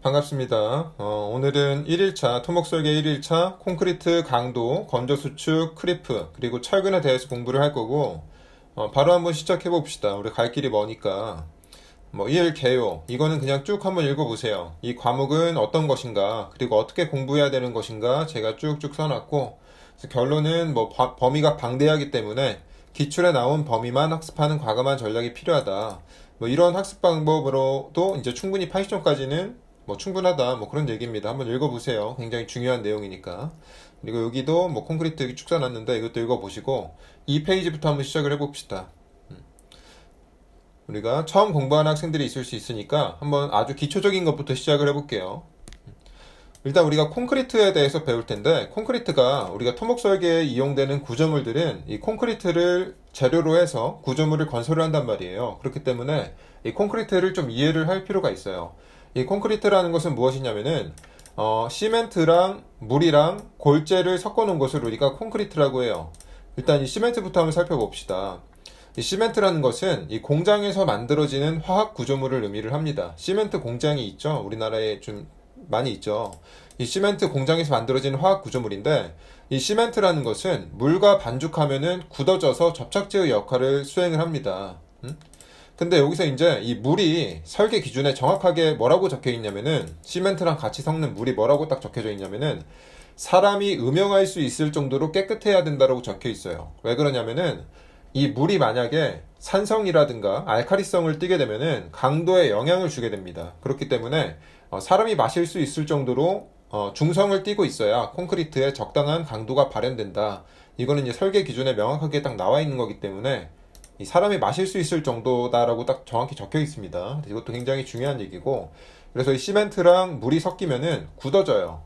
반갑습니다. 오늘은 1일차, 토목설계 1일차, 콘크리트 강도, 건조 수축, 크리프, 그리고 철근에 대해서 공부를 할 거고, 바로 한번 시작해 봅시다. 우리 갈 길이 머니까. 1 개요. 이거는 그냥 쭉 한번 읽어보세요. 이 과목은 어떤 것인가, 그리고 어떻게 공부해야 되는 것인가, 제가 쭉쭉 써놨고, 그래서 결론은 범위가 방대하기 때문에 기출에 나온 범위만 학습하는 과감한 전략이 필요하다. 이런 학습 방법으로도 이제 충분히 80점까지는 충분하다 그런 얘기입니다. 한번 읽어보세요. 굉장히 중요한 내용이니까. 그리고 여기도 콘크리트 여기 축 써놨는데 이것도 읽어보시고 2페이지부터 한번 시작을 해봅시다. 우리가 처음 공부하는 학생들이 있을 수 있으니까 한번 아주 기초적인 것부터 시작을 해볼게요. 일단 우리가 콘크리트에 대해서 배울 텐데, 콘크리트가 우리가 토목 설계에 이용되는 구조물들은 이 콘크리트를 재료로 해서 구조물을 건설을 한단 말이에요. 그렇기 때문에 이 콘크리트를 좀 이해를 할 필요가 있어요. 이 콘크리트라는 것은 무엇이냐면은 시멘트랑 물이랑 골재를 섞어 놓은 것을 우리가 콘크리트라고 해요. 일단 이 시멘트부터 한번 살펴봅시다. 이 시멘트라는 것은 이 공장에서 만들어지는 화학 구조물을 의미를 합니다. 시멘트 공장이 있죠. 우리나라에 좀 많이 있죠. 이 시멘트 공장에서 만들어지는 화학 구조물인데, 이 시멘트라는 것은 물과 반죽하면은 굳어져서 접착제의 역할을 수행을 합니다. 근데 여기서 이제 이 물이 설계 기준에 정확하게 뭐라고 적혀 있냐면은, 시멘트랑 같이 섞는 물이 뭐라고 딱 적혀져 있냐면은 사람이 음용할 수 있을 정도로 깨끗해야 된다고 적혀 있어요. 왜 그러냐면은 이 물이 만약에 산성이라든가 알카리성을 띠게 되면은 강도에 영향을 주게 됩니다. 그렇기 때문에 사람이 마실 수 있을 정도로 중성을 띠고 있어야 콘크리트에 적당한 강도가 발현된다. 이거는 이제 설계 기준에 명확하게 딱 나와 있는 거기 때문에 이 사람이 마실 수 있을 정도다라고 딱 정확히 적혀 있습니다. 이것도 굉장히 중요한 얘기고, 그래서 이 시멘트랑 물이 섞이면은 굳어져요.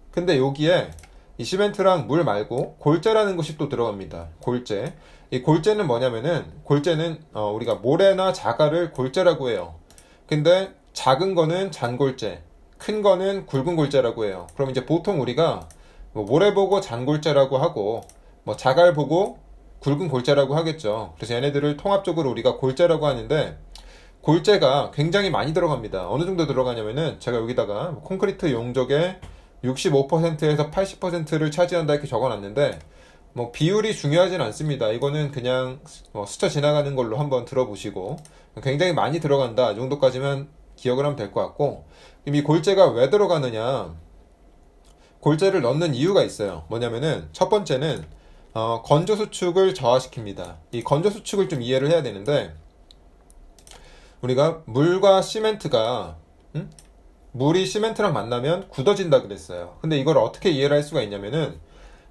근데 여기에 이 시멘트랑 물 말고 골재라는 것이 또 들어갑니다. 골재. 이 골재는 뭐냐면은, 골재는 우리가 모래나 자갈을 골재라고 해요. 근데 작은 거는 잔골재, 큰 거는 굵은 골재라고 해요. 그럼 이제 보통 우리가 모래 보고 잔골재라고 하고 자갈 보고 굵은 골재라고 하겠죠. 그래서 얘네들을 통합적으로 우리가 골재라고 하는데, 골재가 굉장히 많이 들어갑니다. 어느 정도 들어가냐면은 제가 여기다가 콘크리트 용적의 65%에서 80%를 차지한다 이렇게 적어놨는데, 비율이 중요하진 않습니다. 이거는 그냥 스쳐 지나가는 걸로 한번 들어보시고, 굉장히 많이 들어간다 이 정도까지만 기억을 하면 될 것 같고, 이 골재가 왜 들어가느냐, 골재를 넣는 이유가 있어요. 뭐냐면은 첫 번째는 건조 수축을 저하시킵니다. 이 건조 수축을 좀 이해를 해야 되는데, 우리가 물과 시멘트가 물이 시멘트랑 만나면 굳어진다 그랬어요. 근데 이걸 어떻게 이해를 할 수가 있냐면은,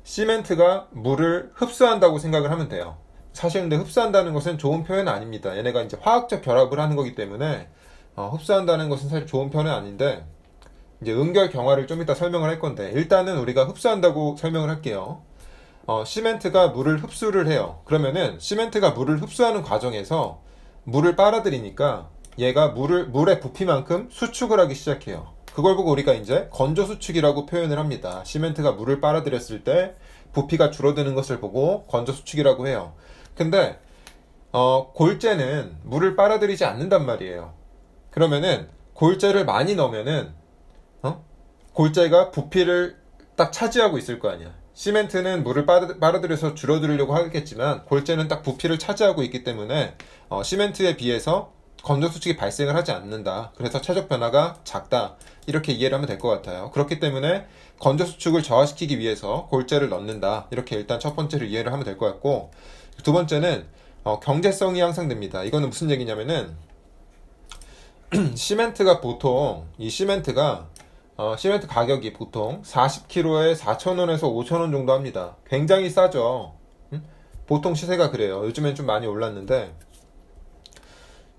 시멘트가 물을 흡수한다고 생각을 하면 돼요. 사실 근데 흡수한다는 것은 좋은 표현은 아닙니다. 얘네가 이제 화학적 결합을 하는 거기 때문에 흡수한다는 것은 사실 좋은 표현은 아닌데, 이제 음결 경화를 좀 이따 설명을 할 건데, 일단은 우리가 흡수한다고 설명을 할게요. 시멘트가 물을 흡수를 해요. 그러면은 시멘트가 물을 흡수하는 과정에서 물을 빨아들이니까 얘가 물의 부피만큼 수축을 하기 시작해요. 그걸 보고 우리가 이제 건조 수축이라고 표현을 합니다. 시멘트가 물을 빨아들였을 때 부피가 줄어드는 것을 보고 건조 수축이라고 해요. 근데 골재는 물을 빨아들이지 않는단 말이에요. 그러면은 골재를 많이 넣으면은 골재가 부피를 딱 차지하고 있을 거 아니야. 시멘트는 물을 빨아들여서 줄어들려고 하겠지만 골재는 딱 부피를 차지하고 있기 때문에 시멘트에 비해서 건조 수축이 발생을 하지 않는다. 그래서 최적 변화가 작다. 이렇게 이해를 하면 될 것 같아요. 그렇기 때문에 건조 수축을 저하시키기 위해서 골재를 넣는다. 이렇게 일단 첫 번째로 이해를 하면 될 것 같고, 두 번째는 경제성이 향상됩니다. 이거는 무슨 얘기냐면은 시멘트가 보통 시멘트 가격이 보통 40kg에 4,000원에서 5,000원 정도 합니다. 굉장히 싸죠. 보통 시세가 그래요. 요즘엔 좀 많이 올랐는데,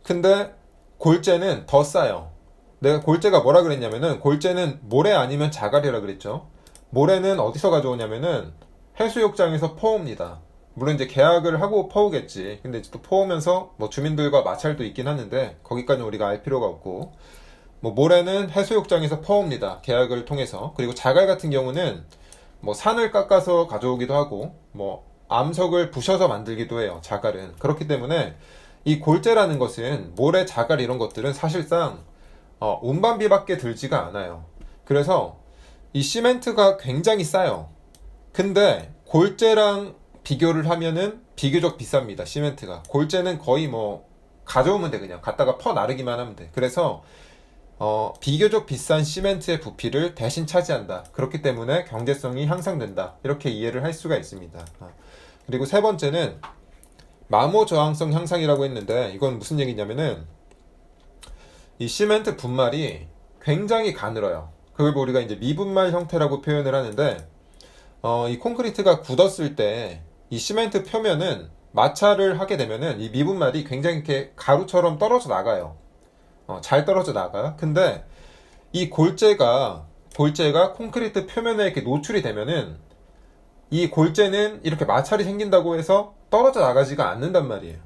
근데 골재는 더 싸요. 내가 골재가 뭐라 그랬냐면은, 골재는 모래 아니면 자갈이라 그랬죠. 모래는 어디서 가져오냐면은 해수욕장에서 퍼옵니다. 물론 이제 계약을 하고 퍼오겠지. 근데 이제 또 퍼오면서 주민들과 마찰도 있긴 하는데 거기까지는 우리가 알 필요가 없고, 모래는 해수욕장에서 퍼옵니다. 계약을 통해서. 그리고 자갈 같은 경우는 산을 깎아서 가져오기도 하고 암석을 부셔서 만들기도 해요. 자갈은. 그렇기 때문에 이 골재라는 것은 모래, 자갈 이런 것들은 사실상 운반비밖에 들지가 않아요. 그래서 이 시멘트가 굉장히 싸요. 근데 골재랑 비교를 하면은 비교적 비쌉니다. 시멘트가. 골재는 거의 뭐 가져오면 돼. 그냥 갖다가 퍼 나르기만 하면 돼. 그래서 비교적 비싼 시멘트의 부피를 대신 차지한다. 그렇기 때문에 경제성이 향상된다. 이렇게 이해를 할 수가 있습니다. 그리고 세 번째는 마모 저항성 향상이라고 했는데, 이건 무슨 얘기냐면은 이 시멘트 분말이 굉장히 가늘어요. 그걸 우리가 이제 미분말 형태라고 표현을 하는데, 이 콘크리트가 굳었을 때 이 시멘트 표면은 마찰을 하게 되면은 이 미분말이 굉장히 이렇게 가루처럼 떨어져 나가요. 잘 떨어져 나가요. 근데 이 골재가 콘크리트 표면에 이렇게 노출이 되면은 이 골재는 이렇게 마찰이 생긴다고 해서 떨어져 나가지가 않는단 말이에요.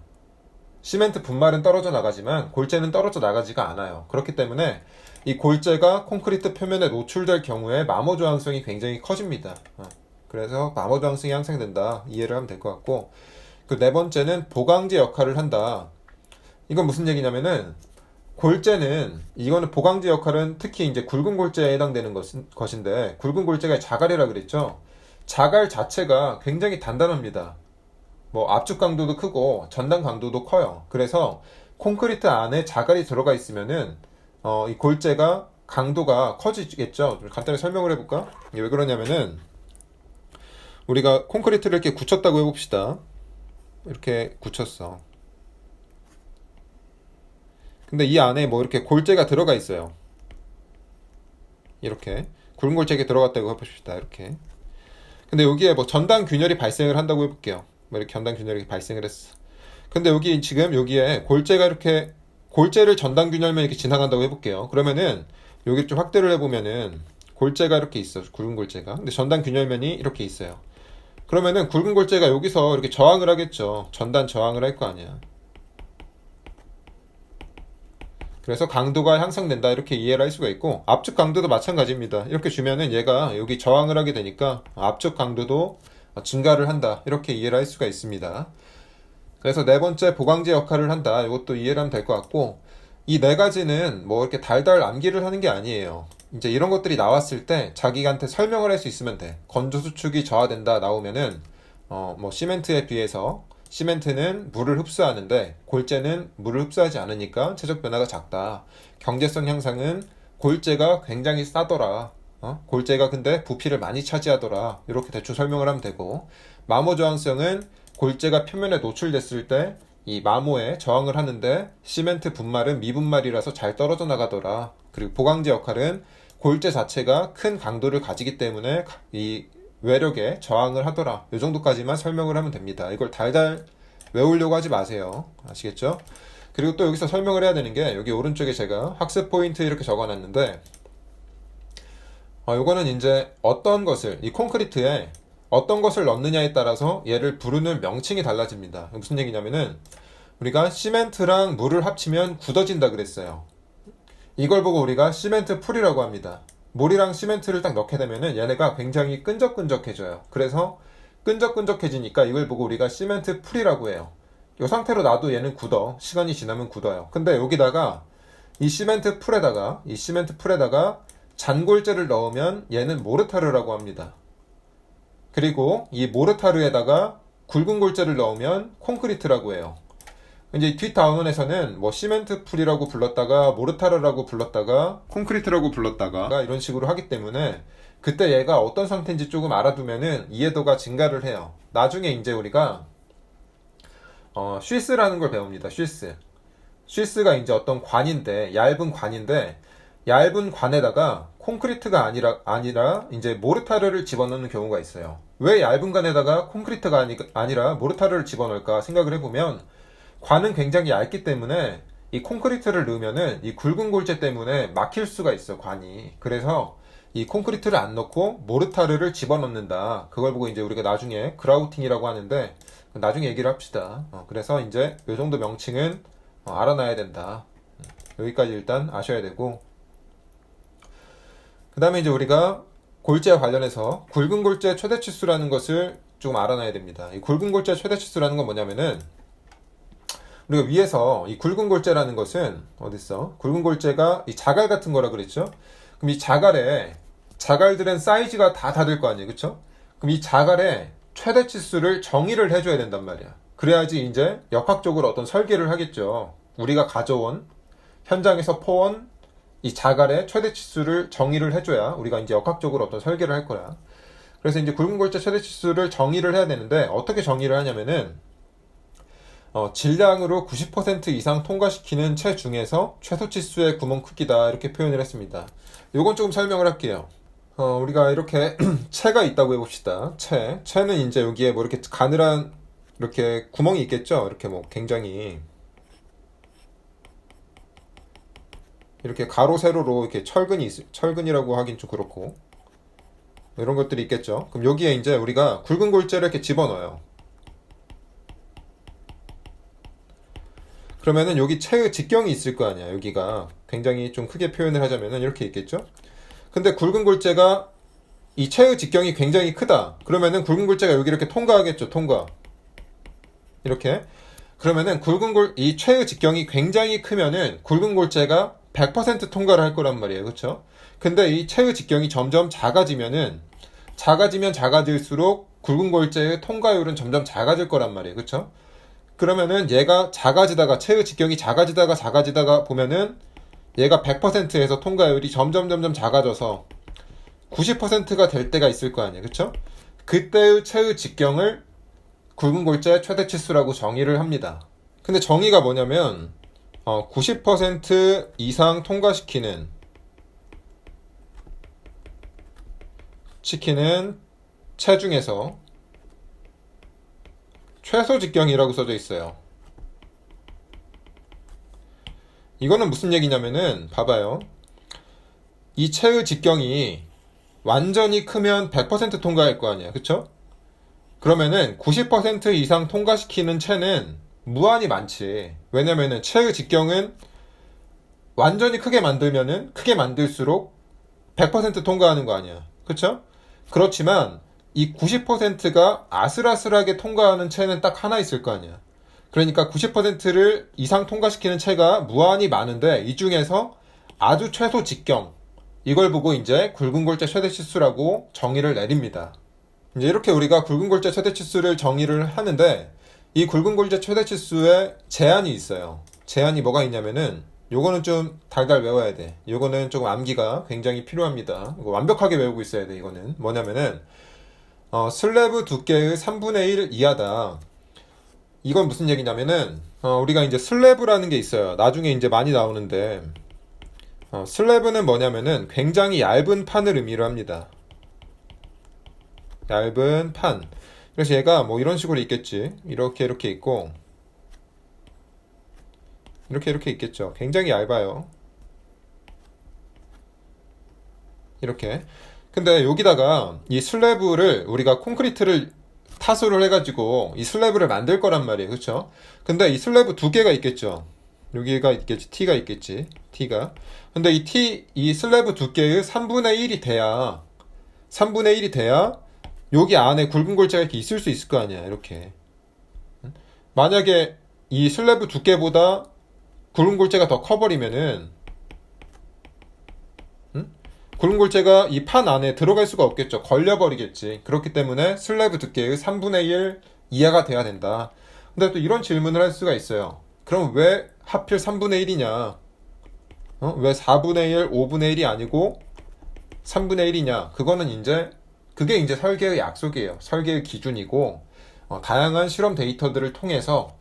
시멘트 분말은 떨어져 나가지만 골재는 떨어져 나가지가 않아요. 그렇기 때문에 이 골재가 콘크리트 표면에 노출될 경우에 마모 저항성이 굉장히 커집니다. 그래서 마모 저항성이 향상된다. 이해를 하면 될 것 같고, 그 네 번째는 보강제 역할을 한다. 이건 무슨 얘기냐면은 골재는, 이거는 보강제 역할은 특히 이제 굵은 골재에 해당되는 것인데, 굵은 골재가 자갈이라 그랬죠. 자갈 자체가 굉장히 단단합니다. 뭐 압축 강도도 크고 전단 강도도 커요. 그래서 콘크리트 안에 자갈이 들어가 있으면은 이 골재가 강도가 커지겠죠. 간단히 설명을 해볼까? 이게 왜 그러냐면은 우리가 콘크리트를 이렇게 굳혔다고 해봅시다. 이렇게 굳혔어. 근데 이 안에 뭐 이렇게 골재가 들어가 있어요. 이렇게 굵은 골재가 들어갔다고 해봅시다. 이렇게. 근데 여기에 뭐 전단 균열이 발생을 한다고 해볼게요. 뭐 이렇게 전단 균열이 발생을 했어. 근데 여기 지금 여기에 골재가 이렇게, 골재를 전단 균열면 이렇게 지나간다고 해볼게요. 그러면은 여기 좀 확대를 해보면은 골재가 이렇게 있어. 굵은 골재가. 근데 전단 균열면이 이렇게 있어요. 그러면은 굵은 골재가 여기서 이렇게 저항을 하겠죠. 전단 저항을 할 거 아니야. 그래서 강도가 향상된다. 이렇게 이해를 할 수가 있고, 압축 강도도 마찬가지입니다. 이렇게 주면은 얘가 여기 저항을 하게 되니까 압축 강도도 증가를 한다. 이렇게 이해를 할 수가 있습니다. 그래서 네 번째 보강제 역할을 한다. 이것도 이해를 하면 될 것 같고, 이 네 가지는 뭐 이렇게 달달 암기를 하는 게 아니에요. 이제 이런 것들이 나왔을 때 자기한테 설명을 할 수 있으면 돼. 건조 수축이 저하된다 나오면은 뭐 시멘트에 비해서 시멘트는 물을 흡수하는데 골재는 물을 흡수하지 않으니까 최적 변화가 작다. 경제성 향상은 골재가 굉장히 싸더라. 골재가 근데 부피를 많이 차지하더라. 이렇게 대충 설명을 하면 되고, 마모 저항성은 골재가 표면에 노출됐을 때 이 마모에 저항을 하는데 시멘트 분말은 미분말이라서 잘 떨어져 나가더라. 그리고 보강제 역할은 골재 자체가 큰 강도를 가지기 때문에 이 외력에 저항을 하더라. 이 정도까지만 설명을 하면 됩니다. 이걸 달달 외우려고 하지 마세요. 아시겠죠? 그리고 또 여기서 설명을 해야 되는 게, 여기 오른쪽에 제가 학습 포인트 이렇게 적어놨는데, 요거는 이제 어떤 것을, 이 콘크리트에 어떤 것을 넣느냐에 따라서 얘를 부르는 명칭이 달라집니다. 무슨 얘기냐면은 우리가 시멘트랑 물을 합치면 굳어진다 그랬어요. 이걸 보고 우리가 시멘트 풀이라고 합니다. 물이랑 시멘트를 딱 넣게 되면은 얘네가 굉장히 끈적끈적해져요. 그래서 끈적끈적해지니까 이걸 보고 우리가 시멘트 풀이라고 해요. 이 상태로 놔도 얘는 굳어. 시간이 지나면 굳어요. 근데 여기다가 이 시멘트 풀에다가 잔골재를 넣으면 얘는 모르타르라고 합니다. 그리고 이 모르타르에다가 굵은 골재를 넣으면 콘크리트라고 해요. 이제 뒷단원에서는 뭐 시멘트 풀이라고 불렀다가 모르타르라고 불렀다가 콘크리트라고 불렀다가 이런 식으로 하기 때문에 그때 얘가 어떤 상태인지 조금 알아두면은 이해도가 증가를 해요. 나중에 이제 우리가 쉬스라는 걸 배웁니다. 쉬스가 이제 어떤 관인데, 얇은 관에다가 콘크리트가 아니라 이제 모르타르를 집어넣는 경우가 있어요. 왜 얇은 관에다가 콘크리트가 아니라 모르타르를 집어넣을까 생각을 해보면, 관은 굉장히 얇기 때문에 이 콘크리트를 넣으면은 이 굵은 골재 때문에 막힐 수가 있어, 관이. 그래서 이 콘크리트를 안 넣고 모르타르를 집어넣는다. 그걸 보고 이제 우리가 나중에 그라우팅이라고 하는데, 나중에 얘기를 합시다. 그래서 이제 이 정도 명칭은 알아놔야 된다. 여기까지 일단 아셔야 되고, 그 다음에 이제 우리가 골재와 관련해서 굵은 골재 최대치수라는 것을 좀 알아놔야 됩니다. 이 굵은 골재 최대치수라는 건 뭐냐면은, 우리가 위에서 이 굵은 골재라는 것은 어딨어? 굵은 골재가 이 자갈 같은 거라 그랬죠? 그럼 이 자갈들은 사이즈가 다 다를 거 아니에요, 그쵸? 그럼 이 자갈의 최대 치수를 정의를 해줘야 된단 말이야. 그래야지 이제 역학적으로 어떤 설계를 하겠죠. 우리가 가져온 현장에서 퍼온 이 자갈의 최대 치수를 정의를 해줘야 우리가 이제 역학적으로 어떤 설계를 할 거야. 그래서 이제 굵은 골재 최대 치수를 정의를 해야 되는데 어떻게 정의를 하냐면은 질량으로 90% 이상 통과시키는 채 중에서 최소 치수의 구멍 크기다 이렇게 표현을 했습니다. 요건 조금 설명을 할게요. 우리가 이렇게 채가 있다고 해봅시다. 채는 이제 여기에 뭐 이렇게 가늘한 이렇게 구멍이 있겠죠. 이렇게 뭐 굉장히 이렇게 가로 세로로 이렇게 철근이라고 하긴 좀 그렇고 이런 것들이 있겠죠. 그럼 여기에 이제 우리가 굵은 골재를 이렇게 집어넣어요. 그러면은 여기 채의 직경이 있을 거 아니야. 여기가 굉장히 좀 크게 표현을 하자면은 이렇게 있겠죠. 근데 굵은 골재가 이 채의 직경이 굉장히 크다. 그러면은 굵은 골재가 여기 이렇게 통과하겠죠. 통과. 이렇게. 그러면은 이 채의 직경이 굉장히 크면은 굵은 골재가 100% 통과를 할 거란 말이에요. 그쵸? 근데 이 채의 직경이 점점 작아지면 작아질수록 굵은 골재의 통과율은 점점 작아질 거란 말이에요. 그쵸? 그러면은 얘가 채의 직경이 작아지다가 보면은 얘가 100%에서 통과율이 점점 작아져서 90%가 될 때가 있을 거 아니에요. 그쵸? 그때의 채의 직경을 굵은 골재 최대 치수라고 정의를 합니다. 근데 정의가 뭐냐면 90% 이상 통과시키는 채 중에서 최소 직경이라고 써져 있어요. 이거는 무슨 얘기냐면은 봐봐요. 이 채의 직경이 완전히 크면 100% 통과할 거 아니야. 그쵸? 그러면은 90% 이상 통과시키는 채는 무한히 많지. 왜냐면은 채의 직경은 완전히 크게 만들수록 100% 통과하는 거 아니야. 그쵸? 그렇지만 이 90%가 아슬아슬하게 통과하는 채는 딱 하나 있을 거 아니야. 그러니까 90%를 이상 통과시키는 채가 무한히 많은데 이 중에서 아주 최소 직경 이걸 보고 이제 굵은 골재 최대 치수라고 정의를 내립니다. 이제 이렇게 우리가 굵은 골재 최대 치수를 정의를 하는데 이 굵은 골재 최대 치수에 제한이 있어요. 제한이 뭐가 있냐면은 요거는 좀 달달 외워야 돼. 요거는 조금 암기가 굉장히 필요합니다. 이거 완벽하게 외우고 있어야 돼. 이거는 뭐냐면은 슬래브 두께의 3분의 1 이하다. 이건 무슨 얘기냐면은 우리가 이제 슬래브라는 게 있어요. 나중에 이제 많이 나오는데 슬래브는 뭐냐면은 굉장히 얇은 판을 의미를 합니다. 얇은 판. 그래서 얘가 뭐 이런 식으로 있겠지. 이렇게 있고 이렇게 있겠죠. 굉장히 얇아요. 이렇게. 근데 여기다가 이 슬래브를 우리가 콘크리트를 타수를 해가지고 이 슬래브를 만들 거란 말이에요. 그쵸? 근데 이 슬래브 두 개가 있겠죠. 여기가 있겠지. T가 있겠지. T가. 근데 이 슬래브 두께의 3분의 1이 돼야 여기 안에 굵은 골재가 이렇게 있을 수 있을 거 아니야. 이렇게. 만약에 이 슬래브 두께보다 굵은 골재가 더 커버리면은 굵은 골재가 이 판 안에 들어갈 수가 없겠죠. 걸려버리겠지. 그렇기 때문에 슬래브 두께의 3분의 1 이하가 돼야 된다. 근데 또 이런 질문을 할 수가 있어요. 그럼 왜 하필 3분의 1이냐? 왜 4분의 1, 5분의 1이 아니고 3분의 1이냐? 그게 이제 설계의 약속이에요. 설계의 기준이고, 다양한 실험 데이터들을 통해서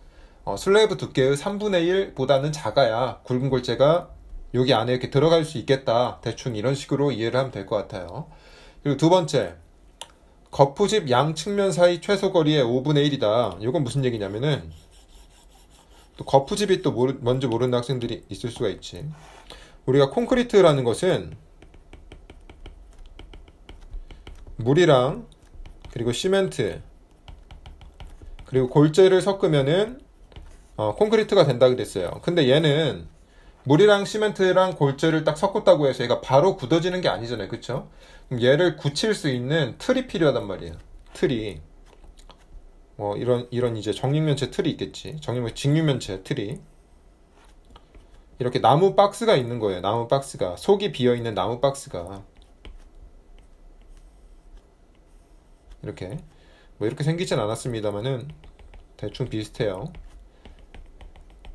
슬래브 두께의 3분의 1보다는 작아야 굵은 골재가 여기 안에 이렇게 들어갈 수 있겠다. 대충 이런 식으로 이해를 하면 될 것 같아요. 그리고 두 번째, 거푸집 양 측면 사이 최소 거리의 5분의 1이다. 이건 무슨 얘기냐면은 또 거푸집이 또 뭔지 모르는 학생들이 있을 수가 있지. 우리가 콘크리트라는 것은 물이랑 그리고 시멘트 그리고 골재를 섞으면은 콘크리트가 된다 그랬어요. 근데 얘는 물이랑 시멘트랑 골재를 딱 섞었다고 해서 얘가 바로 굳어지는 게 아니잖아요. 그쵸? 그럼 얘를 굳힐 수 있는 틀이 필요하단 말이에요. 틀이. 이런 이제 정육면체 틀이 있겠지. 직육면체 틀이. 이렇게 나무 박스가 있는 거예요. 나무 박스가. 속이 비어있는 나무 박스가. 이렇게. 뭐 이렇게 생기진 않았습니다만은 대충 비슷해요.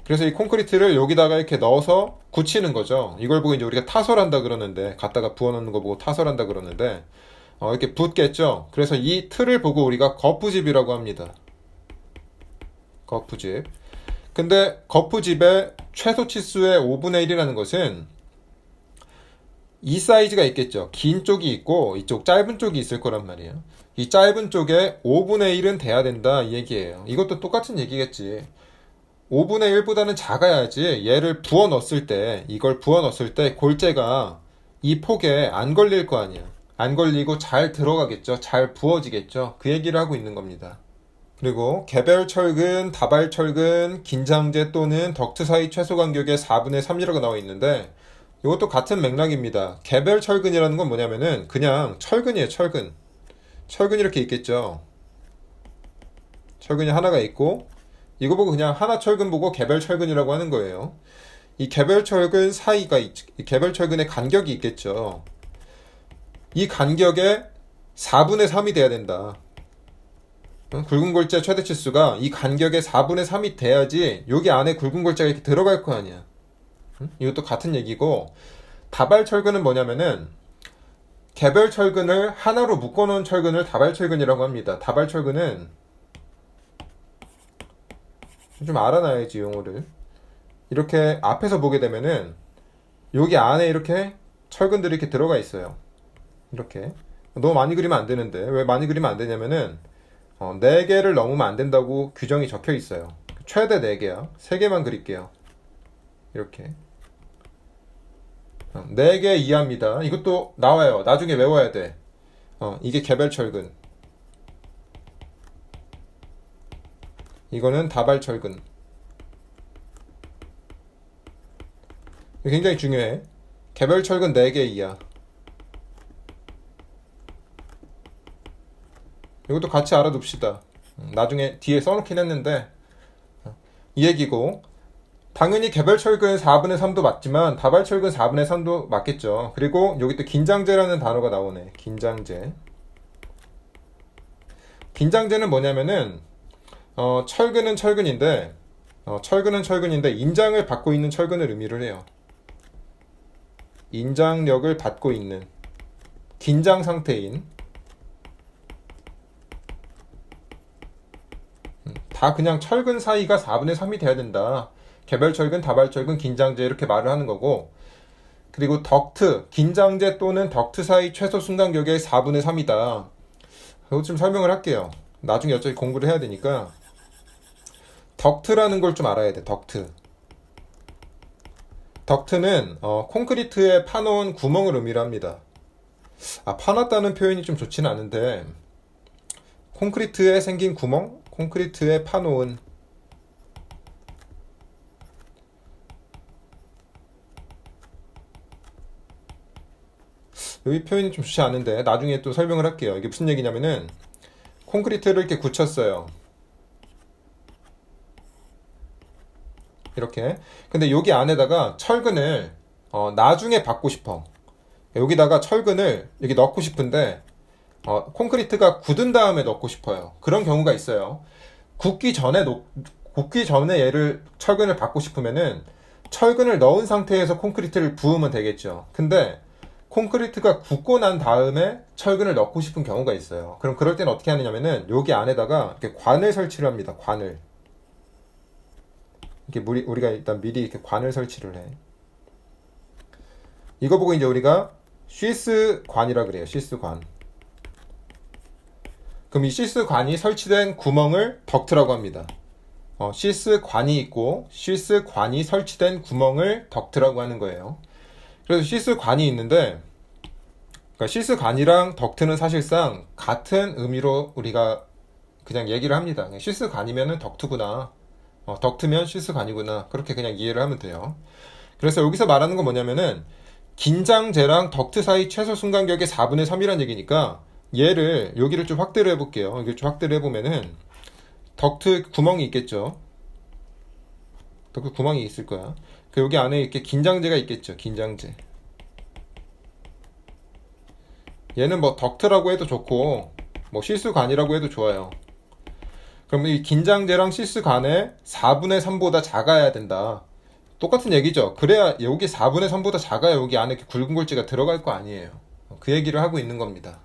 그래서 이 콘크리트를 여기다가 이렇게 넣어서 굳히는 거죠. 이걸 보고 이제 우리가 타설한다 그러는데, 갖다가 부어놓는 거 보고 타설한다 그러는데, 이렇게 붓겠죠. 그래서 이 틀을 보고 우리가 거푸집이라고 합니다. 거푸집. 근데 거푸집의 최소 치수의 5분의 1이라는 것은 이 사이즈가 있겠죠. 긴 쪽이 있고 이쪽 짧은 쪽이 있을 거란 말이에요. 이 짧은 쪽에 5분의 1은 돼야 된다 이 얘기예요. 이것도 똑같은 얘기겠지. 5분의 1보다는 작아야지 얘를 부어 넣었을 때, 이걸 부어 넣었을 때 골재가 이 폭에 안 걸릴 거 아니야. 안 걸리고 잘 들어가겠죠. 잘 부어지겠죠. 그 얘기를 하고 있는 겁니다. 그리고 개별철근, 다발철근, 긴장재 또는 덕트 사이 최소 간격의 4분의 3이라고 나와 있는데 이것도 같은 맥락입니다. 개별철근이라는 건 뭐냐면은 그냥 철근이에요. 철근. 철근이 이렇게 있겠죠. 철근이 하나가 있고 이거 보고 그냥 하나 철근 보고 개별철근이라고 하는 거예요. 이 개별철근 사이가 이 개별철근의 간격이 있겠죠. 이 간격의 4분의 3이 돼야 된다. 굵은 골재 최대 치수가 이 간격의 4분의 3이 돼야지 여기 안에 굵은 골재가 이렇게 들어갈 거 아니야. 이것도 같은 얘기고, 다발철근은 뭐냐면은 개별철근을 하나로 묶어놓은 철근을 다발철근이라고 합니다. 다발철근은 좀 알아놔야지 용어를. 이렇게 앞에서 보게 되면은 여기 안에 이렇게 철근들이 이렇게 들어가 있어요. 이렇게 너무 많이 그리면 안 되는데, 왜 많이 그리면 안 되냐면은 4개를 넘으면 안 된다고 규정이 적혀 있어요. 최대 4개야. 3개만 그릴게요. 이렇게 4개 이하입니다. 이것도 나와요. 나중에 외워야 돼. 이게 개별철근, 이거는 다발철근. 굉장히 중요해. 개별철근 4개 이하. 이것도 같이 알아둡시다. 나중에 뒤에 써놓긴 했는데 이 얘기고, 당연히 개별철근 4분의 3도 맞지만 다발철근 4분의 3도 맞겠죠. 그리고 여기 또 긴장재라는 단어가 나오네. 긴장재. 긴장재는 뭐냐면은 철근은 철근인데 인장을 받고 있는 철근을 의미를 해요. 인장력을 받고 있는 긴장 상태인, 다 그냥 철근 사이가 4분의 3이 돼야 된다. 개별철근, 다발철근, 긴장재 이렇게 말을 하는 거고, 그리고 덕트, 긴장재 또는 덕트 사이 최소 순간격의 4분의 3이다. 이것 좀 설명을 할게요. 나중에 어차피 공부를 해야 되니까. 덕트라는 걸 좀 알아야 돼. 덕트. 덕트는 콘크리트에 파놓은 구멍을 의미를 합니다. 파놨다는 표현이 좀 좋지는 않은데, 콘크리트에 생긴 구멍? 콘크리트에 파놓은, 여기 표현이 좀 좋지 않은데 나중에 또 설명을 할게요. 이게 무슨 얘기냐면은 콘크리트를 이렇게 굳혔어요. 이렇게. 근데 여기 안에다가 철근을 나중에 받고 싶어. 여기다가 철근을 여기 넣고 싶은데 콘크리트가 굳은 다음에 넣고 싶어요. 그런 경우가 있어요. 굳기 전에 얘를 철근을 받고 싶으면은 철근을 넣은 상태에서 콘크리트를 부으면 되겠죠. 근데 콘크리트가 굳고 난 다음에 철근을 넣고 싶은 경우가 있어요. 그럼 그럴 때는 어떻게 하느냐면은 여기 안에다가 이렇게 관을 설치를 합니다. 관을. 이렇게 우리가 일단 미리 이렇게 관을 설치를 해. 이거 보고 이제 우리가 쉬스 관이라 그래요. 쉬스 관. 그럼 이 쉬스 관이 설치된 구멍을 덕트라고 합니다. 쉬스 관이 있고 쉬스 관이 설치된 구멍을 덕트라고 하는 거예요. 그래서 쉬스 관이 있는데, 그러니까 쉬스 관이랑 덕트는 사실상 같은 의미로 우리가 그냥 얘기를 합니다. 쉬스 관이면은 덕트구나. 덕트면 쉬스 관이구나. 그렇게 그냥 이해를 하면 돼요. 그래서 여기서 말하는 건 뭐냐면은 긴장재랑 덕트 사이 최소 순간격의 4분의 3이란 얘기니까, 얘를 여기를 좀 확대를 해볼게요. 여기를 좀 확대를 해보면은 덕트 구멍이 있겠죠. 덕트 구멍이 있을 거야. 그 여기 안에 이렇게 긴장재가 있겠죠. 긴장재. 얘는 뭐 덕트라고 해도 좋고 뭐 실수관이라고 해도 좋아요. 그러면 이 긴장재랑 실수관의 4분의 3보다 작아야 된다. 똑같은 얘기죠. 그래야 여기 4분의 3보다 작아야 여기 안에 이렇게 굵은 골재가 들어갈 거 아니에요. 그 얘기를 하고 있는 겁니다.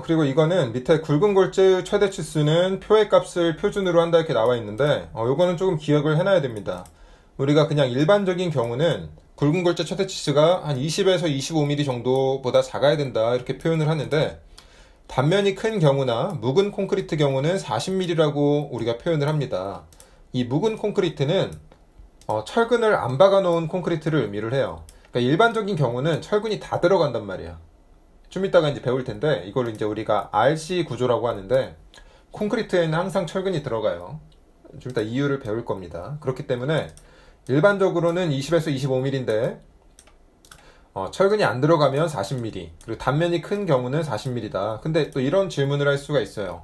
그리고 이거는 밑에 굵은 골재의 최대 치수는 표의 값을 표준으로 한다 이렇게 나와 있는데 요거는 조금 기억을 해놔야 됩니다. 우리가 그냥 일반적인 경우는 굵은 골재 최대 치수가 한 20에서 25mm 정도보다 작아야 된다 이렇게 표현을 하는데 단면이 큰 경우나 묵은 콘크리트 경우는 40mm라고 우리가 표현을 합니다. 이 묵은 콘크리트는 철근을 안 박아 놓은 콘크리트를 의미를 해요. 그러니까 일반적인 경우는 철근이 다 들어간단 말이야. 좀 이따가 이제 배울 텐데 이걸 이제 우리가 RC 구조라고 하는데 콘크리트에는 항상 철근이 들어가요. 좀 이따 이유를 배울 겁니다. 그렇기 때문에 일반적으로는 20에서 25mm인데 철근이 안 들어가면 40mm, 그리고 단면이 큰 경우는 40mm다. 근데 또 이런 질문을 할 수가 있어요.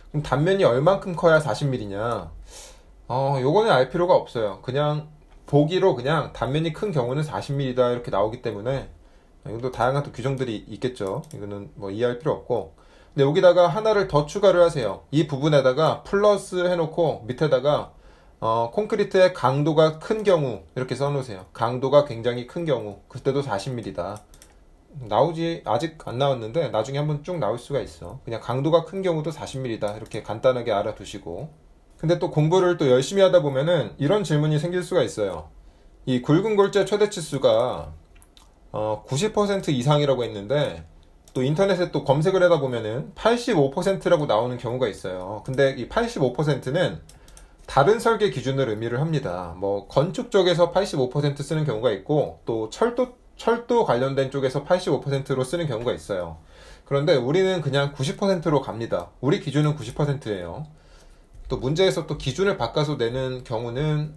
그럼 단면이 얼만큼 커야 40mm냐? 요거는 알 필요가 없어요. 그냥 보기로 그냥 단면이 큰 경우는 40mm다 이렇게 나오기 때문에 이것도 다양한 또 규정들이 있겠죠. 이거는 뭐 이해할 필요 없고. 근데 여기다가 하나를 더 추가를 하세요. 이 부분에다가 플러스 해놓고 밑에다가 콘크리트의 강도가 큰 경우 이렇게 써놓으세요. 강도가 굉장히 큰 경우 그때도 40mm다. 나오지 아직 안 나왔는데 나중에 한번 쭉 나올 수가 있어. 그냥 강도가 큰 경우도 40mm다 이렇게 간단하게 알아두시고. 근데 또 공부를 또 열심히 하다 보면은 이런 질문이 생길 수가 있어요. 이 굵은 골재 최대 치수가 90% 이상이라고 했는데 또 인터넷에 또 검색을 하다 보면은 85%라고 나오는 경우가 있어요. 근데 이 85%는 다른 설계 기준을 의미를 합니다. 뭐 건축 쪽에서 85% 쓰는 경우가 있고 또 철도 관련된 쪽에서 85%로 쓰는 경우가 있어요. 그런데 우리는 그냥 90%로 갑니다. 우리 기준은 90%예요. 또 문제에서 또 기준을 바꿔서 내는 경우는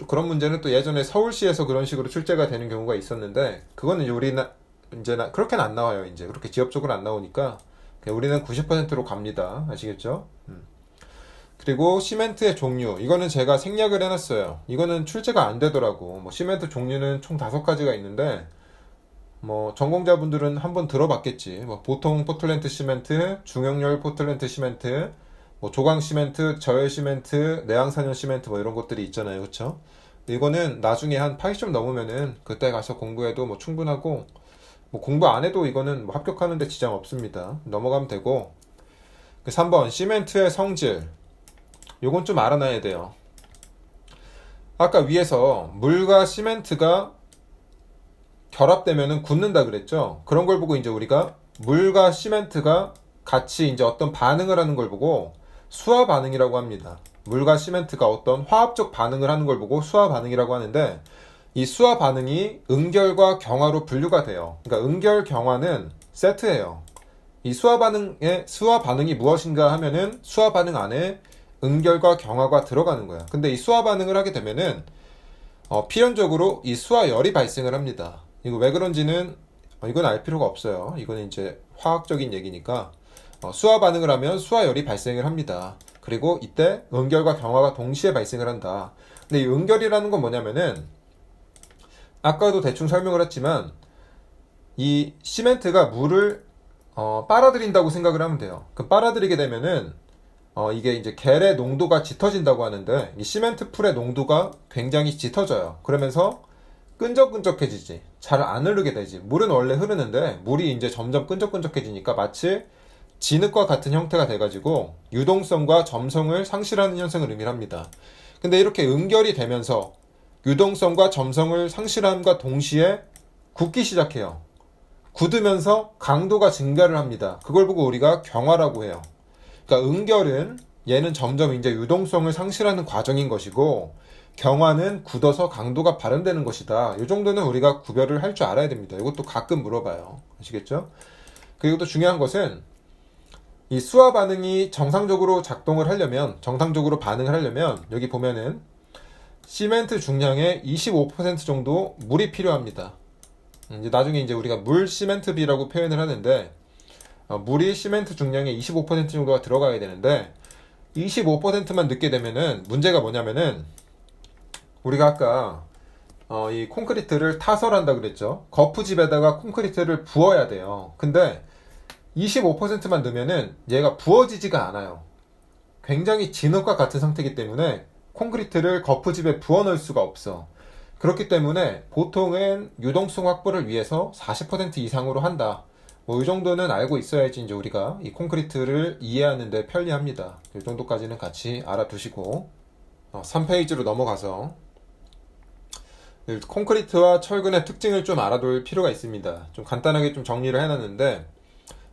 그런 문제는 또 예전에 서울시에서 그런 식으로 출제가 되는 경우가 있었는데 그거는 우리는 이제 그렇게는 안 나와요. 이제 그렇게 지역적으로 안 나오니까 우리는 90%로 갑니다. 아시겠죠? 그리고 시멘트의 종류, 이거는 제가 생략을 해놨어요. 이거는 출제가 안 되더라고. 뭐 시멘트 종류는 총 5가지가 있는데 뭐 전공자분들은 한번 들어봤겠지. 뭐 보통 포틀랜드 시멘트, 중형열 포틀랜드 시멘트, 뭐 조강 시멘트, 저열 시멘트, 내양산열 시멘트 뭐 이런 것들이 있잖아요. 그쵸? 이거는 나중에 한 80점 넘으면은 그때 가서 공부해도 뭐 충분하고 뭐 공부 안 해도 이거는 뭐 합격하는데 지장 없습니다. 넘어가면 되고. 3번 시멘트의 성질, 요건 좀 알아놔야 돼요. 아까 위에서 물과 시멘트가 결합되면은 굳는다 그랬죠. 그런 걸 보고 이제 우리가 물과 시멘트가 같이 이제 어떤 반응을 하는 걸 보고 수화 반응이라고 합니다. 물과 시멘트가 어떤 화합적 반응을 하는 걸 보고 수화 반응이라고 하는데 이 수화 반응이 응결과 경화로 분류가 돼요. 그러니까 응결, 경화는 세트예요. 이 수화 반응이 무엇인가 하면은 수화 반응 안에 응결과 경화가 들어가는 거야. 근데 이 수화 반응을 하게 되면은 필연적으로 이 수화열이 발생을 합니다. 이거 왜 그런지는 이건 알 필요가 없어요. 이거는 이제 화학적인 얘기니까 수화 반응을 하면 수화열이 발생을 합니다. 그리고 이때 응결과 경화가 동시에 발생을 한다. 근데 이 응결이라는 건 뭐냐면은 아까도 대충 설명을 했지만 이 시멘트가 물을 빨아들인다고 생각을 하면 돼요. 그 빨아들이게 되면은 이게 이제 겔의 농도가 짙어진다고 하는데 이 시멘트 풀의 농도가 굉장히 짙어져요. 그러면서 끈적끈적해지지. 잘 안 흐르게 되지. 물은 원래 흐르는데 물이 이제 점점 끈적끈적해지니까 마치 진흙과 같은 형태가 돼가지고 유동성과 점성을 상실하는 현상을 의미합니다. 근데 이렇게 응결이 되면서 유동성과 점성을 상실함과 동시에 굳기 시작해요. 굳으면서 강도가 증가를 합니다. 그걸 보고 우리가 경화라고 해요. 그러니까 응결은 얘는 점점 이제 유동성을 상실하는 과정인 것이고 경화는 굳어서 강도가 발현되는 것이다. 이 정도는 우리가 구별을 할 줄 알아야 됩니다. 이것도 가끔 물어봐요. 아시겠죠? 그리고 또 중요한 것은 이 수화 반응이 정상적으로 작동을 하려면, 정상적으로 반응을 하려면 여기 보면은 시멘트 중량의 25% 정도 물이 필요합니다. 이제 나중에 이제 우리가 물 시멘트 비라고 표현을 하는데 물이 시멘트 중량의 25% 정도가 들어가야 되는데 25%만 늦게 되면은 문제가 뭐냐면은 우리가 아까 이 콘크리트를 타설한다 그랬죠. 거푸집에다가 콘크리트를 부어야 돼요. 근데 25%만 넣으면은 얘가 부어지지가 않아요. 굉장히 진흙과 같은 상태이기 때문에 콘크리트를 거푸집에 부어 넣을 수가 없어. 그렇기 때문에 보통은 유동성 확보를 위해서 40% 이상으로 한다. 뭐 이 정도는 알고 있어야지 이제 우리가 이 콘크리트를 이해하는데 편리합니다. 이 정도까지는 같이 알아두시고 3페이지로 넘어가서 콘크리트와 철근의 특징을 좀 알아둘 필요가 있습니다. 좀 간단하게 좀 정리를 해놨는데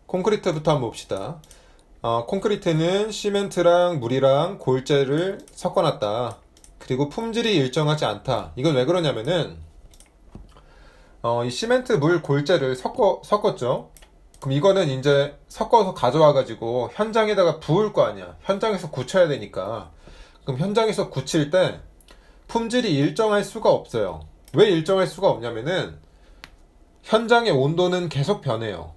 콘크리트부터 한번 봅시다. 콘크리트는 시멘트랑 물이랑 골재를 섞어놨다. 그리고 품질이 일정하지 않다. 이건 왜 그러냐면은 이 시멘트, 물, 골재를 섞었죠. 그럼 이거는 이제 섞어서 가져와가지고 현장에다가 부을 거 아니야. 현장에서 굳혀야 되니까. 그럼 현장에서 굳힐 때 품질이 일정할 수가 없어요. 왜 일정할 수가 없냐면은 현장의 온도는 계속 변해요.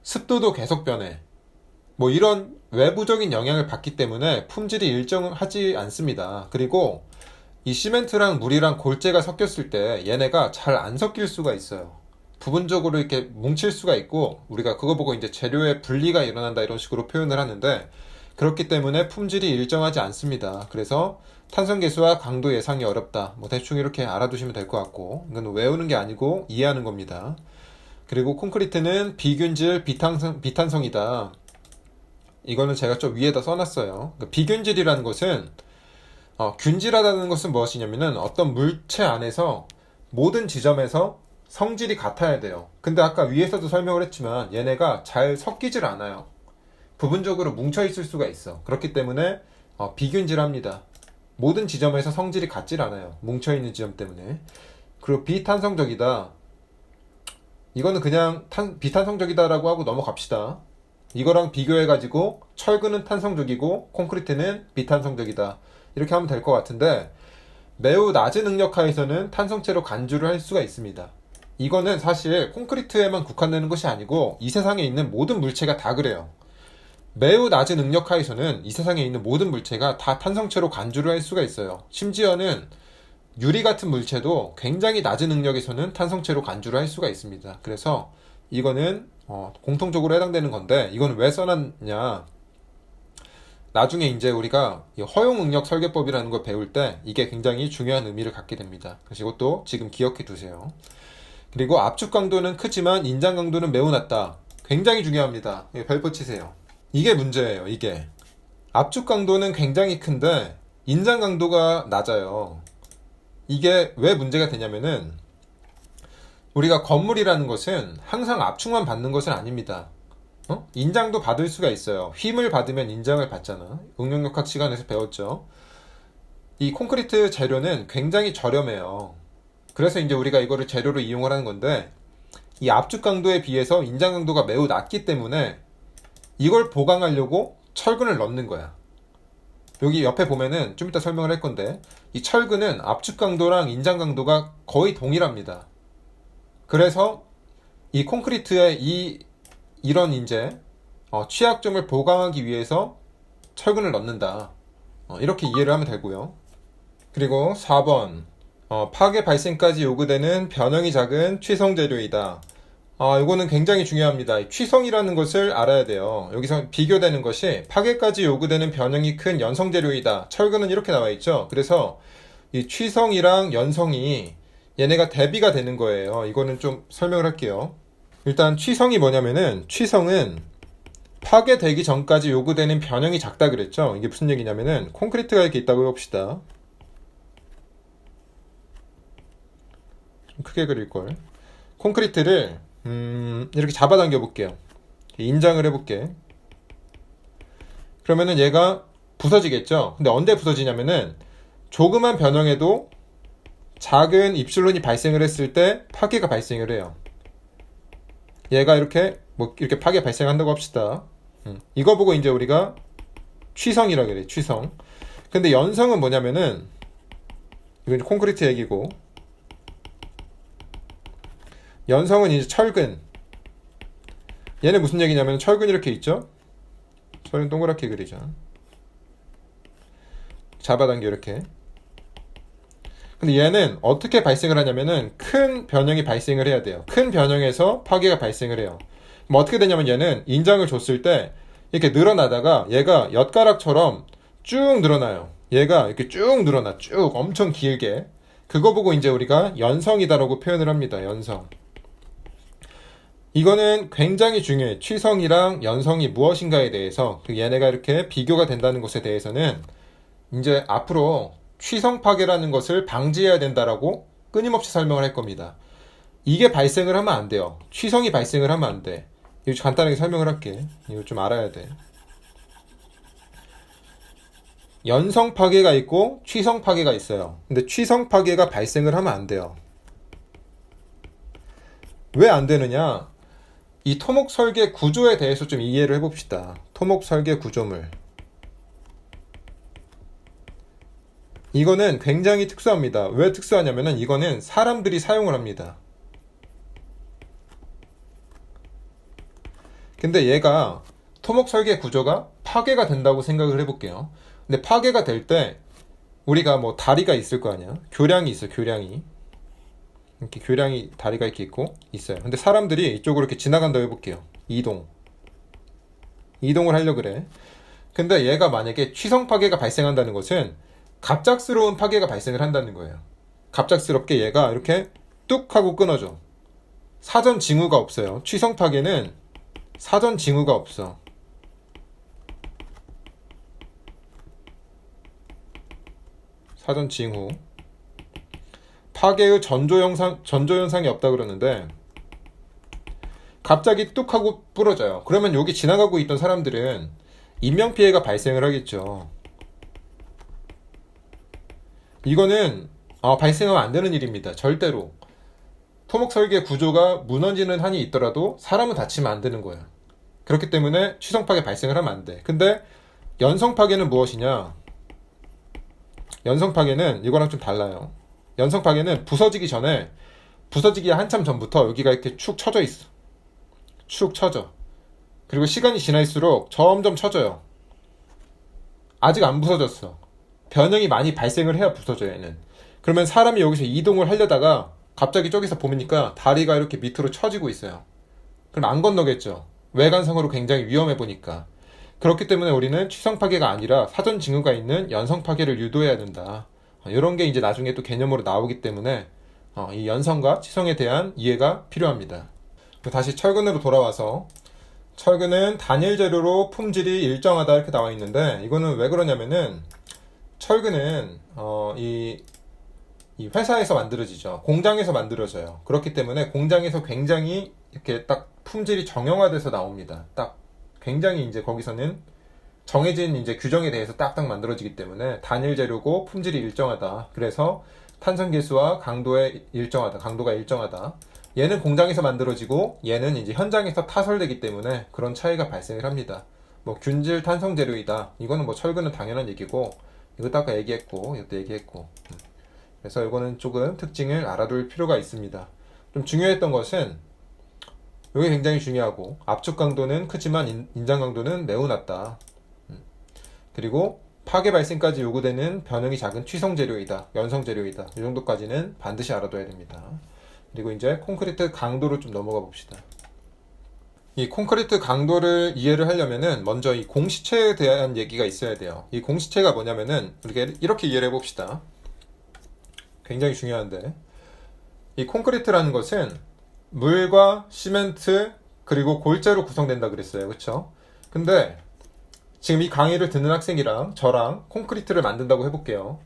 습도도 계속 변해. 뭐 이런 외부적인 영향을 받기 때문에 품질이 일정하지 않습니다. 그리고 이 시멘트랑 물이랑 골재가 섞였을 때 얘네가 잘 안 섞일 수가 있어요. 부분적으로 이렇게 뭉칠 수가 있고 우리가 그거 보고 이제 재료의 분리가 일어난다 이런 식으로 표현을 하는데 그렇기 때문에 품질이 일정하지 않습니다. 그래서 탄성계수와 강도 예상이 어렵다. 뭐 대충 이렇게 알아두시면 될 것 같고 이건 외우는 게 아니고 이해하는 겁니다. 그리고 콘크리트는 비균질, 비탄성이다. 이거는 제가 좀 위에다 써놨어요. 그러니까 비균질이라는 것은 균질하다는 것은 무엇이냐면은 어떤 물체 안에서 모든 지점에서 성질이 같아야 돼요. 근데 아까 위에서도 설명을 했지만 얘네가 잘 섞이질 않아요. 부분적으로 뭉쳐 있을 수가 있어. 그렇기 때문에 비균질합니다. 모든 지점에서 성질이 같질 않아요. 뭉쳐 있는 지점 때문에. 그리고 비탄성적이다. 이거는 그냥 비탄성적이다라고 하고 넘어갑시다. 이거랑 비교해가지고 철근은 탄성적이고 콘크리트는 비탄성적이다. 이렇게 하면 될 것 같은데 매우 낮은 능력 하에서는 탄성체로 간주를 할 수가 있습니다. 이거는 사실 콘크리트에만 국한되는 것이 아니고 이 세상에 있는 모든 물체가 다 그래요. 매우 낮은 능력 하에서는 이 세상에 있는 모든 물체가 다 탄성체로 간주를 할 수가 있어요. 심지어는 유리 같은 물체도 굉장히 낮은 능력에서는 탄성체로 간주를 할 수가 있습니다. 그래서 이거는 공통적으로 해당되는 건데 이거는 왜 써놨냐, 나중에 이제 우리가 허용응력 설계법이라는 걸 배울 때 이게 굉장히 중요한 의미를 갖게 됩니다. 그래서 이것도 지금 기억해 두세요. 그리고 압축 강도는 크지만 인장 강도는 매우 낮다. 굉장히 중요합니다. 별표 치세요. 이게 문제예요. 이게 압축 강도는 굉장히 큰데 인장 강도가 낮아요. 이게 왜 문제가 되냐면은 우리가 건물이라는 것은 항상 압축만 받는 것은 아닙니다. 인장도 받을 수가 있어요. 힘을 받으면 인장을 받잖아. 응용력학 시간에서 배웠죠. 이 콘크리트 재료는 굉장히 저렴해요. 그래서 이제 우리가 이거를 재료로 이용을 하는 건데 이 압축 강도에 비해서 인장 강도가 매우 낮기 때문에 이걸 보강하려고 철근을 넣는 거야. 여기 옆에 보면은 좀 이따 설명을 할 건데 이 철근은 압축 강도랑 인장 강도가 거의 동일합니다. 그래서 이 콘크리트의 이런 이제 취약점을 보강하기 위해서 철근을 넣는다. 이렇게 이해를 하면 되고요. 그리고 4번 파괴 발생까지 요구되는 변형이 작은 취성 재료이다. 이거는 굉장히 중요합니다. 취성이라는 것을 알아야 돼요. 여기서 비교되는 것이 파괴까지 요구되는 변형이 큰 연성 재료이다. 철근은 이렇게 나와 있죠. 그래서 이 취성이랑 연성이 얘네가 대비가 되는 거예요. 이거는 좀 설명을 할게요. 일단 취성이 뭐냐면은 취성은 파괴되기 전까지 요구되는 변형이 작다 그랬죠. 이게 무슨 얘기냐면은 콘크리트가 이렇게 있다고 해봅시다. 좀 크게 그릴걸. 콘크리트를 이렇게 잡아당겨 볼게요. 인장을 해볼게. 그러면은 얘가 부서지겠죠. 근데 언제 부서지냐면은 조그만 변형에도 작은 입실론이 발생을 했을 때 파괴가 발생을 해요. 얘가 이렇게 이렇게 파괴 발생한다고 합시다. 이거 보고 이제 우리가 취성이라 그래. 취성. 근데 연성은 뭐냐면은 이건 콘크리트 얘기고 연성은 이제 철근. 얘는 무슨 얘기냐면 철근 이렇게 있죠. 철근 동그랗게 그리자. 잡아당겨 이렇게. 근데 얘는 어떻게 발생을 하냐면은 큰 변형이 발생을 해야 돼요. 큰 변형에서 파괴가 발생을 해요. 뭐 어떻게 되냐면 얘는 인장을 줬을 때 이렇게 늘어나다가 얘가 엿가락처럼 쭉 늘어나요. 얘가 이렇게 쭉 늘어나. 쭉 엄청 길게. 그거 보고 이제 우리가 연성이다라고 표현을 합니다. 연성. 이거는 굉장히 중요해. 취성이랑 연성이 무엇인가에 대해서 얘네가 이렇게 비교가 된다는 것에 대해서는 이제 앞으로 취성 파괴라는 것을 방지해야 된다라고 끊임없이 설명을 할 겁니다. 이게 발생을 하면 안 돼요. 취성이 발생을 하면 안 돼. 이거 간단하게 설명을 할게. 이거 좀 알아야 돼. 연성 파괴가 있고 취성 파괴가 있어요. 근데 취성 파괴가 발생을 하면 안 돼요. 왜 안 되느냐? 이 토목 설계 구조에 대해서 좀 이해를 해봅시다. 토목 설계 구조물. 이거는 굉장히 특수합니다. 왜 특수하냐면은 이거는 사람들이 사용을 합니다. 근데 얘가 토목 설계 구조가 파괴가 된다고 생각을 해볼게요. 근데 파괴가 될 때 우리가 뭐 다리가 있을 거 아니야. 교량이 있어, 교량이. 이렇게 교량이 다리가 이렇게 있고 있어요. 근데 사람들이 이쪽으로 이렇게 지나간다고 해볼게요. 이동을 하려고 그래. 근데 얘가 만약에 취성 파괴가 발생한다는 것은 갑작스러운 파괴가 발생을 한다는 거예요. 갑작스럽게 얘가 이렇게 뚝 하고 끊어져. 사전 징후가 없어요. 취성 파괴는 사전 징후가 없어. 사전 징후. 파괴의 전조 현상이 없다 그러는데 갑자기 뚝 하고 부러져요. 그러면 여기 지나가고 있던 사람들은 인명피해가 발생을 하겠죠. 이거는 발생하면 안 되는 일입니다. 절대로. 토목 설계 구조가 무너지는 한이 있더라도 사람은 다치면 안 되는 거야. 그렇기 때문에 취성 파괴 발생을 하면 안 돼. 근데 연성 파괴는 무엇이냐? 연성 파괴는 이거랑 좀 달라요. 연성 파괴는 부서지기 한참 전부터 여기가 이렇게 축 처져 있어. 축 처져. 그리고 시간이 지날수록 점점 처져요. 아직 안 부서졌어. 변형이 많이 발생을 해야 부서져요, 얘는. 그러면 사람이 여기서 이동을 하려다가 갑자기 저기서 보니까 다리가 이렇게 밑으로 처지고 있어요. 그럼 안 건너겠죠. 외관상으로 굉장히 위험해 보니까. 그렇기 때문에 우리는 취성 파괴가 아니라 사전 징후가 있는 연성 파괴를 유도해야 된다. 이런 게 이제 나중에 또 개념으로 나오기 때문에 이 연성과 취성에 대한 이해가 필요합니다. 다시 철근으로 돌아와서 철근은 단일 재료로 품질이 일정하다 이렇게 나와 있는데 이거는 왜 그러냐면은 철근은 이 회사에서 만들어지죠. 공장에서 만들어져요. 그렇기 때문에 공장에서 굉장히 이렇게 딱 품질이 정형화돼서 나옵니다. 딱 굉장히 이제 거기서는 정해진 이제 규정에 대해서 딱딱 만들어지기 때문에 단일 재료고 품질이 일정하다. 그래서 탄성 계수와 강도가 일정하다. 얘는 공장에서 만들어지고 얘는 이제 현장에서 타설되기 때문에 그런 차이가 발생을 합니다. 뭐 균질 탄성 재료이다. 이거는 뭐 철근은 당연한 얘기고 이것도 아까 얘기했고 이것도 얘기했고. 그래서 이거는 조금 특징을 알아둘 필요가 있습니다. 좀 중요했던 것은 이게 굉장히 중요하고 압축 강도는 크지만 인장 강도는 매우 낮다. 그리고 파괴 발생까지 요구되는 변형이 작은 취성 재료이다. 연성 재료이다. 이 정도까지는 반드시 알아둬야 됩니다. 그리고 이제 콘크리트 강도로 좀 넘어가 봅시다. 이 콘크리트 강도를 이해를 하려면은 먼저 이 공시체에 대한 얘기가 있어야 돼요. 이 공시체가 뭐냐면은 우리가 이렇게 이해를 해봅시다. 굉장히 중요한데 이 콘크리트라는 것은 물과 시멘트 그리고 골재로 구성된다 그랬어요. 그쵸? 근데 지금 이 강의를 듣는 학생이랑 저랑 콘크리트를 만든다고 해볼게요.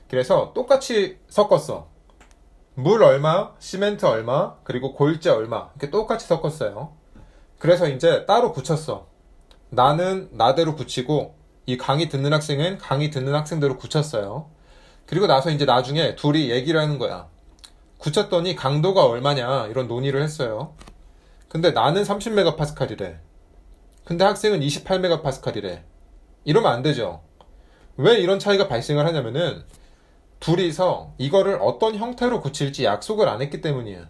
그래서 똑같이 섞었어. 물 얼마, 시멘트 얼마, 그리고 골재 얼마 이렇게 똑같이 섞었어요. 그래서 이제 따로 굳혔어. 나는 나대로 굳히고 이 강의 듣는 학생은 강의 듣는 학생대로 굳혔어요. 그리고 나서 이제 나중에 둘이 얘기를 하는 거야. 굳혔더니 강도가 얼마냐 이런 논의를 했어요. 근데 나는 30메가파스칼이래. 근데 학생은 28메가파스칼이래. 이러면 안 되죠. 왜 이런 차이가 발생을 하냐면은 둘이서 이거를 어떤 형태로 굳힐지 약속을 안 했기 때문이에요.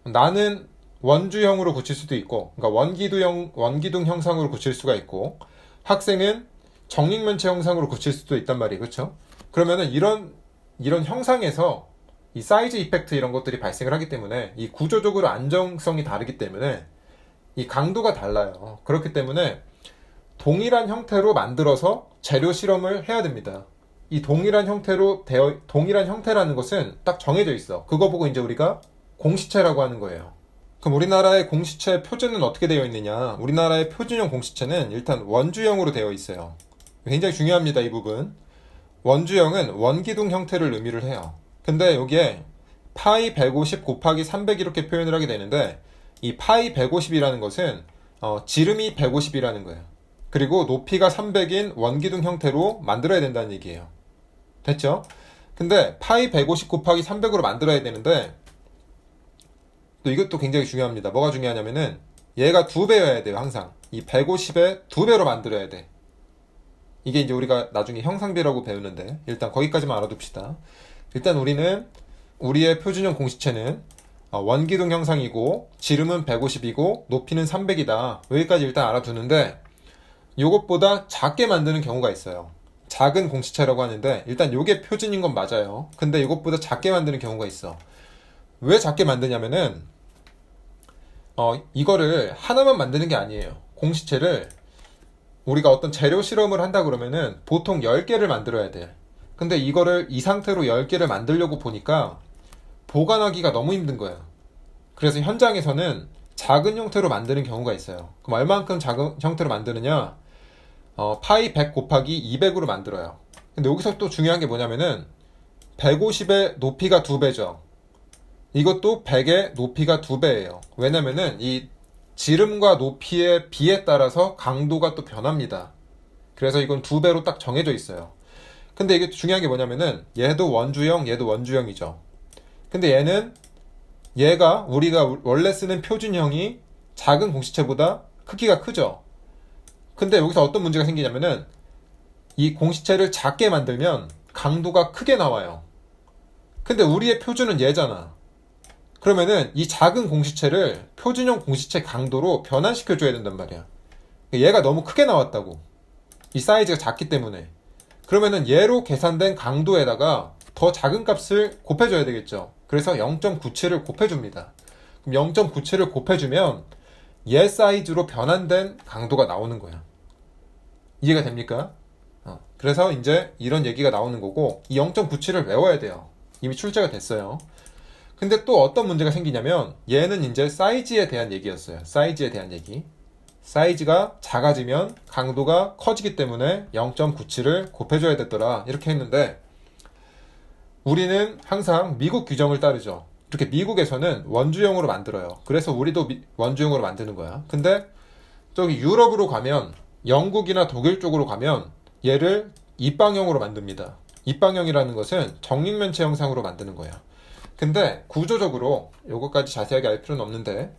나는 원주형으로 굳힐 수도 있고, 그러니까 원기둥 형상으로 굳힐 수가 있고, 학생은 정육면체 형상으로 굳힐 수도 있단 말이에요. 그렇죠? 그러면은 이런 형상에서 이 사이즈 이펙트 이런 것들이 발생을 하기 때문에 이 구조적으로 안정성이 다르기 때문에 이 강도가 달라요. 그렇기 때문에 동일한 형태로 만들어서 재료 실험을 해야 됩니다. 이 동일한 형태라는 것은 딱 정해져 있어. 그거 보고 이제 우리가 공시체라고 하는 거예요. 그럼 우리나라의 공시체 표준은 어떻게 되어 있느냐? 우리나라의 표준형 공시체는 일단 원주형으로 되어 있어요. 굉장히 중요합니다, 이 부분. 원주형은 원기둥 형태를 의미를 해요. 근데 여기에 파이 150 곱하기 300 이렇게 표현을 하게 되는데 이 파이 150이라는 것은 지름이 150이라는 거예요. 그리고 높이가 300인 원기둥 형태로 만들어야 된다는 얘기예요. 됐죠? 근데 파이 150 곱하기 300으로 만들어야 되는데 또 이것도 굉장히 중요합니다. 뭐가 중요하냐면은 얘가 2배여야 돼요. 항상 이 150의 2배로 만들어야 돼. 이게 이제 우리가 나중에 형상비라고 배우는데 일단 거기까지만 알아둡시다. 일단 우리는 우리의 표준형 공시체는 원기둥 형상이고 지름은 150이고 높이는 300이다. 여기까지 일단 알아두는데 이것보다 작게 만드는 경우가 있어요. 작은 공시체라고 하는데 일단 이게 표준인 건 맞아요. 근데 이것보다 작게 만드는 경우가 있어. 왜 작게 만드냐면은 이거를 하나만 만드는 게 아니에요. 공시체를 우리가 어떤 재료 실험을 한다 그러면은 보통 10개를 만들어야 돼. 근데 이거를 이 상태로 10개를 만들려고 보니까 보관하기가 너무 힘든 거야. 그래서 현장에서는 작은 형태로 만드는 경우가 있어요. 그럼 얼만큼 작은 형태로 만드느냐? 파이 100 곱하기 200으로 만들어요. 근데 여기서 또 중요한 게 뭐냐면은 150의 높이가 2배죠. 이것도 100의 높이가 2배예요. 왜냐면은 이 지름과 높이의 비에 따라서 강도가 또 변합니다. 그래서 이건 2배로 딱 정해져 있어요. 근데 이게 중요한 게 뭐냐면은 얘도 원주형, 얘도 원주형이죠. 근데 얘가 우리가 원래 쓰는 표준형이 작은 공시체보다 크기가 크죠. 근데 여기서 어떤 문제가 생기냐면은 이 공시체를 작게 만들면 강도가 크게 나와요. 근데 우리의 표준은 얘잖아. 그러면은 이 작은 공시체를 표준형 공시체 강도로 변환시켜줘야 된단 말이야. 얘가 너무 크게 나왔다고. 이 사이즈가 작기 때문에. 그러면은 얘로 계산된 강도에다가 더 작은 값을 곱해줘야 되겠죠. 그래서 0.97을 곱해줍니다. 그럼 0.97을 곱해주면 얘 사이즈로 변환된 강도가 나오는 거야. 이해가 됩니까? 그래서 이제 이런 얘기가 나오는 거고 이 0.97을 외워야 돼요. 이미 출제가 됐어요. 근데 또 어떤 문제가 생기냐면 얘는 이제 사이즈에 대한 얘기였어요. 사이즈에 대한 얘기. 사이즈가 작아지면 강도가 커지기 때문에 0.97을 곱해줘야 됐더라. 이렇게 했는데 우리는 항상 미국 규정을 따르죠. 이렇게 미국에서는 원주형으로 만들어요. 그래서 우리도 원주형으로 만드는 거야. 근데 저기 유럽으로 가면 영국이나 독일 쪽으로 가면 얘를 입방형으로 만듭니다. 입방형이라는 것은 정육면체 형상으로 만드는 거야. 근데 구조적으로 요것까지 자세하게 알 필요는 없는데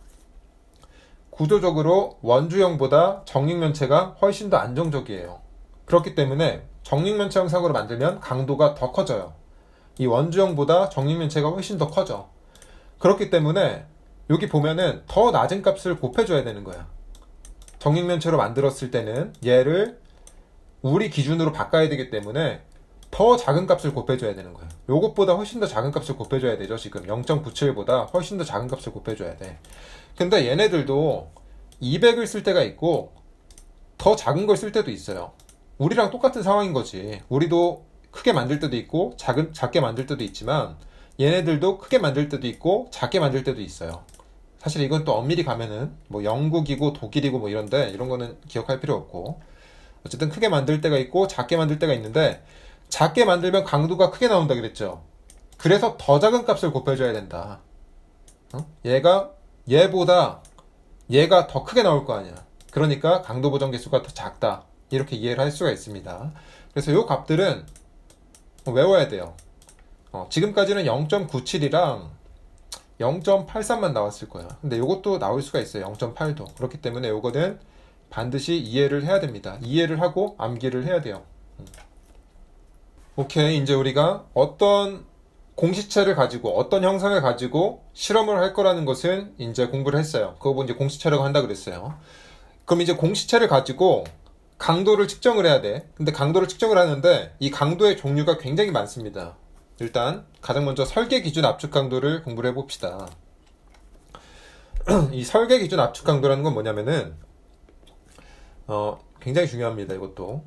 구조적으로 원주형보다 정육면체가 훨씬 더 안정적이에요. 그렇기 때문에 정육면체 형상으로 만들면 강도가 더 커져요. 이 원주형보다 정육면체가 훨씬 더 커져. 그렇기 때문에 여기 보면은 더 낮은 값을 곱해줘야 되는 거야. 정육면체로 만들었을 때는 얘를 우리 기준으로 바꿔야 되기 때문에 더 작은 값을 곱해줘야 되는 거예요. 요것보다 훨씬 더 작은 값을 곱해줘야 되죠. 지금 0.97보다 훨씬 더 작은 값을 곱해줘야 돼. 근데 얘네들도 200을 쓸 때가 있고 더 작은 걸 쓸 때도 있어요. 우리랑 똑같은 상황인 거지. 우리도 크게 만들 때도 있고 작게 만들 때도 있지만 얘네들도 크게 만들 때도 있고 작게 만들 때도 있어요. 사실 이건 또 엄밀히 가면은 뭐 영국이고 독일이고 뭐 이런데 이런 거는 기억할 필요 없고 어쨌든 크게 만들 때가 있고 작게 만들 때가 있는데 작게 만들면 강도가 크게 나온다 그랬죠. 그래서 더 작은 값을 곱해줘야 된다. 얘보다 얘가 더 크게 나올 거 아니야. 그러니까 강도 보정 개수가 더 작다. 이렇게 이해를 할 수가 있습니다. 그래서 요 값들은 외워야 돼요. 지금까지는 0.97이랑 0.83만 나왔을 거야. 근데 요것도 나올 수가 있어요. 0.8도. 그렇기 때문에 요거는 반드시 이해를 해야 됩니다. 이해를 하고 암기를 해야 돼요. 오케이. 이제 우리가 어떤 공시체를 가지고 어떤 형상을 가지고 실험을 할 거라는 것은 이제 공부를 했어요. 그거 이제 공시체라고 한다 그랬어요. 그럼 이제 공시체를 가지고 강도를 측정을 해야 돼. 근데 강도를 측정을 하는데 이 강도의 종류가 굉장히 많습니다. 일단 가장 먼저 설계 기준 압축 강도를 공부를 해봅시다. 이 설계 기준 압축 강도라는 건 뭐냐면은 굉장히 중요합니다. 이것도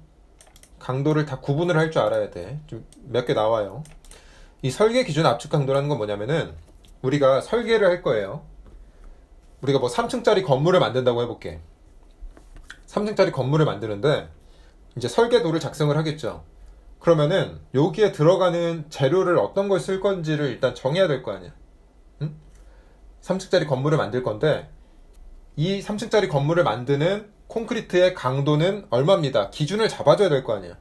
강도를 다 구분을 할 줄 알아야 돼. 좀 몇 개 나와요. 이 설계 기준 압축 강도라는 건 뭐냐면은 우리가 설계를 할 거예요. 우리가 뭐 3층짜리 건물을 만든다고 해볼게. 3층짜리 건물을 만드는데 이제 설계도를 작성을 하겠죠. 그러면은 여기에 들어가는 재료를 어떤 걸 쓸 건지를 일단 정해야 될 거 아니야. 응? 3층짜리 건물을 만들 건데 이 3층짜리 건물을 만드는 콘크리트의 강도는 얼마입니다. 기준을 잡아줘야 될 거 아니야.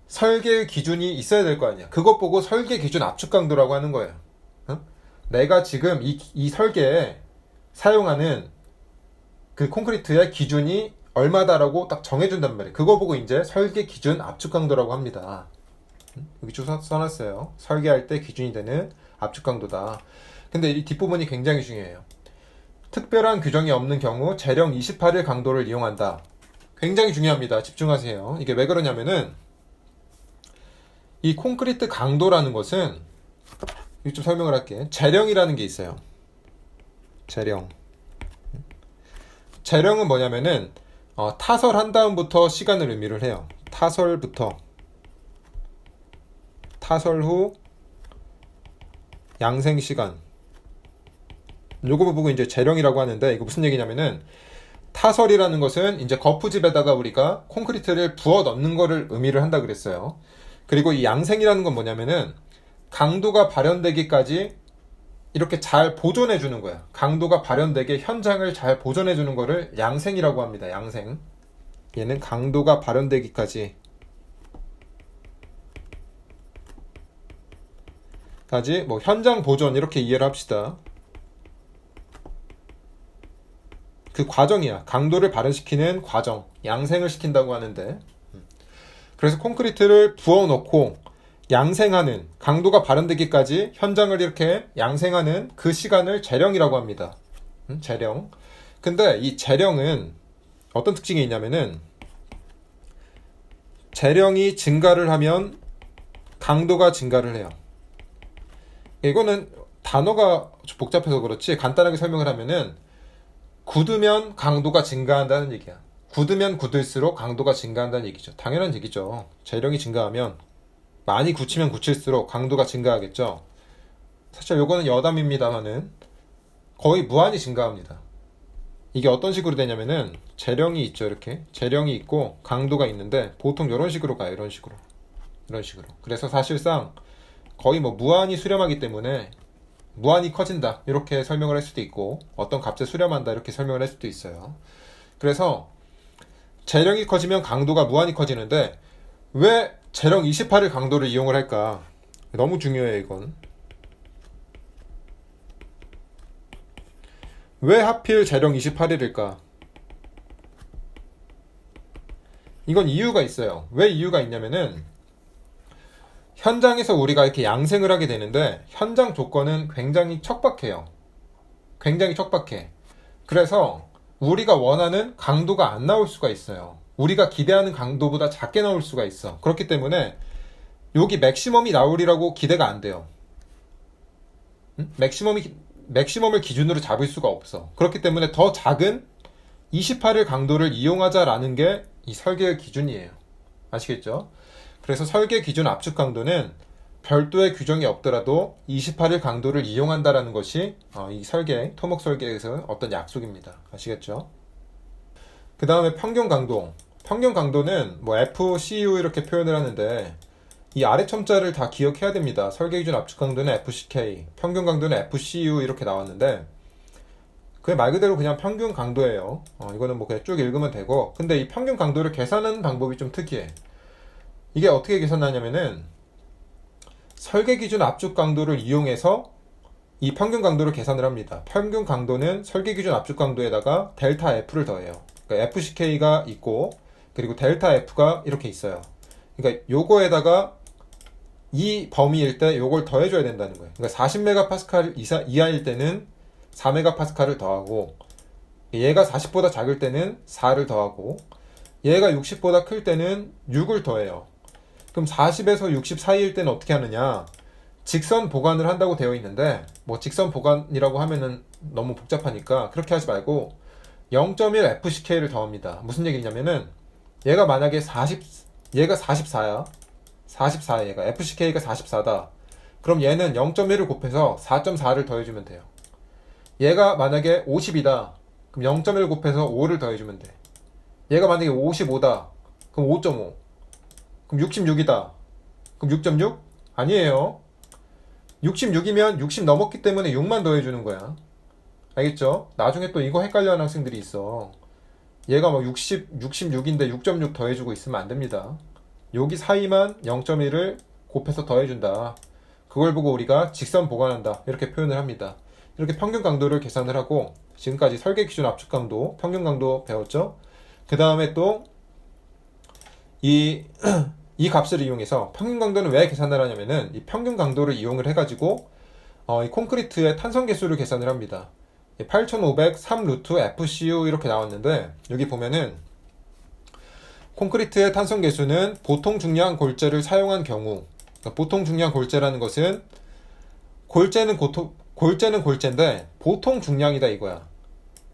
설계 기준이 있어야 될 거 아니야. 그것 보고 설계 기준 압축 강도라고 하는 거예요. 응? 내가 지금 이 설계에 사용하는 그 콘크리트의 기준이 얼마다라고 딱 정해준단 말이에요. 그거 보고 이제 설계 기준 압축 강도라고 합니다. 여기 쭉 써놨어요. 설계할 때 기준이 되는 압축 강도다. 근데 이 뒷부분이 굉장히 중요해요. 특별한 규정이 없는 경우 재령 28일 강도를 이용한다. 굉장히 중요합니다. 집중하세요. 이게 왜 그러냐면은 이 콘크리트 강도라는 것은 이거 좀 설명을 할게. 재령이라는 게 있어요. 재령은 뭐냐면은 타설한 다음부터 시간을 의미를 해요. 타설 후 양생 시간. 요거 보고 이제 재령이라고 하는데 이거 무슨 얘기냐면은 타설이라는 것은 이제 거푸집에다가 우리가 콘크리트를 부어 넣는 거를 의미를 한다 그랬어요. 그리고 이 양생이라는 건 뭐냐면은 강도가 발현되기까지 이렇게 잘 보존해 주는 거야. 강도가 발현되게 현장을 잘 보존해 주는 거를 양생이라고 합니다. 양생. 얘는 강도가 발현되기까지 뭐 현장 보존 이렇게 이해를 합시다. 그 과정이야. 강도를 발현시키는 과정. 양생을 시킨다고 하는데. 그래서 콘크리트를 부어놓고 양생하는, 강도가 발현되기까지 현장을 이렇게 양생하는 그 시간을 재령이라고 합니다. 재령. 근데 이 재령은 어떤 특징이 있냐면은 재령이 증가를 하면 강도가 증가를 해요. 이거는 단어가 복잡해서 그렇지 간단하게 설명을 하면은 굳으면 강도가 증가한다는 얘기야. 굳으면 굳을수록 강도가 증가한다는 얘기죠. 당연한 얘기죠. 재령이 증가하면 많이 굳히면 굳힐수록 강도가 증가하겠죠. 사실 요거는 여담입니다만은 거의 무한히 증가합니다. 이게 어떤 식으로 되냐면은 재령이 있죠. 이렇게 재령이 있고 강도가 있는데 보통 이런 식으로 가요. 이런 식으로. 그래서 사실상 거의 뭐 무한히 수렴하기 때문에 무한히 커진다 이렇게 설명을 할 수도 있고 어떤 값에 수렴한다 이렇게 설명을 할 수도 있어요. 그래서 재령이 커지면 강도가 무한히 커지는데 왜 재령 28일 강도를 이용을 할까? 너무 중요해요. 이건 왜 하필 재령 28일일까? 이건 이유가 있어요. 왜 이유가 있냐면은 현장에서 우리가 이렇게 양생을 하게 되는데 현장 조건은 굉장히 척박해요. 굉장히 척박해. 그래서 우리가 원하는 강도가 안 나올 수가 있어요. 우리가 기대하는 강도보다 작게 나올 수가 있어. 그렇기 때문에 여기 맥시멈이 나오리라고 기대가 안 돼요. 맥시멈을 기준으로 잡을 수가 없어. 그렇기 때문에 더 작은 28일 강도를 이용하자라는 게 이 설계의 기준이에요. 아시겠죠? 그래서 설계 기준 압축 강도는 별도의 규정이 없더라도 28일 강도를 이용한다라는 것이 이 토목 설계에서 어떤 약속입니다. 아시겠죠? 그 다음에 평균 강도. 평균 강도는 뭐 FCU 이렇게 표현을 하는데 이 아래 첨자를 다 기억해야 됩니다. 설계 기준 압축 강도는 FCK, 평균 강도는 FCU 이렇게 나왔는데 그게 말 그대로 그냥 평균 강도예요. 이거는 뭐 그냥 쭉 읽으면 되고 근데 이 평균 강도를 계산하는 방법이 좀 특이해. 이게 어떻게 계산하냐면은 설계 기준 압축 강도를 이용해서 이 평균 강도를 계산을 합니다. 평균 강도는 설계 기준 압축 강도에다가 델타 F를 더해요. 그러니까 FCK가 있고 그리고 델타 F가 이렇게 있어요. 그러니까 요거에다가 이 범위일 때 요걸 더해줘야 된다는 거예요. 그러니까 40메가파스칼 이하일 때는 4메가파스칼을 더하고 얘가 40보다 작을 때는 4를 더하고 얘가 60보다 클 때는 6을 더해요. 그럼 40에서 60 사이일 때는 어떻게 하느냐? 직선 보관을 한다고 되어 있는데 뭐 직선 보관이라고 하면은 너무 복잡하니까 그렇게 하지 말고 0.1 FCK를 더합니다. 무슨 얘기냐면은 얘가 만약에 얘가 44야. 44 얘가 FCK가 44다. 그럼 얘는 0.1을 곱해서 4.4를 더해주면 돼요. 얘가 만약에 50이다. 그럼 0.1 곱해서 5를 더해주면 돼. 얘가 만약에 55다. 그럼 5.5. 그럼 66이다. 그럼 6.6? 아니에요. 66이면 60 넘었기 때문에 6만 더해주는 거야. 알겠죠? 나중에 또 이거 헷갈려하는 학생들이 있어. 얘가 막 66인데 6.6 더해주고 있으면 안 됩니다. 여기 사이만 0.1을 곱해서 더해준다. 그걸 보고 우리가 직선 보관한다. 이렇게 표현을 합니다. 이렇게 평균 강도를 계산을 하고 지금까지 설계 기준 압축 강도, 평균 강도 배웠죠? 그 다음에 또 이 값을 이용해서 평균 강도는 왜 계산을 하냐면은 이 평균 강도를 이용을 해가지고 이 콘크리트의 탄성 계수를 계산을 합니다. 8503 루트 FCU 이렇게 나왔는데 여기 보면은 콘크리트의 탄성 계수는 보통 중량 골재를 사용한 경우, 그러니까 보통 중량 골재라는 것은 골재는 골재인데 보통 중량이다 이거야.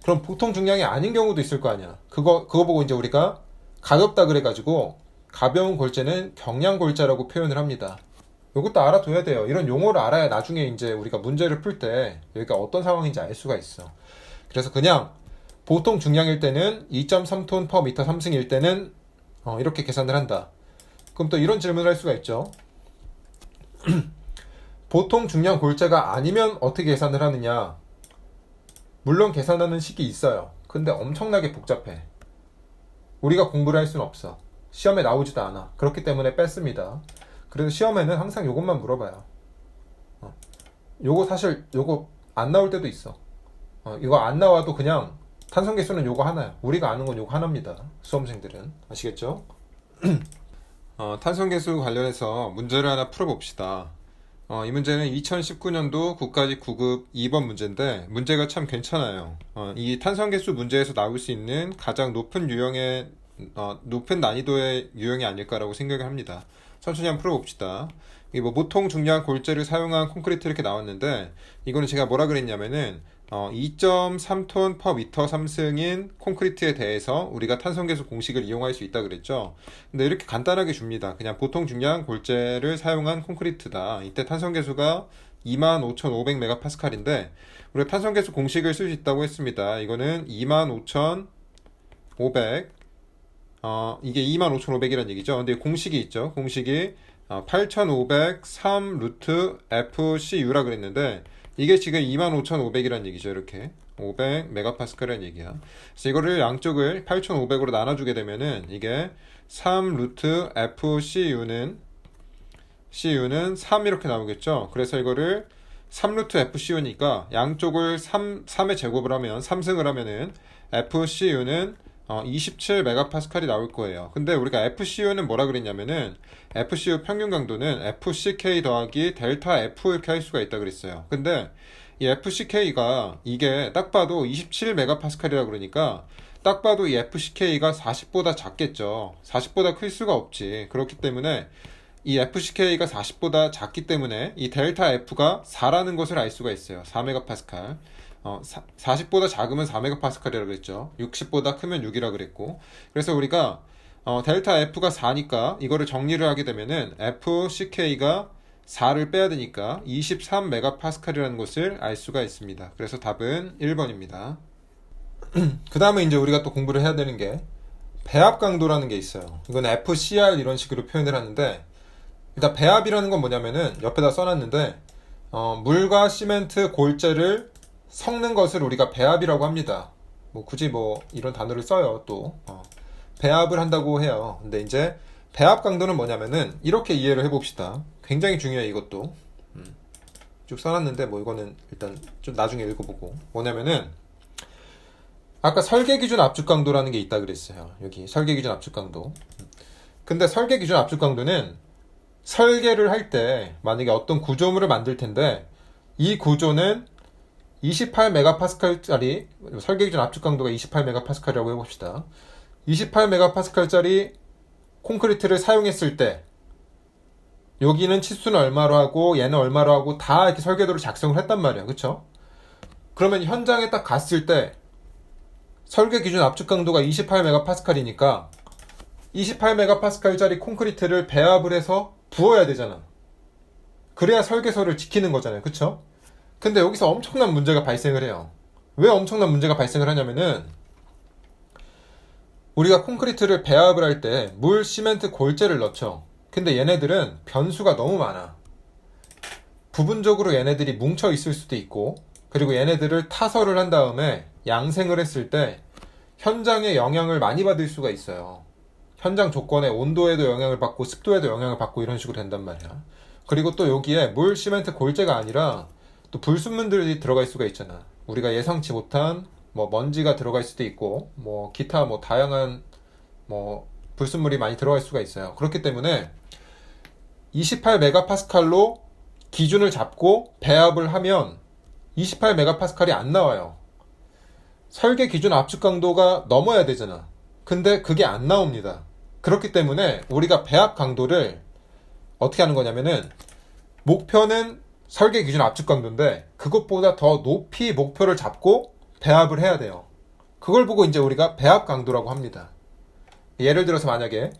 그럼 보통 중량이 아닌 경우도 있을 거 아니야. 그거 보고 이제 우리가 가볍다 그래가지고 가벼운 골재는 경량 골재라고 표현을 합니다. 이것도 알아둬야 돼요. 이런 용어를 알아야 나중에 이제 우리가 문제를 풀 때 여기가 어떤 상황인지 알 수가 있어. 그래서 그냥 보통 중량일 때는 2.3톤 per 미터 3승일 때는 이렇게 계산을 한다. 그럼 또 이런 질문을 할 수가 있죠. 보통 중량 골재가 아니면 어떻게 계산을 하느냐? 물론 계산하는 식이 있어요. 근데 엄청나게 복잡해. 우리가 공부를 할 수는 없어. 시험에 나오지도 않아. 그렇기 때문에 뺐습니다. 그래서 시험에는 항상 요것만 물어봐요. 요거 사실 요거 안 나올 때도 있어. 이거 안 나와도 그냥 탄성계수는 요거 하나야. 우리가 아는 건 요거 하나입니다. 수험생들은 아시겠죠? 탄성계수 관련해서 문제를 하나 풀어봅시다. 이 문제는 2019년도 국가직 9급 2번 문제인데 문제가 참 괜찮아요. 이 탄성계수 문제에서 나올 수 있는 가장 높은 난이도의 유형이 아닐까라고 생각을 합니다. 천천히 한번 풀어봅시다. 이게 뭐 보통 중량 골재를 사용한 콘크리트 이렇게 나왔는데 이거는 제가 뭐라 그랬냐면은 2.3톤 per 미터 3승인 콘크리트에 대해서 우리가 탄성계수 공식을 이용할 수 있다 그랬죠. 근데 이렇게 간단하게 줍니다. 그냥 보통 중량 골재를 사용한 콘크리트다. 이때 탄성계수가 25,500메가파스칼인데 우리가 탄성계수 공식을 쓸 수 있다고 했습니다. 이거는 25,500 이게 25,500이라는 얘기죠. 근데 공식이 있죠. 공식이 8,503 루트 FCU라 그랬는데 이게 지금 25,500이라는 얘기죠. 이렇게 500 메가파스칼이라는 얘기야. 그래서 이거를 양쪽을 8,500으로 나눠주게 되면은 이게 3 루트 FCU는 3 이렇게 나오겠죠. 그래서 이거를 3 루트 FCU니까 양쪽을 3의 제곱을 하면 3승을 하면은 FCU는 27 메가파스칼이 나올 거예요. 근데 우리가 FCU는 뭐라 그랬냐면은 FCU 평균 강도는 FCK 더하기 델타 F 이렇게 할 수가 있다 그랬어요. 근데 이 FCK가 이게 딱 봐도 27 메가파스칼이라 그러니까 딱 봐도 이 FCK가 40보다 작겠죠. 40보다 클 수가 없지. 그렇기 때문에 이 FCK가 40보다 작기 때문에 이 델타 F가 4라는 것을 알 수가 있어요. 4 메가파스칼. 40보다 작으면 4메가파스칼이라고 그랬죠. 60보다 크면 6이라고 그랬고. 그래서 우리가 델타 F가 4니까 이거를 정리를 하게 되면은 FCK가 4를 빼야 되니까 23메가파스칼이라는 것을 알 수가 있습니다. 그래서 답은 1번입니다. 그 다음에 이제 우리가 또 공부를 해야 되는 게 배합 강도라는 게 있어요. 이건 FCR 이런 식으로 표현을 하는데 일단 배합이라는 건 뭐냐면은 옆에다 써놨는데 물과 시멘트 골재를 섞는 것을 우리가 배합이라고 합니다. 뭐 굳이 뭐 이런 단어를 써요. 또 배합을 한다고 해요. 근데 이제 배합 강도는 뭐냐면은 이렇게 이해를 해봅시다. 굉장히 중요해 이것도. 쭉 써놨는데 뭐 이거는 일단 좀 나중에 읽어보고. 뭐냐면은 아까 설계기준 압축 강도라는 게 있다 그랬어요. 여기 설계기준 압축 강도. 근데 설계기준 압축 강도는 설계를 할 때 만약에 어떤 구조물을 만들 텐데 이 구조는 28메가파스칼짜리 설계기준 압축 강도가 28메가파스칼이라고 해봅시다. 28메가파스칼짜리 콘크리트를 사용했을 때 여기는 치수는 얼마로 하고 얘는 얼마로 하고 다 이렇게 설계도를 작성을 했단 말이야. 그쵸? 그러면 현장에 딱 갔을 때 설계 기준 압축 강도가 28메가파스칼이니까 28메가파스칼짜리 콘크리트를 배합을 해서 부어야 되잖아. 그래야 설계서를 지키는 거잖아요. 그쵸? 근데 여기서 엄청난 문제가 발생을 해요. 왜 엄청난 문제가 발생을 하냐면은 우리가 콘크리트를 배합을 할 때 물, 시멘트, 골재를 넣죠. 근데 얘네들은 변수가 너무 많아. 부분적으로 얘네들이 뭉쳐 있을 수도 있고, 그리고 얘네들을 타설을 한 다음에 양생을 했을 때 현장에 영향을 많이 받을 수가 있어요. 현장 조건의 온도에도 영향을 받고 습도에도 영향을 받고 이런 식으로 된단 말이야. 그리고 또 여기에 물, 시멘트, 골재가 아니라 또 불순물들이 들어갈 수가 있잖아. 우리가 예상치 못한 뭐 먼지가 들어갈 수도 있고 뭐 기타 뭐 다양한 뭐 불순물이 많이 들어갈 수가 있어요. 그렇기 때문에 28메가파스칼로 기준을 잡고 배합을 하면 28메가파스칼이 안 나와요. 설계 기준 압축 강도가 넘어야 되잖아. 근데 그게 안 나옵니다. 그렇기 때문에 우리가 배합 강도를 어떻게 하는 거냐면은 목표는 설계 기준 압축 강도인데 그것보다 더 높이 목표를 잡고 배합을 해야 돼요. 그걸 보고 이제 우리가 배합 강도라고 합니다. 예를 들어서 만약에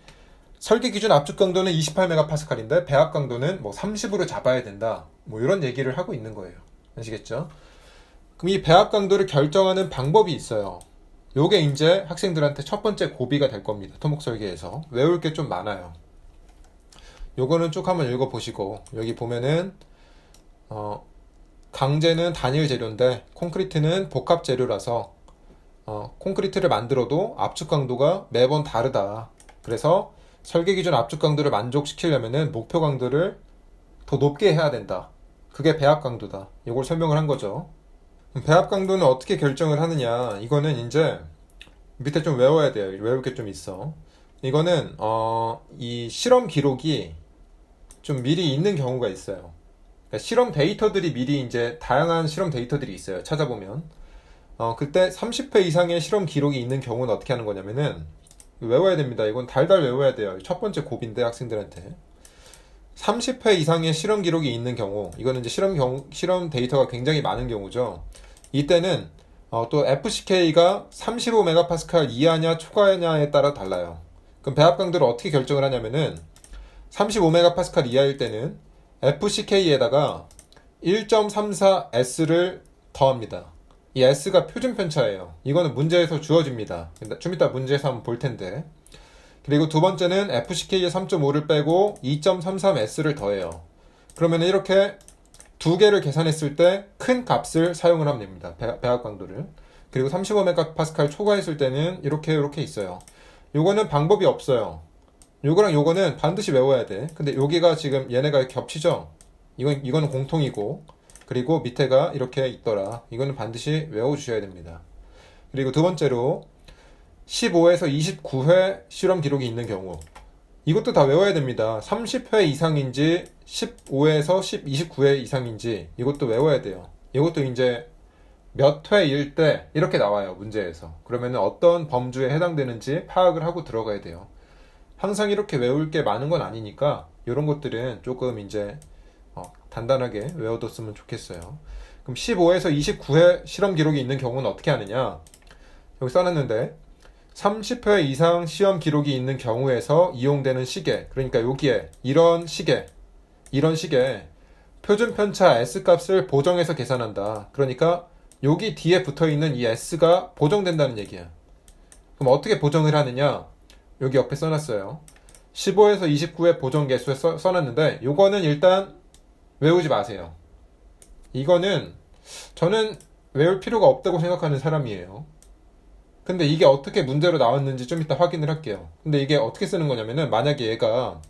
설계 기준 압축 강도는 28메가파스칼인데 배합 강도는 뭐 30으로 잡아야 된다. 뭐 이런 얘기를 하고 있는 거예요. 아시겠죠? 그럼 이 배합 강도를 결정하는 방법이 있어요. 요게 이제 학생들한테 첫 번째 고비가 될 겁니다. 토목 설계에서 외울 게 좀 많아요. 요거는 쭉 한번 읽어보시고 여기 보면은 강재는 단일 재료인데 콘크리트는 복합 재료라서 콘크리트를 만들어도 압축 강도가 매번 다르다. 그래서 설계 기준 압축 강도를 만족시키려면은 목표 강도를 더 높게 해야 된다. 그게 배합 강도다. 이걸 설명을 한 거죠. 배합 강도는 어떻게 결정을 하느냐? 이거는 이제 밑에 좀 외워야 돼요. 외울 게 좀 있어. 이거는 이 실험 기록이 좀 미리 있는 경우가 있어요. 그러니까 실험 데이터들이 미리 이제 다양한 실험 데이터들이 있어요. 찾아보면 그때 30회 이상의 실험 기록이 있는 경우는 어떻게 하는 거냐면은 외워야 됩니다. 이건 달달 외워야 돼요. 첫 번째 고비인데 학생들한테 30회 이상의 실험 기록이 있는 경우, 이거는 이제 실험 데이터가 굉장히 많은 경우죠. 이때는 또 FCK가 35메가파스칼 이하냐 초과냐에 따라 달라요. 그럼 배합 강도를 어떻게 결정을 하냐면은 35메가파스칼 이하일 때는 FCK에다가 1.34S를 더합니다. 이 S가 표준 편차예요. 이거는 문제에서 주어집니다. 좀 이따 문제에서 한번 볼 텐데. 그리고 두 번째는 FCK의 3.5를 빼고 2.33S를 더해요. 그러면 이렇게 두 개를 계산했을 때 큰 값을 사용을 하면 됩니다. 배합 강도를. 그리고 35메가파스칼 초과했을 때는 이렇게 있어요. 요거는 방법이 없어요. 요거랑 요거는 반드시 외워야 돼. 근데 여기가 지금 얘네가 겹치죠? 이거는 공통이고, 그리고 밑에가 이렇게 있더라. 이거는 반드시 외워주셔야 됩니다. 그리고 두 번째로 15에서 29회 실험 기록이 있는 경우, 이것도 다 외워야 됩니다. 30회 이상인지 15에서 29회 이상인지 이것도 외워야 돼요. 이것도 이제 몇 회일 때 이렇게 나와요. 문제에서. 그러면 어떤 범주에 해당되는지 파악을 하고 들어가야 돼요. 항상 이렇게 외울 게 많은 건 아니니까 이런 것들은 조금 이제 단단하게 외워뒀으면 좋겠어요. 그럼 15에서 29회 실험 기록이 있는 경우는 어떻게 하느냐? 여기 써놨는데 30회 이상 시험 기록이 있는 경우에서 이용되는 시계, 그러니까 여기에 이런 시계 표준 편차 S값을 보정해서 계산한다. 그러니까 여기 뒤에 붙어있는 이 S가 보정된다는 얘기야. 그럼 어떻게 보정을 하느냐? 여기 옆에 써놨어요. 15에서 29의 보정 개수에 써놨는데 요거는 일단 외우지 마세요. 이거는 저는 외울 필요가 없다고 생각하는 사람이에요. 근데 이게 어떻게 문제로 나왔는지 좀 이따 확인을 할게요. 근데 이게 어떻게 쓰는 거냐면은 만약에 얘가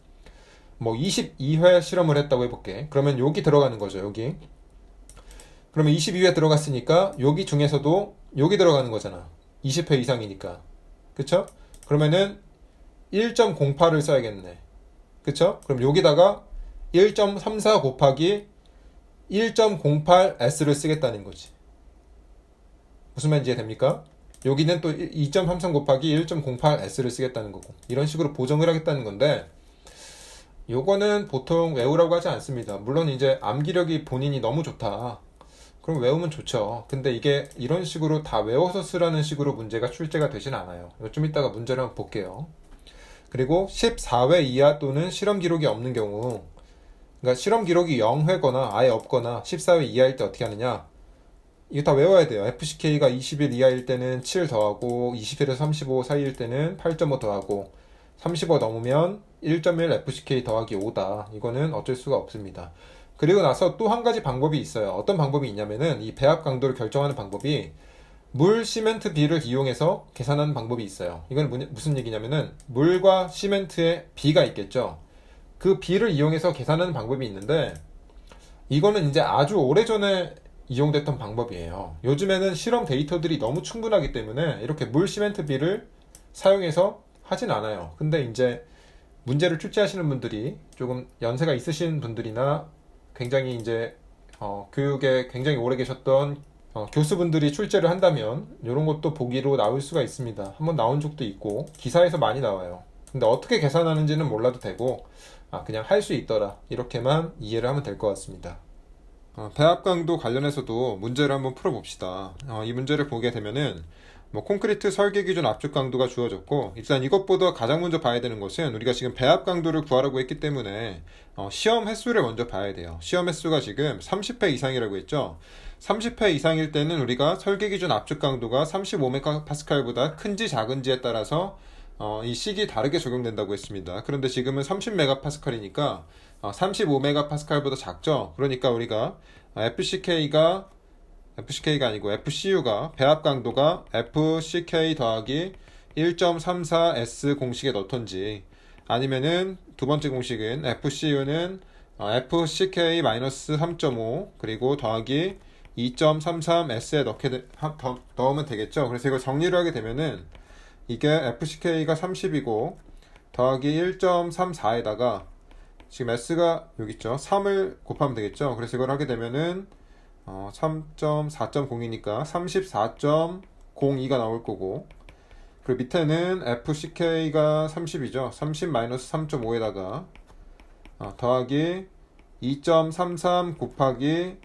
뭐 22회 실험을 했다고 해볼게. 그러면 여기 들어가는 거죠. 여기. 그러면 22회 들어갔으니까 여기 중에서도 여기 들어가는 거잖아. 20회 이상이니까. 그쵸? 그러면은 1.08을 써야겠네. 그쵸? 그럼 여기다가 1.34 곱하기 1.08S를 쓰겠다는 거지. 무슨 말인지 이해됩니까? 여기는 또 2.33 곱하기 1.08S를 쓰겠다는 거고 이런 식으로 보정을 하겠다는 건데 요거는 보통 외우라고 하지 않습니다. 물론 이제 암기력이 본인이 너무 좋다. 그럼 외우면 좋죠. 근데 이게 이런 식으로 다 외워서 쓰라는 식으로 문제가 출제가 되진 않아요. 좀 이따가 문제를 한번 볼게요. 그리고 14회 이하 또는 실험 기록이 없는 경우, 그러니까 실험 기록이 0회거나 아예 없거나 14회 이하일 때 어떻게 하느냐? 이거 다 외워야 돼요. FCK가 20일 이하일 때는 7 더하고 20일에서 35 사이일 때는 8.5 더하고 35 넘으면 1.1 FCK 더하기 5다. 이거는 어쩔 수가 없습니다. 그리고 나서 또 한 가지 방법이 있어요. 어떤 방법이 있냐면은 이 배합 강도를 결정하는 방법이 물, 시멘트, 비를 이용해서 계산하는 방법이 있어요. 이건 무슨 얘기냐면은 물과 시멘트의 비가 있겠죠. 그 비를 이용해서 계산하는 방법이 있는데 이거는 이제 아주 오래전에 이용됐던 방법이에요. 요즘에는 실험 데이터들이 너무 충분하기 때문에 이렇게 물, 시멘트, 비를 사용해서 하진 않아요. 근데 이제 문제를 출제하시는 분들이 조금 연세가 있으신 분들이나 굉장히 이제 교육에 굉장히 오래 계셨던 교수분들이 출제를 한다면 이런 것도 보기로 나올 수가 있습니다. 한번 나온 적도 있고 기사에서 많이 나와요. 근데 어떻게 계산하는지는 몰라도 되고 그냥 할 수 있더라 이렇게만 이해를 하면 될 것 같습니다. 배합 강도 관련해서도 문제를 한번 풀어봅시다. 이 문제를 보게 되면은 콘크리트 설계 기준 압축 강도가 주어졌고 일단 이것보다 가장 먼저 봐야 되는 것은 우리가 지금 배합 강도를 구하라고 했기 때문에 시험 횟수를 먼저 봐야 돼요. 시험 횟수가 지금 30회 이상이라고 했죠. 30회 이상일 때는 우리가 설계 기준 압축 강도가 35MPa보다 큰지 작은지에 따라서 이 식이 다르게 적용된다고 했습니다. 그런데 지금은 30MPa이니까 35MPa보다 작죠. 그러니까 우리가 FCK가 아니고 FCU가 배합 강도가 FCK 더하기 1.34S 공식에 넣던지 아니면은 두 번째 공식은 FCU는 FCK-3.5 그리고 더하기 2.33S에 넣으면 되겠죠. 그래서 이걸 정리를 하게 되면은 이게 FCK가 30이고 더하기 1.34에다가 지금 S가 여기 있죠. 3을 곱하면 되겠죠. 그래서 이걸 하게 되면은 3.4.0이니까 34.02가 나올 거고 그리고 밑에는 FCK가 30이죠. 30-3.5에다가 더하기 2.33 곱하기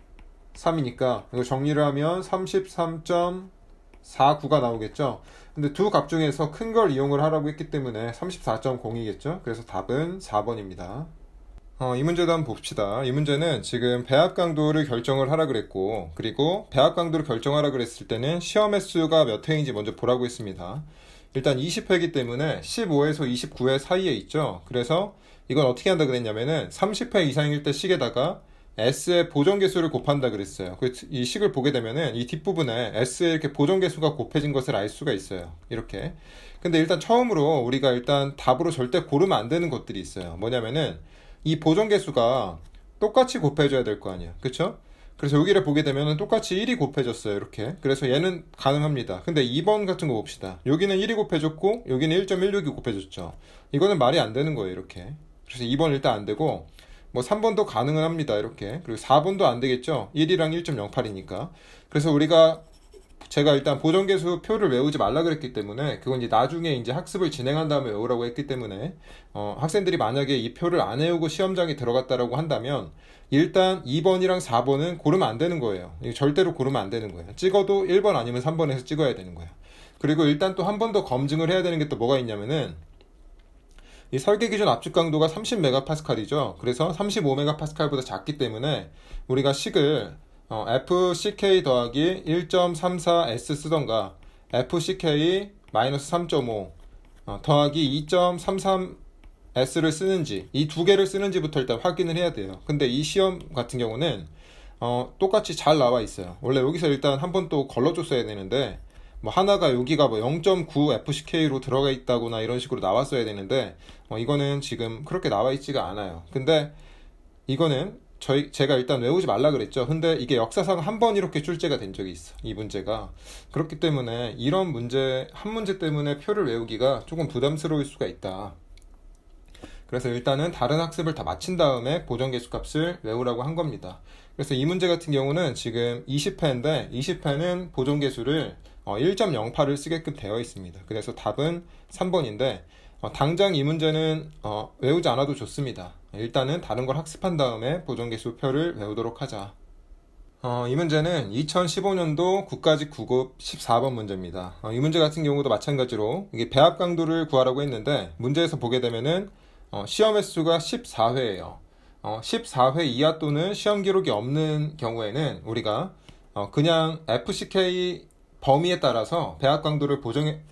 3이니까 이거 정리를 하면 33.49가 나오겠죠. 근데 두 값 중에서 큰 걸 이용을 하라고 했기 때문에 34.0이겠죠. 그래서 답은 4번입니다. 이 문제도 한번 봅시다. 이 문제는 지금 배합 강도를 결정을 하라 그랬고 그리고 배합 강도를 결정하라 그랬을 때는 시험 횟수가 몇 회인지 먼저 보라고 했습니다. 일단 20회이기 때문에 15에서 29회 사이에 있죠. 그래서 이건 어떻게 한다 그랬냐면은 30회 이상일 때 식에다가 S의 보정계수를 곱한다 그랬어요. 이 식을 보게 되면은 이 뒷부분에 S의 이렇게 보정계수가 곱해진 것을 알 수가 있어요. 이렇게. 근데 일단 처음으로 우리가 일단 답으로 절대 고르면 안 되는 것들이 있어요. 뭐냐면은 이 보정계수가 똑같이 곱해져야 될 거 아니야. 그쵸? 그래서 여기를 보게 되면 똑같이 1이 곱해졌어요. 이렇게. 그래서 얘는 가능합니다. 근데 2번 같은 거 봅시다. 여기는 1이 곱해졌고 여기는 1.16이 곱해졌죠. 이거는 말이 안 되는 거예요. 이렇게. 그래서 2번 일단 안 되고 3번도 가능은 합니다. 이렇게. 그리고 4번도 안 되겠죠. 1이랑 1.08이니까. 그래서 제가 일단 보정계수 표를 외우지 말라 그랬기 때문에 그건 이제 나중에 이제 학습을 진행한 다음에 외우라고 했기 때문에 학생들이 만약에 이 표를 안 외우고 시험장에 들어갔다라고 한다면 일단 2번이랑 4번은 고르면 안 되는 거예요. 이거 절대로 고르면 안 되는 거예요. 찍어도 1번 아니면 3번에서 찍어야 되는 거예요. 그리고 일단 또 한 번 더 검증을 해야 되는 게 또 뭐가 있냐면은 이 설계 기준 압축 강도가 30MPa이죠. 그래서 35MPa보다 작기 때문에 우리가 식을 FCK 더하기 1.34S 쓰던가 FCK-3.5 더하기 2.33S를 쓰는지 이 두 개를 쓰는지부터 일단 확인을 해야 돼요. 근데 이 시험 같은 경우는 똑같이 잘 나와 있어요. 원래 여기서 일단 한 번 또 걸러줬어야 되는데 하나가 여기가 0.9 FCK로 들어가 있다거나 이런 식으로 나왔어야 되는데 이거는 지금 그렇게 나와 있지가 않아요. 근데 이거는 제가 일단 외우지 말라 그랬죠. 근데 이게 역사상 한 번 이렇게 출제가 된 적이 있어. 이 문제가. 그렇기 때문에 이런 문제, 한 문제 때문에 표를 외우기가 조금 부담스러울 수가 있다. 그래서 일단은 다른 학습을 다 마친 다음에 보정계수 값을 외우라고 한 겁니다. 그래서 이 문제 같은 경우는 지금 20회인데 20회는 보정계수를 1.08을 쓰게끔 되어 있습니다. 그래서 답은 3번인데 당장 이 문제는 외우지 않아도 좋습니다. 일단은 다른 걸 학습한 다음에 보정계수표를 외우도록 하자. 이 문제는 2015년도 국가직 9급 14번 문제입니다. 이 문제 같은 경우도 마찬가지로 이게 배합 강도를 구하라고 했는데 문제에서 보게 되면은 시험 횟수가 14회예요. 14회 이하 또는 시험 기록이 없는 경우에는 우리가 그냥 FCK 범위에 따라서 배합 강도를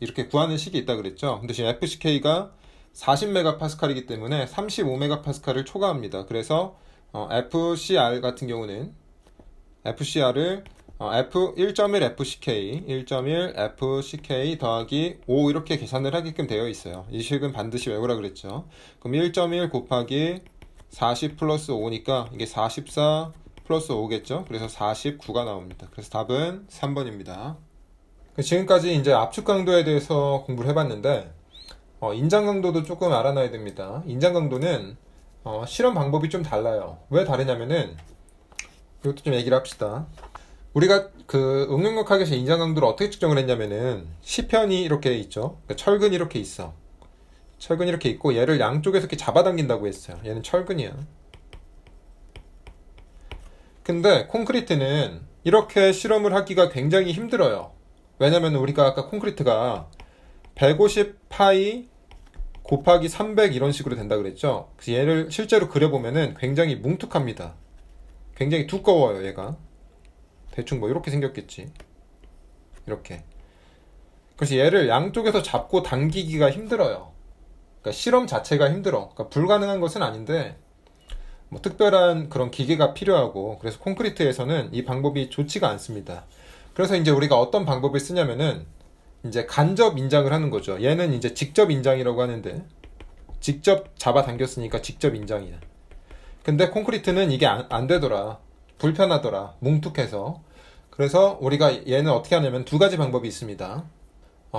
이렇게 구하는 식이 있다 그랬죠. 근데 지금 FCK가 40MPa이기 때문에 35MPa를 초과합니다. 그래서 FCR 같은 경우는 FCR을 F1.1 FCK, 1.1 FCK 더하기 5 이렇게 계산을 하게끔 되어 있어요. 이 식은 반드시 외우라 그랬죠. 그럼 1.1 곱하기 40 플러스 5니까 이게 44 플러스 5겠죠. 그래서 49가 나옵니다. 그래서 답은 3번입니다. 지금까지 이제 압축 강도에 대해서 공부를 해봤는데 인장 강도도 조금 알아놔야 됩니다. 인장 강도는 실험 방법이 좀 달라요. 왜 다르냐면은 이것도 좀 얘기를 합시다. 우리가 그 응용력학에서 인장 강도를 어떻게 측정을 했냐면은 시편이 이렇게 있죠. 그러니까 철근이 이렇게 있어. 철근이 이렇게 있고 얘를 양쪽에서 이렇게 잡아당긴다고 했어요. 얘는 철근이야. 근데 콘크리트는 이렇게 실험을 하기가 굉장히 힘들어요. 왜냐면 우리가 아까 콘크리트가 150 파이 곱하기 300 이런 식으로 된다 그랬죠. 그래서 얘를 실제로 그려보면은 굉장히 뭉툭합니다. 굉장히 두꺼워요, 얘가. 대충 뭐 이렇게 생겼겠지. 이렇게. 그래서 얘를 양쪽에서 잡고 당기기가 힘들어요. 그러니까 실험 자체가 힘들어. 그러니까 불가능한 것은 아닌데 뭐 특별한 그런 기계가 필요하고, 그래서 콘크리트에서는 이 방법이 좋지가 않습니다. 그래서 이제 우리가 어떤 방법을 쓰냐면은 이제 간접 인장을 하는 거죠. 얘는 이제 직접 인장이라고 하는데 직접 잡아당겼으니까 직접 인장이야. 근데 콘크리트는 이게 안 되더라. 불편하더라. 뭉툭해서. 그래서 우리가 얘는 어떻게 하냐면 두 가지 방법이 있습니다.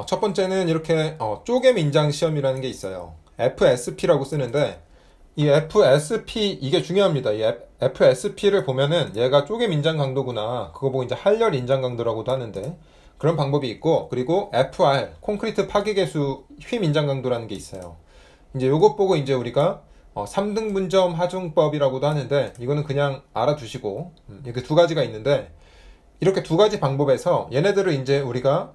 첫 번째는 이렇게 쪼개 인장 시험이라는 게 있어요. FSP라고 쓰는데 이 FSP 이게 중요합니다. 이 FSP를 보면은 얘가 쪼개 인장 강도구나. 그거 보고 이제 할열 인장 강도라고도 하는데 그런 방법이 있고, 그리고 FR 콘크리트 파괴계수 휨 인장 강도라는 게 있어요. 이제 요것 보고 이제 우리가 3등분점 하중법이라고도 하는데 이거는 그냥 알아두시고 이렇게 두 가지가 있는데, 이렇게 두 가지 방법에서 얘네들은 이제 우리가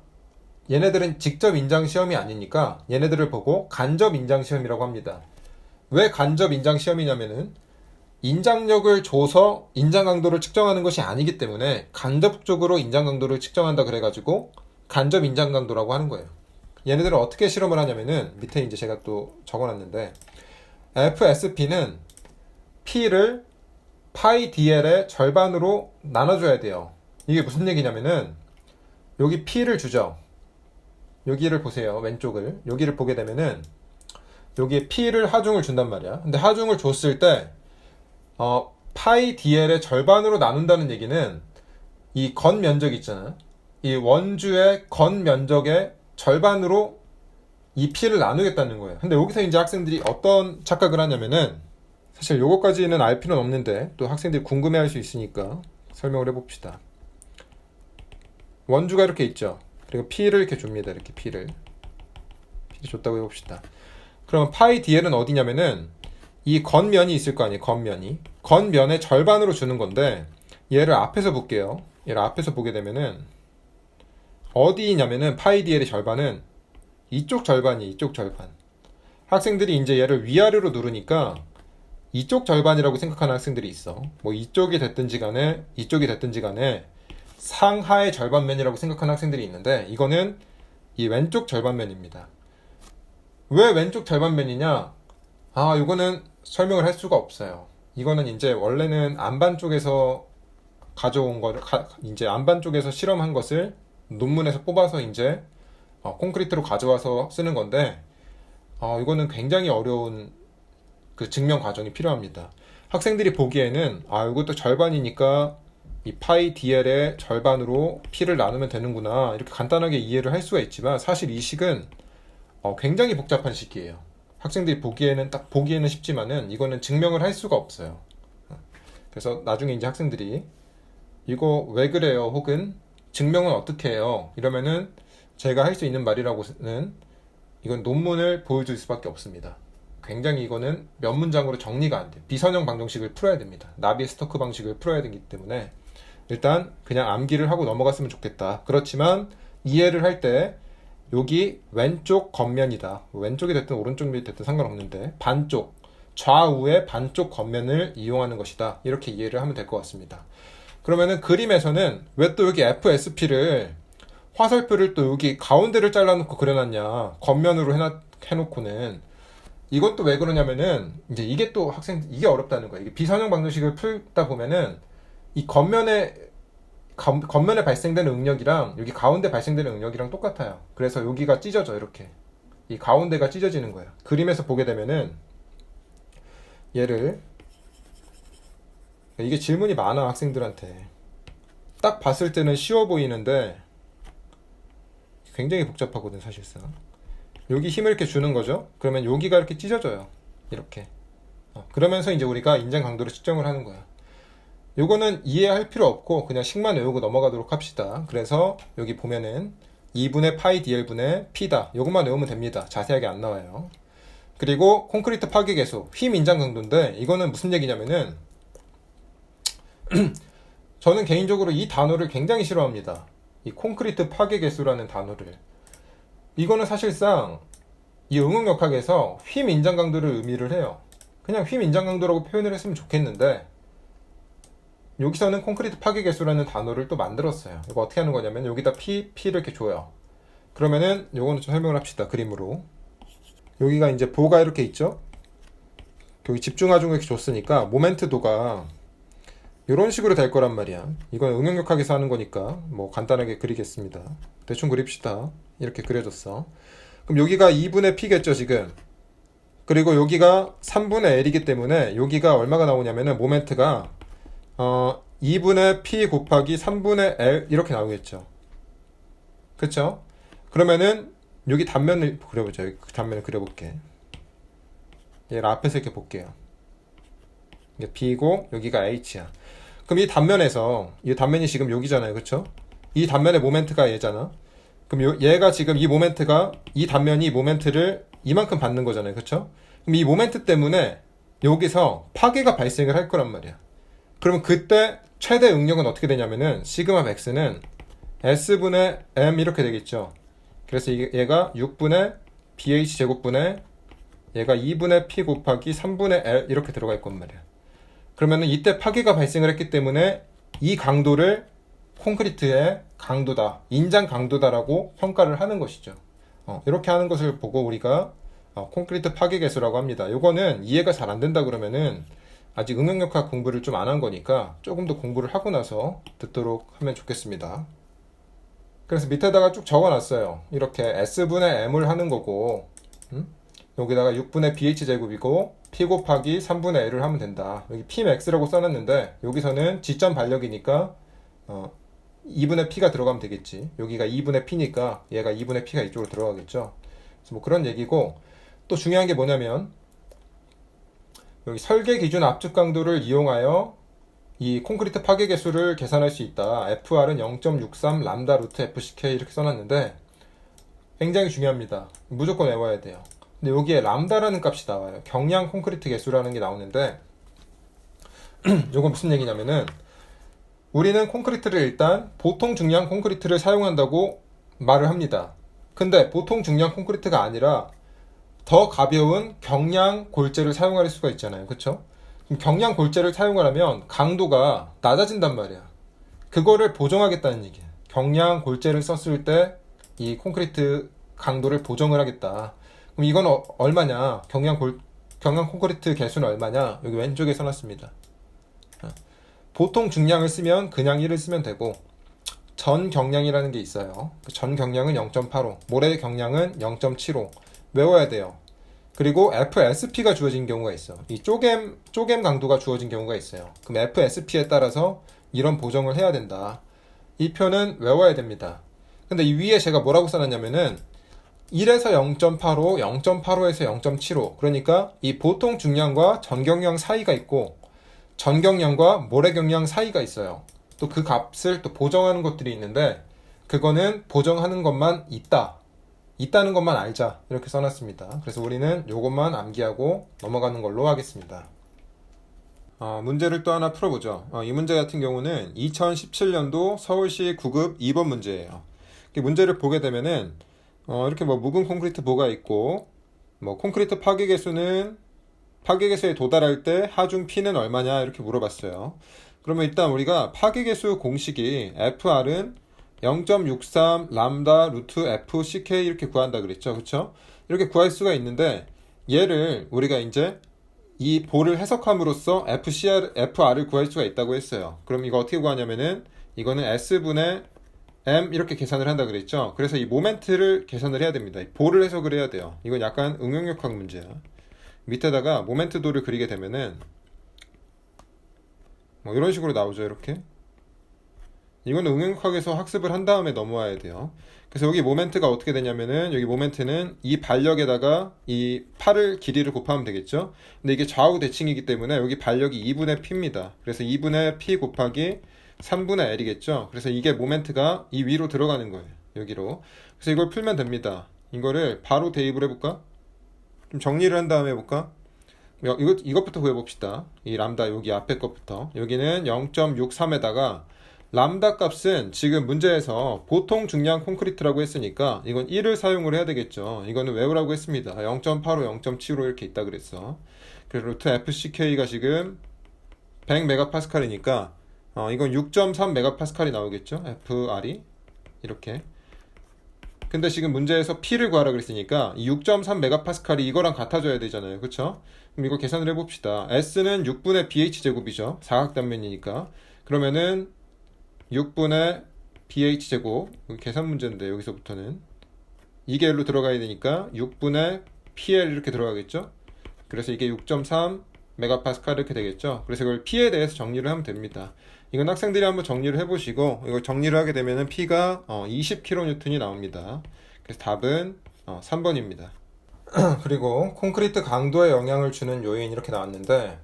얘네들은 직접 인장 시험이 아니니까 얘네들을 보고 간접 인장 시험이라고 합니다. 왜 간접 인장 시험이냐면은 인장력을 줘서 인장 강도를 측정하는 것이 아니기 때문에 간접적으로 인장 강도를 측정한다 그래가지고 간접 인장 강도라고 하는 거예요. 얘네들은 어떻게 실험을 하냐면은 밑에 이제 제가 또 적어놨는데 FSP는 P를 파이 DL의 절반으로 나눠줘야 돼요. 이게 무슨 얘기냐면은 여기 P를 주죠. 여기를 보세요. 왼쪽을. 여기를 보게 되면은 여기에 P를 하중을 준단 말이야. 근데 하중을 줬을 때 파이 DL의 절반으로 나눈다는 얘기는 이 건 면적 있잖아. 이 원주의 건 면적의 절반으로 이 P를 나누겠다는 거예요. 근데 여기서 이제 학생들이 어떤 착각을 하냐면은, 사실 요거까지는 알 필요는 없는데 또 학생들이 궁금해할 수 있으니까 설명을 해봅시다. 원주가 이렇게 있죠. 그리고 P를 이렇게 줍니다. 이렇게 P를 줬다고 해봅시다. 그럼 파이 DL은 어디냐면은 이 건면이 있을 거 아니에요. 건면의 절반으로 주는 건데, 얘를 앞에서 볼게요. 얘를 앞에서 보게 되면은 어디냐면은 파이 DL의 절반은 이쪽 절반이 이쪽 절반. 학생들이 이제 얘를 위아래로 누르니까 이쪽 절반이라고 생각하는 학생들이 있어. 뭐 이쪽이 됐든지 간에 상하의 절반면이라고 생각하는 학생들이 있는데, 이거는 이 왼쪽 절반면입니다. 왜 왼쪽 절반면이냐? 이거는 설명을 할 수가 없어요. 이거는 이제 원래는 안반 쪽에서 가져온 거를 이제 안반 쪽에서 실험한 것을 논문에서 뽑아서 이제 콘크리트로 가져와서 쓰는 건데, 이거는 굉장히 어려운 그 증명 과정이 필요합니다. 학생들이 보기에는 이것도 절반이니까 이 파이 DL의 절반으로 P를 나누면 되는구나, 이렇게 간단하게 이해를 할 수가 있지만 사실 이 식은 굉장히 복잡한 식이에요. 학생들이 보기에는 쉽지만은 이거는 증명을 할 수가 없어요. 그래서 나중에 이제 학생들이 이거 왜 그래요? 혹은 증명은 어떻게 해요? 이러면은 제가 할 수 있는 말이라고는 이건 논문을 보여줄 수밖에 없습니다. 굉장히 이거는 몇 문장으로 정리가 안 돼요. 비선형 방정식을 풀어야 됩니다. 나비-스토크 방식을 풀어야 되기 때문에 일단 그냥 암기를 하고 넘어갔으면 좋겠다. 그렇지만 이해를 할 때 여기 왼쪽 겉면이다. 왼쪽이 됐든 오른쪽이 됐든 상관없는데 반쪽, 좌우의 반쪽 겉면을 이용하는 것이다. 이렇게 이해를 하면 될 것 같습니다. 그러면은 그림에서는 왜 또 여기 FSP를 화살표를 또 여기 가운데를 잘라놓고 그려놨냐. 겉면으로 해놓고는 이건 또 왜 그러냐면은 이제 이게 또 이게 어렵다는 거예요. 이게 비선형 방정식을 풀다 보면은 이 겉면에 발생되는 응력이랑 여기 가운데 발생되는 응력이랑 똑같아요. 그래서 여기가 찢어져 이렇게 이 가운데가 찢어지는 거예요. 그림에서 보게 되면은 얘를 이게 질문이 많아 학생들한테 딱 봤을 때는 쉬워 보이는데 굉장히 복잡하거든 사실상. 여기 힘을 이렇게 주는 거죠. 그러면 여기가 이렇게 찢어져요. 이렇게. 그러면서 이제 우리가 인장 강도를 측정을 하는 거야. 요거는 이해할 필요 없고 그냥 식만 외우고 넘어가도록 합시다. 그래서 여기 보면은 2분의 파이 dl분의 p다. 요것만 외우면 됩니다. 자세하게 안 나와요. 그리고 콘크리트 파괴계수, 힘 인장 강도인데 이거는 무슨 얘기냐면은 저는 개인적으로 이 단어를 굉장히 싫어합니다. 이 콘크리트 파괴계수라는 단어를. 이거는 사실상 이 응용역학에서 힘 인장 강도를 의미를 해요. 그냥 힘 인장 강도라고 표현을 했으면 좋겠는데 여기서는 콘크리트 파괴계수라는 단어를 또 만들었어요. 이거 어떻게 하는 거냐면 여기다 P를 이렇게 줘요. 그러면은 요거는 좀 설명을 합시다. 그림으로. 여기가 이제 보가 이렇게 있죠. 여기 집중하중 이렇게 줬으니까 모멘트도가 이런 식으로 될 거란 말이야. 이건 응용역학에서 하는 거니까 뭐 간단하게 그리겠습니다. 대충 그립시다. 이렇게 그려졌어. 그럼 여기가 2분의 P겠죠 지금. 그리고 여기가 3분의 L이기 때문에 여기가 얼마가 나오냐면은 모멘트가 2분의 P 곱하기 3분의 L 이렇게 나오겠죠. 그쵸? 그러면은 여기 단면을 그려보자. 여기 단면을 그려볼게. 얘를 앞에서 이렇게 볼게요. 이게 B고 여기가 H야. 그럼 이 단면에서 이 단면이 지금 여기잖아요. 그쵸? 이 단면의 모멘트가 얘잖아. 그럼 얘가 지금 이 모멘트가 이 단면이 모멘트를 이만큼 받는 거잖아요. 그쵸? 그럼 이 모멘트 때문에 여기서 파괴가 발생을 할 거란 말이야. 그러면 그때 최대 응력은 어떻게 되냐면은 시그마 맥스는 S분의 M 이렇게 되겠죠. 그래서 얘가 6분의 BH 제곱분의 얘가 2분의 P 곱하기 3분의 L 이렇게 들어가 있단 말이야. 그러면은 이때 파괴가 발생을 했기 때문에 이 강도를 콘크리트의 강도다, 인장 강도다라고 평가를 하는 것이죠. 이렇게 하는 것을 보고 우리가 콘크리트 파괴 계수라고 합니다. 요거는 이해가 잘 안 된다 그러면은 아직 응용역학 공부를 좀 안 한 거니까 조금 더 공부를 하고 나서 듣도록 하면 좋겠습니다. 그래서 밑에다가 쭉 적어놨어요. 이렇게 S분의 M을 하는 거고 여기다가 6분의 BH 제곱이고 P 곱하기 3분의 L을 하면 된다. 여기 Pmax라고 써놨는데 여기서는 지점 반력이니까 2분의 P가 들어가면 되겠지. 여기가 2분의 P니까 얘가 2분의 P가 이쪽으로 들어가겠죠. 그래서 뭐 그런 얘기고, 또 중요한 게 뭐냐면 여기 설계 기준 압축 강도를 이용하여 이 콘크리트 파괴 계수를 계산할 수 있다. FR은 0.63 람다 루트 FCK 이렇게 써놨는데 굉장히 중요합니다. 무조건 외워야 돼요. 근데 여기에 람다라는 값이 나와요. 경량 콘크리트 계수라는 게 나오는데 이건 무슨 얘기냐면은 우리는 콘크리트를 일단 보통 중량 콘크리트를 사용한다고 말을 합니다. 근데 보통 중량 콘크리트가 아니라 더 가벼운 경량 골재를 사용할 수가 있잖아요. 그쵸? 경량 골재를 사용을 하면 강도가 낮아진단 말이야. 그거를 보정하겠다는 얘기야. 경량 골재를 썼을 때 이 콘크리트 강도를 보정을 하겠다. 그럼 이건 얼마냐? 경량 콘크리트 개수는 얼마냐? 여기 왼쪽에 써놨습니다. 보통 중량을 쓰면 그냥 1을 쓰면 되고 전 경량이라는 게 있어요. 전 경량은 0.85, 모래 경량은 0.75 외워야 돼요. 그리고 FSP가 주어진 경우가 있어. 이 쪼갬 강도가 주어진 경우가 있어요. 그럼 FSP에 따라서 이런 보정을 해야 된다. 이 표는 외워야 됩니다. 근데 이 위에 제가 뭐라고 써놨냐면은 1에서 0.85, 0.85에서 0.75 그러니까 이 보통 중량과 전 경량 사이가 있고 전 경량과 모래 경량 사이가 있어요. 또 그 값을 또 보정하는 것들이 있는데 그거는 보정하는 것만 있다는 것만 알자 이렇게 써놨습니다. 그래서 우리는 요것만 암기하고 넘어가는 걸로 하겠습니다. 문제를 또 하나 풀어보죠. 이 문제 같은 경우는 2017년도 서울시 9급 2번 문제예요. 문제를 보게 되면은 이렇게 뭐 묵은 콘크리트 보가 있고 뭐 콘크리트 파괴 개수에 도달할 때 하중 P는 얼마냐 이렇게 물어봤어요. 그러면 일단 우리가 파괴 개수 공식이 FR은 0.63 람다 루트 F CK 이렇게 구한다 그랬죠. 그쵸? 이렇게 구할 수가 있는데 얘를 우리가 이제 이 보를 해석함으로써 FR을 구할 수가 있다고 했어요. 그럼 이거 어떻게 구하냐면은 이거는 S분의 M 이렇게 계산을 한다 그랬죠. 그래서 이 모멘트를 계산을 해야 됩니다. 보를 해석을 해야 돼요. 이건 약간 응용력학 문제야. 밑에다가 모멘트 도를 그리게 되면은 뭐 이런 식으로 나오죠. 이렇게. 이거는 응용력학에서 학습을 한 다음에 넘어와야 돼요. 그래서 여기 모멘트가 어떻게 되냐면은 여기 모멘트는 이 반력에다가 이 팔을 길이를 곱하면 되겠죠. 근데 이게 좌우 대칭이기 때문에 여기 반력이 2분의 P입니다. 그래서 2분의 P 곱하기 3분의 L이겠죠. 그래서 이게 모멘트가 이 위로 들어가는 거예요. 여기로. 그래서 이걸 풀면 됩니다. 이거를 바로 대입을 해볼까? 좀 정리를 한 다음에 해볼까? 이것부터 구해봅시다. 이 람다 여기 앞에 것부터. 여기는 0.63에다가 람다 값은 지금 문제에서 보통 중량 콘크리트라고 했으니까 이건 1을 사용을 해야 되겠죠. 이거는 외우라고 했습니다. 0.85, 0.75 이렇게 있다 그랬어. 그래서 루트 FCK가 지금 100메가파스칼이니까 이건 6.3메가파스칼이 나오겠죠. FR이 이렇게. 근데 지금 문제에서 P를 구하라 그랬으니까 이 6.3메가파스칼이 이거랑 같아져야 되잖아요. 그쵸? 그럼 이거 계산을 해봅시다. S는 6분의 BH 제곱이죠. 사각단면이니까. 그러면은 6분의 BH 제곱, 계산 문제인데 여기서부터는 이게 L로 들어가야 되니까 6분의 PL 이렇게 들어가겠죠. 그래서 이게 6.3 메가파스칼 이렇게 되겠죠. 그래서 이걸 P에 대해서 정리를 하면 됩니다. 이건 학생들이 한번 정리를 해보시고 이걸 정리를 하게 되면은 P가 20kN이 나옵니다. 그래서 답은 3번입니다. 그리고 콘크리트 강도에 영향을 주는 요인 이렇게 나왔는데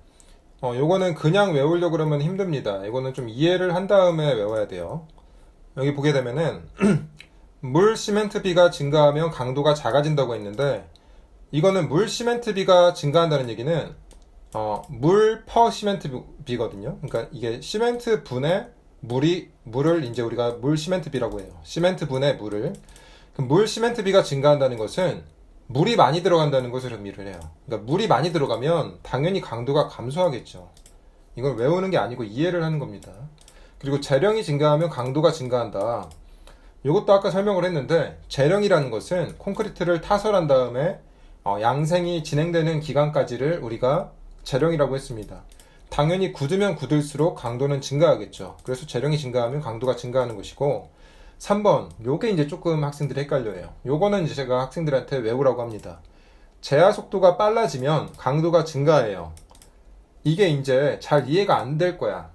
요거는 그냥 외우려고 그러면 힘듭니다. 이거는 좀 이해를 한 다음에 외워야 돼요. 여기 보게 되면은 물 시멘트 비가 증가하면 강도가 작아진다고 했는데 이거는 물 시멘트 비가 증가한다는 얘기는 물 퍼 시멘트 비거든요. 그러니까 이게 시멘트 분의 물을 이제 우리가 물 시멘트 비라고 해요. 시멘트 분의 물을. 그럼 물 시멘트 비가 증가한다는 것은 물이 많이 들어간다는 것을 의미를 해요. 그러니까 물이 많이 들어가면 당연히 강도가 감소하겠죠. 이걸 외우는 게 아니고 이해를 하는 겁니다. 그리고 재령이 증가하면 강도가 증가한다. 이것도 아까 설명을 했는데 재령이라는 것은 콘크리트를 타설한 다음에 양생이 진행되는 기간까지를 우리가 재령이라고 했습니다. 당연히 굳으면 굳을수록 강도는 증가하겠죠. 그래서 재령이 증가하면 강도가 증가하는 것이고 3번, 요게 이제 조금 학생들이 헷갈려요. 요거는 이제 제가 학생들한테 외우라고 합니다. 제하 속도가 빨라지면 강도가 증가해요. 이게 이제 잘 이해가 안 될 거야.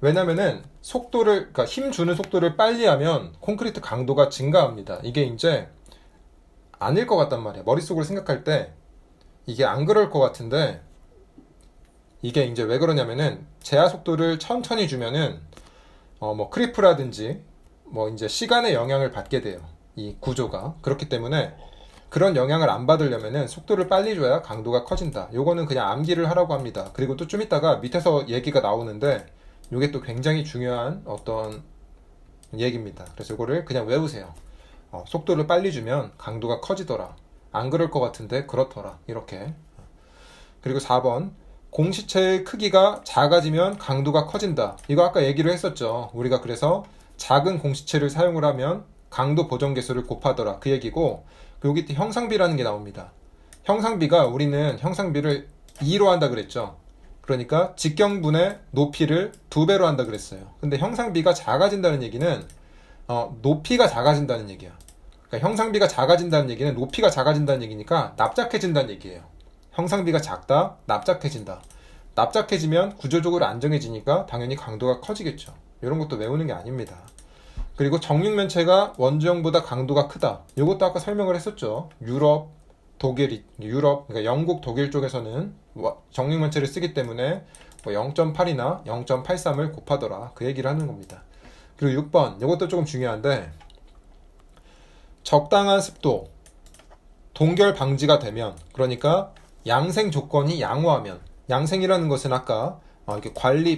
왜냐면은 그러니까 힘 주는 속도를 빨리 하면 콘크리트 강도가 증가합니다. 이게 이제 아닐 것 같단 말이야. 머릿속으로 생각할 때 이게 안 그럴 것 같은데 이게 이제 왜 그러냐면은 제하 속도를 천천히 주면은 뭐 크리프라든지 뭐 이제 시간의 영향을 받게 돼요. 이 구조가. 그렇기 때문에 그런 영향을 안 받으려면은 속도를 빨리 줘야 강도가 커진다. 요거는 그냥 암기를 하라고 합니다. 그리고 또 좀 이따가 밑에서 얘기가 나오는데 요게 또 굉장히 중요한 어떤 얘기입니다. 그래서 요거를 그냥 외우세요. 속도를 빨리 주면 강도가 커지더라. 안 그럴 것 같은데 그렇더라. 이렇게. 그리고 4번. 공시체의 크기가 작아지면 강도가 커진다. 이거 아까 얘기를 했었죠. 우리가 그래서 작은 공시체를 사용을 하면 강도 보정 개수를 곱하더라. 그 얘기고 여기 형상비라는 게 나옵니다. 형상비가 우리는 형상비를 2로 한다 그랬죠. 그러니까 직경분의 높이를 2배로 한다 그랬어요. 근데 형상비가 작아진다는 얘기는 높이가 작아진다는 얘기야. 그러니까 형상비가 작아진다는 얘기는 높이가 작아진다는 얘기니까 납작해진다는 얘기예요. 형상비가 작다, 납작해진다. 납작해지면 구조적으로 안정해지니까 당연히 강도가 커지겠죠. 이런 것도 외우는 게 아닙니다. 그리고 정육면체가 원주형보다 강도가 크다. 이것도 아까 설명을 했었죠. 그러니까 영국, 독일 쪽에서는 정육면체를 쓰기 때문에 뭐 0.8이나 0.83을 곱하더라. 그 얘기를 하는 겁니다. 그리고 6번, 이것도 조금 중요한데, 적당한 습도, 동결 방지가 되면, 그러니까 양생 조건이 양호하면, 양생이라는 것은 아까 이렇게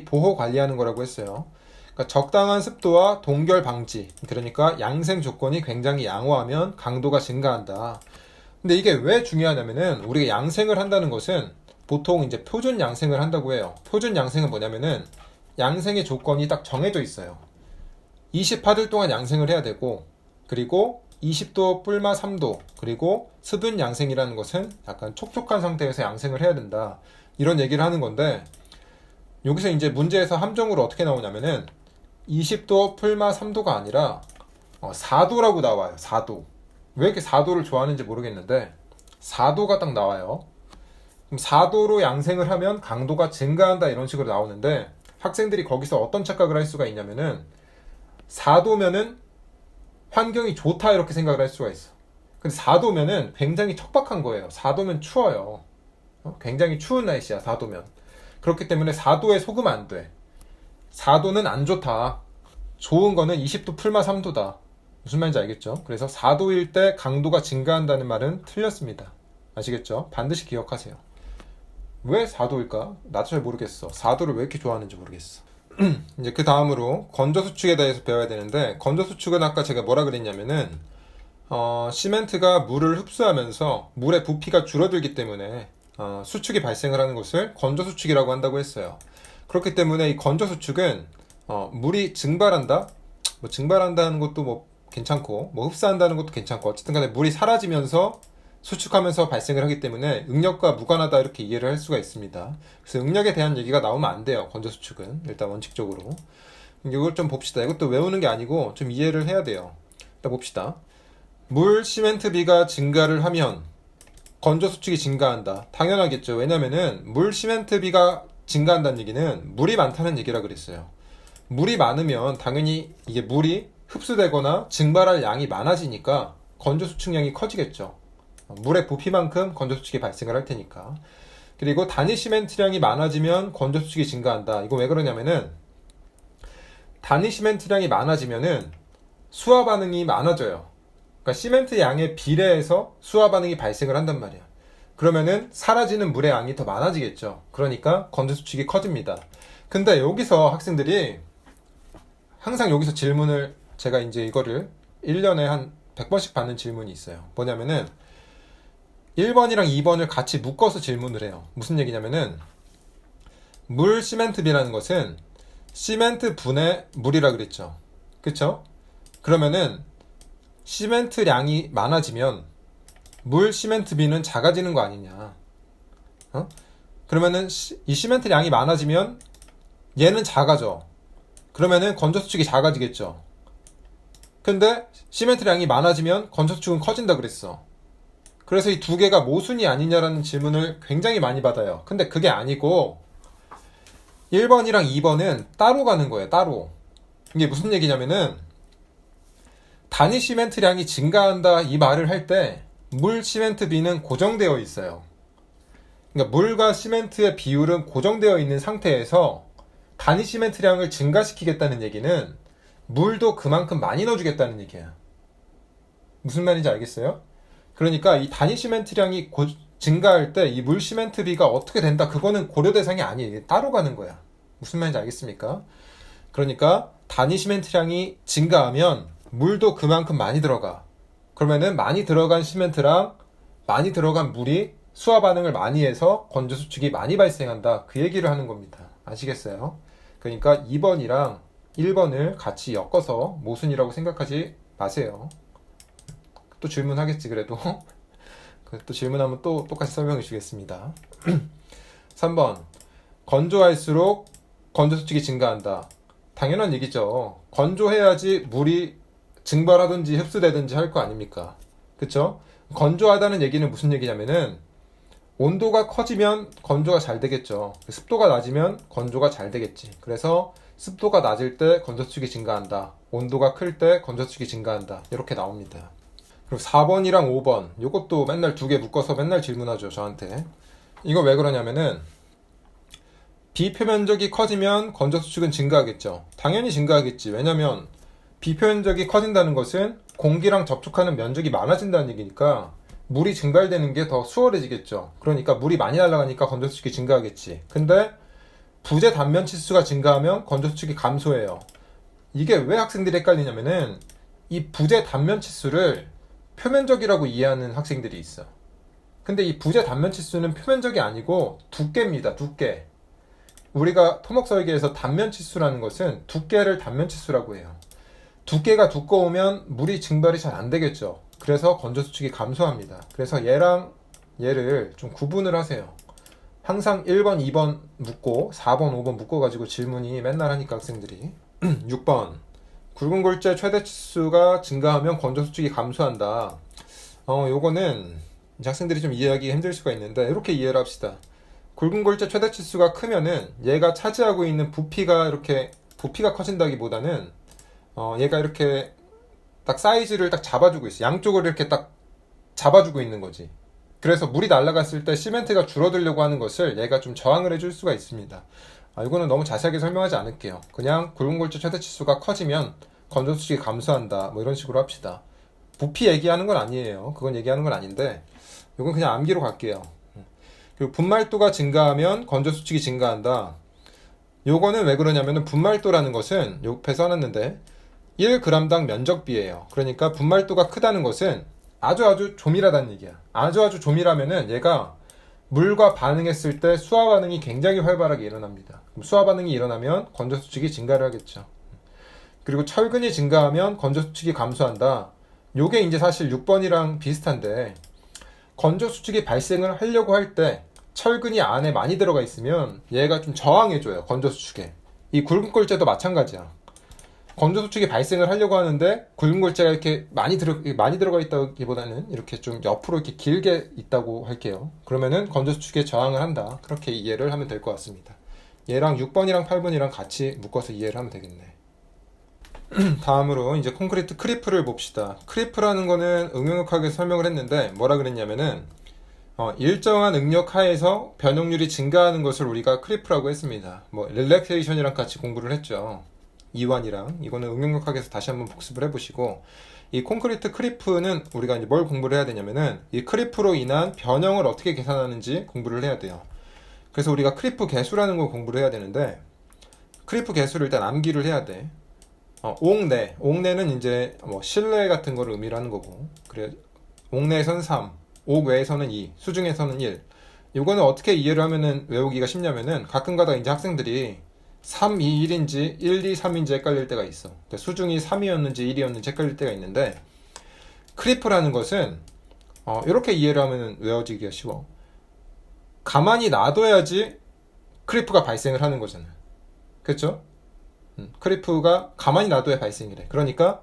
보호 관리하는 거라고 했어요. 그러니까 적당한 습도와 동결 방지, 그러니까 양생 조건이 굉장히 양호하면 강도가 증가한다. 근데 이게 왜 중요하냐면은 우리가 양생을 한다는 것은 보통 이제 표준 양생을 한다고 해요. 표준 양생은 뭐냐면은 양생의 조건이 딱 정해져 있어요. 28일 동안 양생을 해야 되고, 그리고 20도 뿔마 3도, 그리고 수분 양생이라는 것은 약간 촉촉한 상태에서 양생을 해야 된다. 이런 얘기를 하는 건데, 여기서 이제 문제에서 함정으로 어떻게 나오냐면은 20도 뿔마 3도가 아니라 4도라고 나와요. 4도. 왜 이렇게 4도를 좋아하는지 모르겠는데 4도가 딱 나와요. 그럼 4도로 양생을 하면 강도가 증가한다 이런 식으로 나오는데, 학생들이 거기서 어떤 착각을 할 수가 있냐면은 4도면은 환경이 좋다 이렇게 생각을 할 수가 있어. 근데 4도면은 굉장히 척박한 거예요. 4도면 추워요. 굉장히 추운 날씨야 4도면. 그렇기 때문에 4도에 속으면 안 돼. 4도는 안 좋다. 좋은 거는 20도 풀마 3도다. 무슨 말인지 알겠죠? 그래서 4도일 때 강도가 증가한다는 말은 틀렸습니다. 아시겠죠? 반드시 기억하세요. 왜 4도일까? 나도 잘 모르겠어. 4도를 왜 이렇게 좋아하는지 모르겠어. 이제 그 다음으로 건조수축에 대해서 배워야 되는데, 건조수축은 아까 제가 뭐라 그랬냐면은 시멘트가 물을 흡수하면서 물의 부피가 줄어들기 때문에 수축이 발생을 하는 것을 건조수축이라고 한다고 했어요. 그렇기 때문에 이 건조수축은 물이 증발한다? 뭐 증발한다는 것도 뭐 괜찮고, 뭐 흡수한다는 것도 괜찮고, 어쨌든 간에 물이 사라지면서 수축하면서 발생을 하기 때문에 응력과 무관하다 이렇게 이해를 할 수가 있습니다. 그래서 응력에 대한 얘기가 나오면 안 돼요. 건조수축은 일단 원칙적으로. 이걸 좀 봅시다. 이것도 외우는 게 아니고 좀 이해를 해야 돼요. 일단 봅시다. 물 시멘트비가 증가를 하면 건조수축이 증가한다. 당연하겠죠. 왜냐면은 물 시멘트비가 증가한다는 얘기는 물이 많다는 얘기라 그랬어요. 물이 많으면 당연히 이게 물이 흡수되거나 증발할 양이 많아지니까 건조수축량이 커지겠죠. 물의 부피만큼 건조수축이 발생을 할 테니까. 그리고 단위 시멘트량이 많아지면 건조수축이 증가한다. 이거 왜 그러냐면은 단위 시멘트량이 많아지면은 수화 반응이 많아져요. 그러니까 시멘트 양에 비례해서 수화 반응이 발생을 한단 말이야. 그러면은 사라지는 물의 양이 더 많아지겠죠. 그러니까 건조수축이 커집니다. 근데 여기서 학생들이 항상 여기서 질문을, 제가 이제 이거를 1년에 한 100번씩 받는 질문이 있어요. 뭐냐면은 1번이랑 2번을 같이 묶어서 질문을 해요. 무슨 얘기냐면은 물 시멘트비라는 것은 시멘트 분의 물이라 그랬죠. 그쵸? 그러면은 시멘트량이 많아지면 물 시멘트비는 작아지는 거 아니냐. 그러면은 이 시멘트량이 많아지면 얘는 작아져. 그러면은 건조수축이 작아지겠죠. 근데 시멘트량이 많아지면 건조수축은 커진다 그랬어. 그래서 이 두 개가 모순이 아니냐라는 질문을 굉장히 많이 받아요. 근데 그게 아니고 1번이랑 2번은 따로 가는 거예요. 따로. 이게 무슨 얘기냐면은 단위 시멘트량이 증가한다 이 말을 할 때 물 시멘트비는 고정되어 있어요. 그러니까 물과 시멘트의 비율은 고정되어 있는 상태에서 단위 시멘트량을 증가시키겠다는 얘기는 물도 그만큼 많이 넣어주겠다는 얘기야. 무슨 말인지 알겠어요? 그러니까 이 단위 시멘트량이 증가할 때 이 물 시멘트비가 어떻게 된다, 그거는 고려 대상이 아니에요. 따로 가는 거야. 무슨 말인지 알겠습니까? 그러니까 단위 시멘트량이 증가하면 물도 그만큼 많이 들어가. 그러면은 많이 들어간 시멘트랑 많이 들어간 물이 수화 반응을 많이 해서 건조수축이 많이 발생한다. 그 얘기를 하는 겁니다. 아시겠어요? 그러니까 2번이랑 1번을 같이 엮어서 모순이라고 생각하지 마세요. 또 질문하겠지 그래도. 또 질문하면 또 똑같이 설명해 주겠습니다. 3번. 건조할수록 건조수축이 증가한다. 당연한 얘기죠. 건조해야지 물이 증발하든지 흡수되든지 할 거 아닙니까? 그쵸? 건조하다는 얘기는 무슨 얘기냐면은 온도가 커지면 건조가 잘 되겠죠. 습도가 낮으면 건조가 잘 되겠지. 그래서 습도가 낮을 때 건조수축이 증가한다. 온도가 클 때 건조수축이 증가한다. 이렇게 나옵니다. 그리고 4번이랑 5번, 이것도 맨날 두 개 묶어서 맨날 질문하죠, 저한테. 이거 왜 그러냐면은 비표면적이 커지면 건조 수축은 증가하겠죠. 당연히 증가하겠지. 왜냐면 비표면적이 커진다는 것은 공기랑 접촉하는 면적이 많아진다는 얘기니까 물이 증발되는 게 더 수월해지겠죠. 그러니까 물이 많이 날아가니까 건조 수축이 증가하겠지. 근데 부재 단면 치수가 증가하면 건조 수축이 감소해요. 이게 왜 학생들이 헷갈리냐면은 이 부재 단면 치수를 표면적이라고 이해하는 학생들이 있어. 근데 이 부재 단면 치수는 표면적이 아니고 두께입니다. 두께. 우리가 토목 설계에서 단면 치수라는 것은 두께를 단면 치수라고 해요. 두께가 두꺼우면 물이 증발이 잘 안 되겠죠. 그래서 건조 수축이 감소합니다. 그래서 얘랑 얘를 좀 구분을 하세요. 항상 1번, 2번 묻고 4번, 5번 묶어가지고 질문이 맨날 하니까 학생들이 6번 굵은 골재 최대 치수가 증가하면 건조 수축이 감소한다. 요거는 이제 학생들이 좀 이해하기 힘들 수가 있는데 이렇게 이해를 합시다. 굵은 골재 최대 치수가 크면은 얘가 차지하고 있는 부피가 커진다기보다는 얘가 이렇게 딱 사이즈를 딱 잡아주고 있어. 양쪽을 이렇게 딱 잡아주고 있는 거지. 그래서 물이 날아갔을 때 시멘트가 줄어들려고 하는 것을 얘가 좀 저항을 해줄 수가 있습니다. 이거는 너무 자세하게 설명하지 않을게요. 그냥 굵은 골재 최대 치수가 커지면 건조 수축이 감소한다. 뭐 이런 식으로 합시다. 부피 얘기하는 건 아니에요. 그건 얘기하는 건 아닌데 이건 그냥 암기로 갈게요. 그리고 분말도가 증가하면 건조 수축이 증가한다. 요거는 왜 그러냐면은 분말도라는 것은 옆에 써놨는데 1g당 면적비예요. 그러니까 분말도가 크다는 것은 아주 조밀하다는 얘기야. 아주 조밀하면은 얘가 물과 반응했을 때 수화 반응이 굉장히 활발하게 일어납니다. 그럼 수화 반응이 일어나면 건조 수축이 증가를 하겠죠. 그리고 철근이 증가하면 건조 수축이 감소한다. 요게 이제 사실 6번이랑 비슷한데 건조 수축이 발생을 하려고 할 때 철근이 안에 많이 들어가 있으면 얘가 좀 저항해줘요. 건조 수축에. 이 굵은 골재도 마찬가지야. 건조 수축이 발생을 하려고 하는데 굵은 골재가 이렇게 많이 들어가 있다기보다는 이렇게 좀 옆으로 이렇게 길게 있다고 할게요. 그러면은 건조 수축에 저항을 한다. 그렇게 이해를 하면 될 것 같습니다. 얘랑 6번이랑 8번이랑 같이 묶어서 이해를 하면 되겠네. 다음으로 이제 콘크리트 크리프를 봅시다. 크리프라는 거는 응용력학에서 설명을 했는데 뭐라 그랬냐면은 일정한 응력 하에서 변형률이 증가하는 것을 우리가 크리프라고 했습니다. 뭐 릴렉세이션이랑 같이 공부를 했죠. 이완이랑. 이거는 응용력학에서 다시 한번 복습을 해보시고, 이 콘크리트 크리프는 우리가 이제 뭘 공부를 해야 되냐면은 이 크리프로 인한 변형을 어떻게 계산하는지 공부를 해야 돼요. 그래서 우리가 크리프 개수라는 걸 공부를 해야 되는데 크리프 개수를 일단 암기를 해야 돼. 옥내는 이제 뭐 실내 같은 거를 의미를 하는 거고, 그래 옥내에서는 3, 옥 외에서는 2, 수중에서는 1. 이거는 어떻게 이해를 하면은 외우기가 쉽냐면은 가끔가다 이제 학생들이 3, 2, 1인지 1, 2, 3인지 헷갈릴 때가 있어. 그러니까 수중이 3이었는지 1이었는지 헷갈릴 때가 있는데 크리프라는 것은 이렇게 이해를 하면 외워지기가 쉬워. 가만히 놔둬야지 크리프가 발생을 하는 거잖아. 그렇죠? 크리프가 가만히 놔둬야 발생이래. 그러니까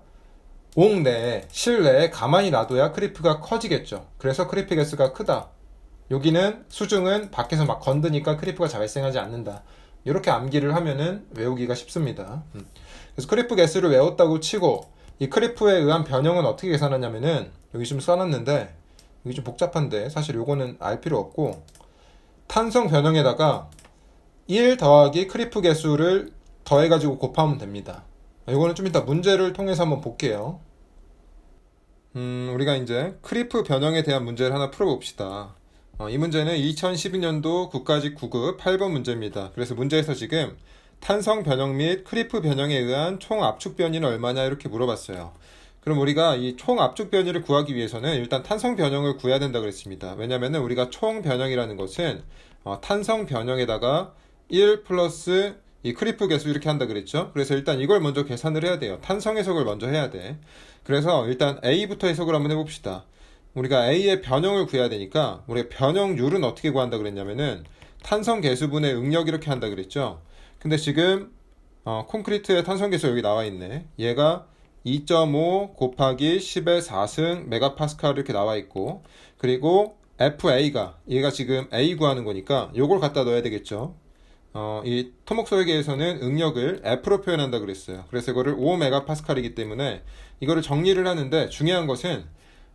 옥 내에, 실내에 가만히 놔둬야 크리프가 커지겠죠. 그래서 크리프 개수가 크다. 여기는 수중은 밖에서 막 건드니까 크리프가 잘 발생하지 않는다. 이렇게 암기를 하면은 외우기가 쉽습니다. 그래서 크리프 개수를 외웠다고 치고 이 크리프에 의한 변형은 어떻게 계산하냐면은 여기 좀 써놨는데 여기 좀 복잡한데 사실 요거는 알 필요 없고, 탄성 변형에다가 1 더하기 크리프 개수를 더해가지고 곱하면 됩니다. 이거는 좀 이따 문제를 통해서 한번 볼게요. 우리가 이제 크리프 변형에 대한 문제를 하나 풀어봅시다. 이 문제는 2012년도 국가직 9급 8번 문제입니다. 그래서 문제에서 지금 탄성 변형 및 크리프 변형에 의한 총 압축 변이는 얼마냐 이렇게 물어봤어요. 그럼 우리가 이 총 압축 변이를 구하기 위해서는 일단 탄성 변형을 구해야 된다 그랬습니다. 왜냐면은 우리가 총 변형이라는 것은 탄성 변형에다가 1 플러스 이 크리프 개수 이렇게 한다 그랬죠. 그래서 일단 이걸 먼저 계산을 해야 돼요. 탄성 해석을 먼저 해야 돼. 그래서 일단 A부터 해석을 한번 해봅시다. 우리가 A의 변형을 구해야 되니까 우리가 변형률은 어떻게 구한다 그랬냐면은 탄성 개수분의 응력 이렇게 한다 그랬죠. 근데 지금 콘크리트의 탄성 개수 여기 나와 있네. 얘가 2.5 곱하기 10의 4승 메가파스칼 이렇게 나와 있고, 그리고 FA가 얘가 지금 A 구하는 거니까 요걸 갖다 넣어야 되겠죠. 이 토목 설계에서는 응력을 F로 표현한다 그랬어요. 그래서 이거를 5메가파스칼이기 때문에 이거를 정리를 하는데 중요한 것은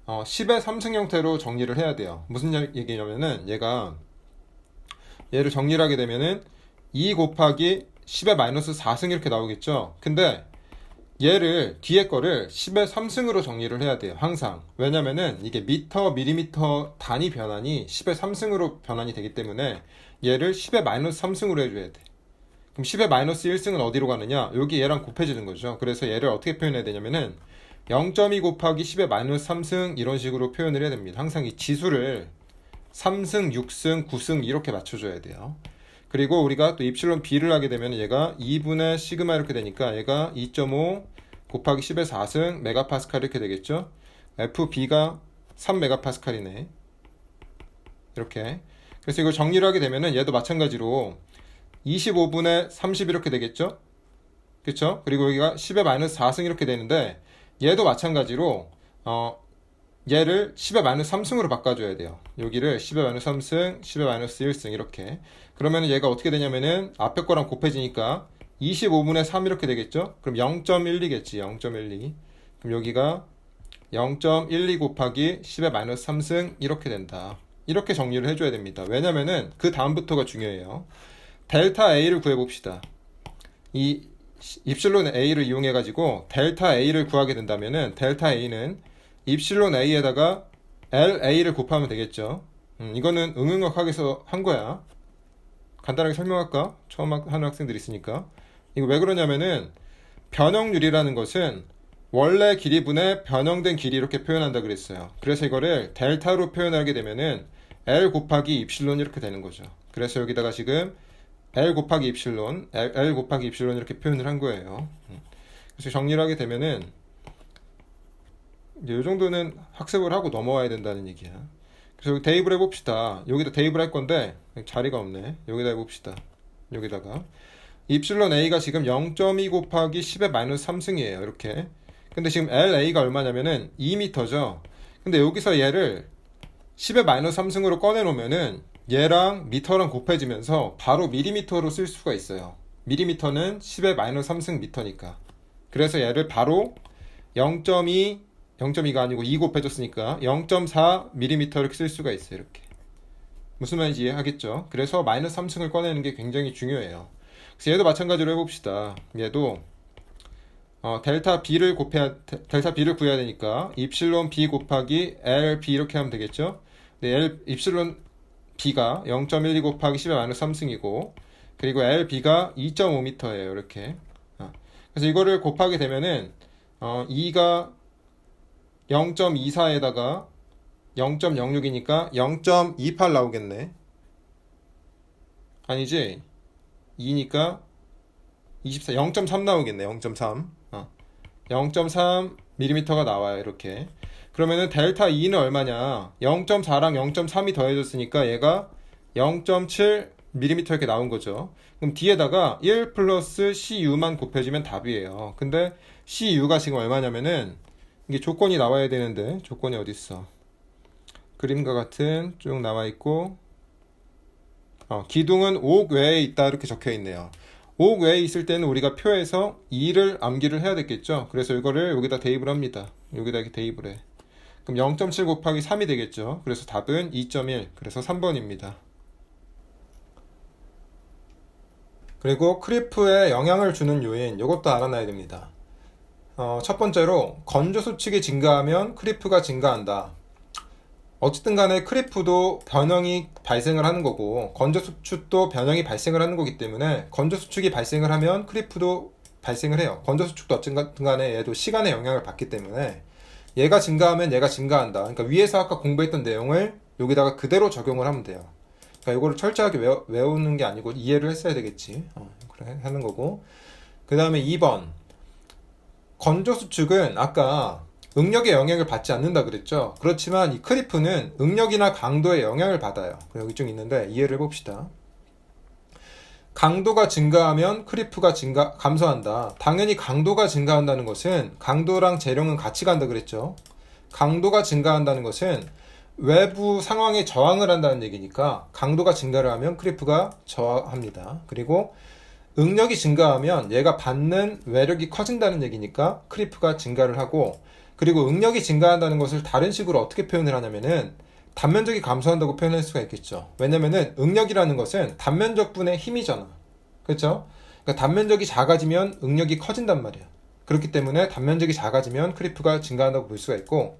10의 3승 형태로 정리를 해야 돼요. 무슨 얘기냐면은 얘를 정리를 하게 되면은 2 곱하기 10의 마이너스 4승 이렇게 나오겠죠. 근데 얘를 뒤에 거를 10의 3승으로 정리를 해야 돼요. 항상. 왜냐면은 이게 미터, 밀리미터 단위 변환이 10의 3승으로 변환이 되기 때문에 얘를 10의 마이너스 3승으로 해줘야 돼. 그럼 10의 마이너스 1승은 어디로 가느냐? 여기 얘랑 곱해지는 거죠. 그래서 얘를 어떻게 표현해야 되냐면은 0.2 곱하기 10의 마이너스 3승 이런 식으로 표현을 해야 됩니다. 항상 이 지수를 3승, 6승, 9승 이렇게 맞춰줘야 돼요. 그리고 우리가 또 입실론 b를 하게 되면 얘가 2분의 시그마 이렇게 되니까 얘가 2.5 곱하기 10의 4승 메가파스칼 이렇게 되겠죠. fb가 3메가파스칼이네. 이렇게. 그래서 이걸 정리를 하게 되면은 얘도 마찬가지로 25분의 30 이렇게 되겠죠. 그쵸? 그리고 여기가 10의 마이너스 4승 이렇게 되는데 얘도 마찬가지로 얘를 10의 마이너스 3승으로 바꿔줘야 돼요. 여기를 10의 마이너스 3승, 10의 마이너스 1승 이렇게. 그러면 얘가 어떻게 되냐면은 앞에 거랑 곱해지니까 25분의 3 이렇게 되겠죠? 그럼 0.12겠지. 0.12. 그럼 여기가 0.12 곱하기 10의 마이너스 3승 이렇게 된다. 이렇게 정리를 해줘야 됩니다. 왜냐면은 그 다음부터가 중요해요. 델타 A를 구해봅시다. 이 입실론 A를 이용해가지고 델타 A를 구하게 된다면은 델타 A는 입실론 A에다가 LA를 곱하면 되겠죠. 이거는 응응역학에서 한 거야. 간단하게 설명할까? 처음 하는 학생들이 있으니까. 이거 왜 그러냐면은 변형률이라는 것은 원래 길이분의 변형된 길이 이렇게 표현한다 그랬어요. 그래서 이거를 델타로 표현하게 되면은 L 곱하기 입실론 이렇게 되는 거죠. 그래서 여기다가 지금 L 곱하기 입실론, L 곱하기 입실론 이렇게 표현을 한 거예요. 그래서 정리를 하게 되면은 이제 이 정도는 학습을 하고 넘어와야 된다는 얘기야. 그래서 여기 대입을 해봅시다. 여기다 대입을 할 건데 자리가 없네. 여기다 해봅시다. 여기다가 입실론 A가 지금 0.2 곱하기 10의 마이너스 3승이에요. 이렇게. 근데 지금 LA가 얼마냐면은 2m죠. 근데 여기서 얘를 10의 마이너스 3승으로 꺼내놓으면은 얘랑 미터랑 곱해지면서 바로 밀리미터로 쓸 수가 있어요. 밀리미터는 10의 마이너스 3승 미터니까. 그래서 얘를 바로 0.2가 아니고 2 곱해줬으니까 0.4mm 이렇게 쓸 수가 있어요. 이렇게. 무슨 말인지 이해하겠죠? 그래서 마이너스 3승을 꺼내는 게 굉장히 중요해요. 그래서 얘도 마찬가지로 해봅시다. 얘도 델타 b를 구해야 되니까 입실론 b 곱하기 lb 이렇게 하면 되겠죠? 근데 L 입실론 b가 0.12 곱하기 10의 마이너스 3승이고 그리고 lb가 2.5m예요. 이렇게. 그래서 이거를 곱하게 되면은 2가 0.24에다가 0.06이니까 0.28 나오겠네. 아니지? 2니까 24, 0.3 나오겠네. 0.3. 0.3mm가 나와요. 이렇게. 그러면은 델타 E는 얼마냐? 0.4랑 0.3이 더해졌으니까 얘가 0.7mm 이렇게 나온 거죠. 그럼 뒤에다가 1 플러스 CU만 곱해주면 답이에요. 근데 CU가 지금 얼마냐면은 이게 조건이 나와야 되는데 조건이 어딨어? 그림과 같은 쭉 나와 있고 기둥은 옥 외에 있다 이렇게 적혀 있네요. 옥 외에 있을 때는 우리가 표에서 2를 암기를 해야 됐겠죠. 그래서 이거를 여기다 대입을 합니다. 여기다 이렇게 대입을 해. 그럼 0.7 곱하기 3이 되겠죠. 그래서 답은 2.1. 그래서 3번입니다. 그리고 크리프에 영향을 주는 요인 이것도 알아놔야 됩니다. 첫 번째로 건조 수축이 증가하면 크리프가 증가한다. 어쨌든 간에 크리프도 변형이 발생을 하는 거고 건조 수축도 변형이 발생을 하는 거기 때문에 건조 수축이 발생을 하면 크리프도 발생을 해요. 건조 수축도 어쨌든 간에 얘도 시간의 영향을 받기 때문에 얘가 증가하면 얘가 증가한다. 그러니까 위에서 아까 공부했던 내용을 여기다가 그대로 적용을 하면 돼요. 그러니까 이거를 철저하게 외우는 게 아니고 이해를 했어야 되겠지. 그래 하는 거고. 그 다음에 2번 건조 수축은 아까 응력의 영향을 받지 않는다 그랬죠. 그렇지만 이 크리프는 응력이나 강도의 영향을 받아요. 여기 좀 있는데 이해를 해봅시다. 강도가 증가하면 크리프가 감소한다. 당연히 강도가 증가한다는 것은 강도랑 재령은 같이 간다 그랬죠. 강도가 증가한다는 것은 외부 상황에 저항을 한다는 얘기니까 강도가 증가를 하면 크리프가 저하합니다. 그리고 응력이 증가하면 얘가 받는 외력이 커진다는 얘기니까 크리프가 증가를 하고 그리고 응력이 증가한다는 것을 다른 식으로 어떻게 표현을 하냐면은 단면적이 감소한다고 표현할 수가 있겠죠. 왜냐면은 응력이라는 것은 단면적분의 힘이잖아. 그렇죠? 그러니까 단면적이 작아지면 응력이 커진단 말이야. 그렇기 때문에 단면적이 작아지면 크리프가 증가한다고 볼 수가 있고,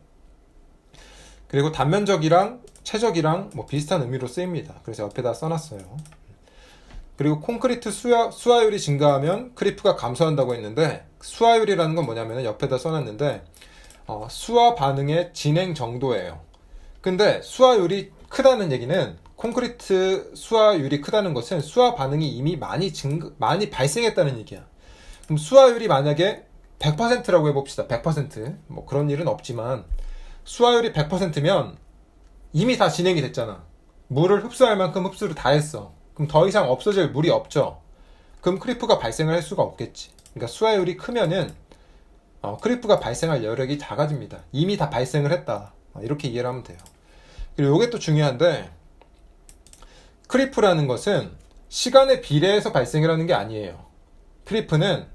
그리고 단면적이랑 최적이랑 뭐 비슷한 의미로 쓰입니다. 그래서 옆에다 써놨어요. 그리고 콘크리트 수하율이 증가하면 크리프가 감소한다고 했는데, 수하율이라는 건 뭐냐면 옆에다 써놨는데 수하 반응의 진행 정도예요. 근데 수하율이 크다는 얘기는, 콘크리트 수하율이 크다는 것은 수하 반응이 이미 많이 발생했다는 얘기야. 그럼 수하율이 만약에 100%라고 해봅시다. 100%. 뭐 그런 일은 없지만 수하율이 100%면 이미 다 진행이 됐잖아. 물을 흡수할 만큼 흡수를 다 했어. 그럼 더 이상 없어질 물이 없죠. 그럼 크리프가 발생을 할 수가 없겠지. 그러니까 수하율이 크면은 크리프가 발생할 여력이 작아집니다. 이미 다 발생을 했다. 이렇게 이해를 하면 돼요. 그리고 이게 또 중요한데, 크리프라는 것은 시간에 비례해서 발생을 하는 게 아니에요. 크리프는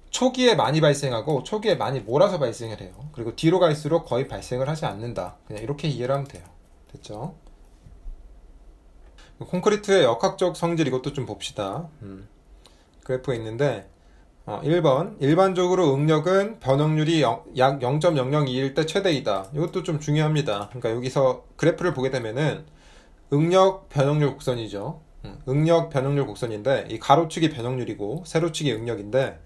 초기에 많이 발생하고 초기에 많이 몰아서 발생을 해요. 그리고 뒤로 갈수록 거의 발생을 하지 않는다. 그냥 이렇게 이해를 하면 돼요. 됐죠? 콘크리트의 역학적 성질, 이것도 좀 봅시다. 그래프가 있는데 1번 일반적으로 응력은 변형률이 약 0.0021 대 최대이다. 이것도 좀 중요합니다. 그러니까 여기서 그래프를 보게 되면은 응력 변형률 곡선이죠. 응력 변형률 곡선인데, 이 가로축이 변형률이고 세로축이 응력인데,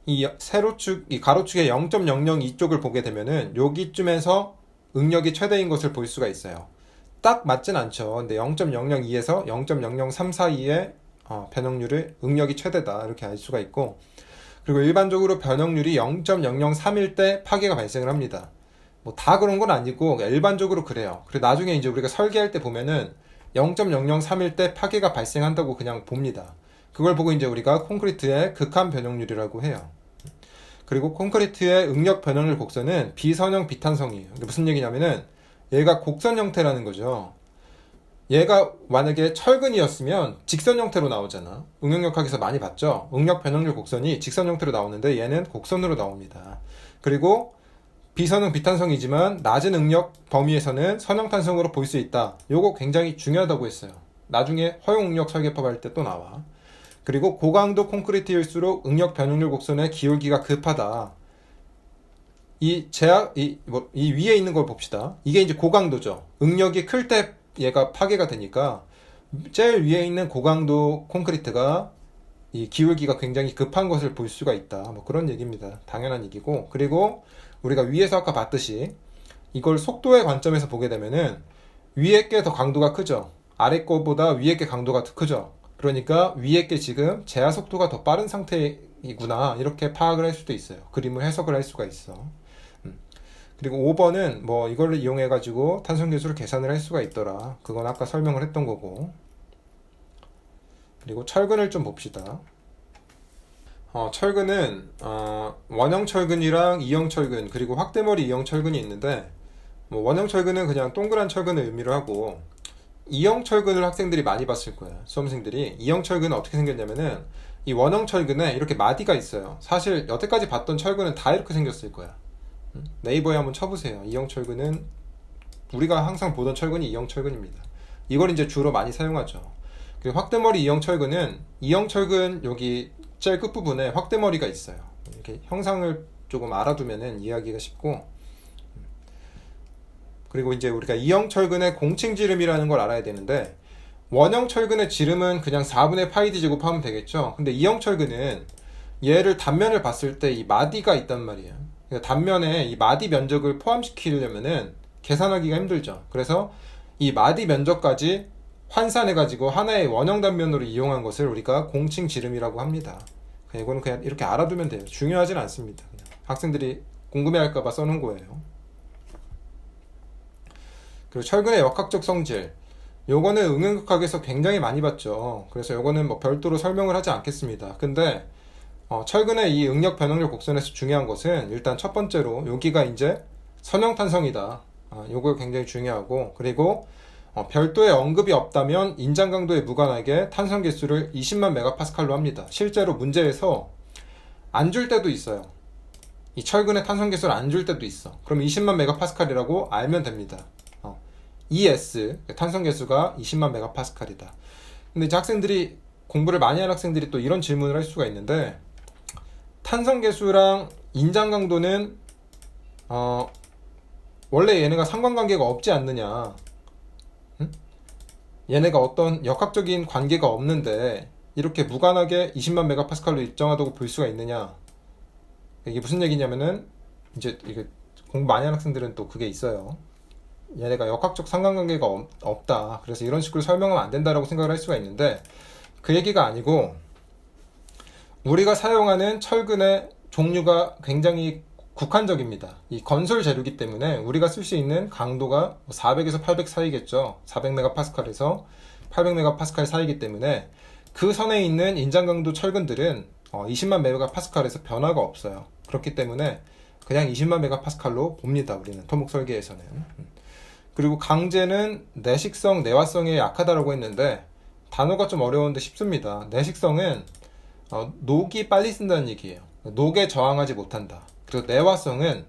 이 가로축의 0.002쪽을 보게 되면은 여기쯤에서 응력이 최대인 것을 볼 수가 있어요. 딱 맞진 않죠. 근데 0.002에서 0.003 사이에 변형률을 응력이 최대다 이렇게 알 수가 있고, 그리고 일반적으로 변형률이 0.003일 때 파괴가 발생을 합니다. 뭐 다 그런 건 아니고 일반적으로 그래요. 그리고 나중에 이제 우리가 설계할 때 보면은 0.003일 때 파괴가 발생한다고 그냥 봅니다. 그걸 보고 이제 우리가 콘크리트의 극한 변형률이라고 해요. 그리고 콘크리트의 응력 변형률 곡선은 비선형 비탄성이에요. 이게 무슨 얘기냐면은 얘가 곡선 형태라는 거죠. 얘가 만약에 철근이었으면 직선 형태로 나오잖아. 응용역학에서 많이 봤죠. 응력 변형률 곡선이 직선 형태로 나오는데 얘는 곡선으로 나옵니다. 그리고 비선형 비탄성이지만 낮은 응력 범위에서는 선형탄성으로 볼 수 있다. 요거 굉장히 중요하다고 했어요. 나중에 허용 응력 설계법 할 때 또 나와. 그리고 고강도 콘크리트일수록 응력 변형률 곡선의 기울기가 급하다. 이 위에 있는 걸 봅시다. 이게 이제 고강도죠. 응력이 클 때 얘가 파괴가 되니까 제일 위에 있는 고강도 콘크리트가 이 기울기가 굉장히 급한 것을 볼 수가 있다. 뭐 그런 얘기입니다. 당연한 얘기고, 그리고 우리가 위에서 아까 봤듯이 이걸 속도의 관점에서 보게 되면은 위에 게 더 강도가 크죠. 아래 거보다 위에 게 강도가 더 크죠. 그러니까 위에 게 지금 제하 속도가 더 빠른 상태이구나 이렇게 파악을 할 수도 있어요. 그림을 해석을 할 수가 있어. 그리고 5번은 뭐 이걸 이용해 가지고 탄성계수를 계산을 할 수가 있더라. 그건 아까 설명을 했던 거고. 그리고 철근을 좀 봅시다. 철근은 원형 철근이랑 이형 철근, 그리고 확대머리 이형 철근이 있는데, 뭐 원형 철근은 그냥 동그란 철근을 의미로 하고, 이형 철근을 학생들이 많이 봤을 거야. 수험생들이. 이형 철근은 어떻게 생겼냐면은 이 원형 철근에 이렇게 마디가 있어요. 사실 여태까지 봤던 철근은 다 이렇게 생겼을 거야. 네이버에 한번 쳐보세요. 이형 철근은 우리가 항상 보던 철근이 이형 철근입니다. 이걸 이제 주로 많이 사용하죠. 그리고 확대머리 이형 철근은, 이형 철근 여기 제일 끝부분에 확대머리가 있어요. 이렇게 형상을 조금 알아두면은 이해하기가 쉽고, 그리고 이제 우리가 이형 철근의 공칭 지름이라는 걸 알아야 되는데, 원형 철근의 지름은 그냥 4분의 파이 d 제곱하면 되겠죠. 근데 이형 철근은 얘를 단면을 봤을 때 이 마디가 있단 말이에요. 그러니까 단면에 이 마디 면적을 포함시키려면은 계산하기가 힘들죠. 그래서 이 마디 면적까지 환산해가지고 하나의 원형 단면으로 이용한 것을 우리가 공칭 지름이라고 합니다. 이거는 그냥 이렇게 알아두면 돼요. 중요하진 않습니다. 그냥 학생들이 궁금해할까봐 써놓은 거예요. 그리고 철근의 역학적 성질, 요거는 응용역학에서 굉장히 많이 봤죠. 그래서 요거는 뭐 별도로 설명을 하지 않겠습니다. 근데 철근의 이 응력 변형률 곡선에서 중요한 것은 일단 첫 번째로 여기가 이제 선형탄성이다. 요거 굉장히 중요하고, 그리고 별도의 언급이 없다면 인장 강도에 무관하게 탄성 개수를 20만 메가파스칼로 합니다. 실제로 문제에서 안 줄 때도 있어요. 이 철근의 탄성 개수를 안 줄 때도 있어. 그럼 20만 메가파스칼이라고 알면 됩니다. ES 탄성 개수가 20만 메가파스칼이다. 근데 이제 학생들이 공부를 많이 하는 학생들이 또 이런 질문을 할 수가 있는데, 탄성계수랑 인장강도는 원래 얘네가 상관관계가 없지 않느냐, 응? 얘네가 어떤 역학적인 관계가 없는데 이렇게 무관하게 20만 메가파스칼로 일정하다고 볼 수가 있느냐. 이게 무슨 얘기냐면은, 이제 이게 공부 많이 하는 학생들은 또 그게 있어요. 얘네가 역학적 상관관계가 없다, 그래서 이런 식으로 설명하면 안 된다라고 생각을 할 수가 있는데, 그 얘기가 아니고, 우리가 사용하는 철근의 종류가 굉장히 국한적입니다. 이 건설 재료이기 때문에 우리가 쓸 수 있는 강도가 400에서 800 사이겠죠. 400메가파스칼에서 800메가파스칼 사이기 때문에 그 선에 있는 인장강도 철근들은 20만 메가파스칼에서 변화가 없어요. 그렇기 때문에 그냥 20만 메가파스칼로 봅니다, 우리는 토목 설계에서는. 그리고 강제는 내식성, 내화성에 약하다라고 했는데, 단어가 좀 어려운데 쉽습니다. 내식성은 녹이 빨리 쓴다는 얘기예요. 녹에 저항하지 못한다. 그리고 내화성은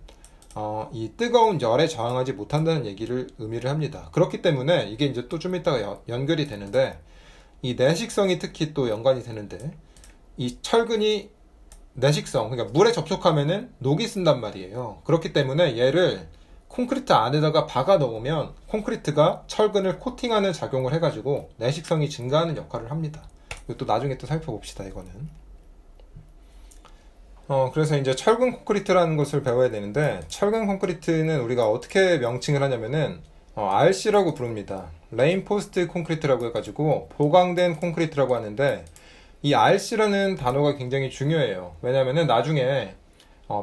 이 뜨거운 열에 저항하지 못한다는 얘기를 의미를 합니다. 그렇기 때문에 이게 이제 또 좀 이따가 연결이 되는데, 이 내식성이 특히 또 연관이 되는데, 이 철근이 내식성, 그러니까 물에 접촉하면은 녹이 쓴단 말이에요. 그렇기 때문에 얘를 콘크리트 안에다가 박아 넣으면 콘크리트가 철근을 코팅하는 작용을 해가지고 내식성이 증가하는 역할을 합니다. 이것도 나중에 또 살펴봅시다, 이거는. 그래서 이제 철근 콘크리트라는 것을 배워야 되는데, 철근 콘크리트는 우리가 어떻게 명칭을 하냐면은 RC라고 부릅니다. 레인포스트 콘크리트라고 해가지고 보강된 콘크리트라고 하는데, 이 RC라는 단어가 굉장히 중요해요. 왜냐면은 나중에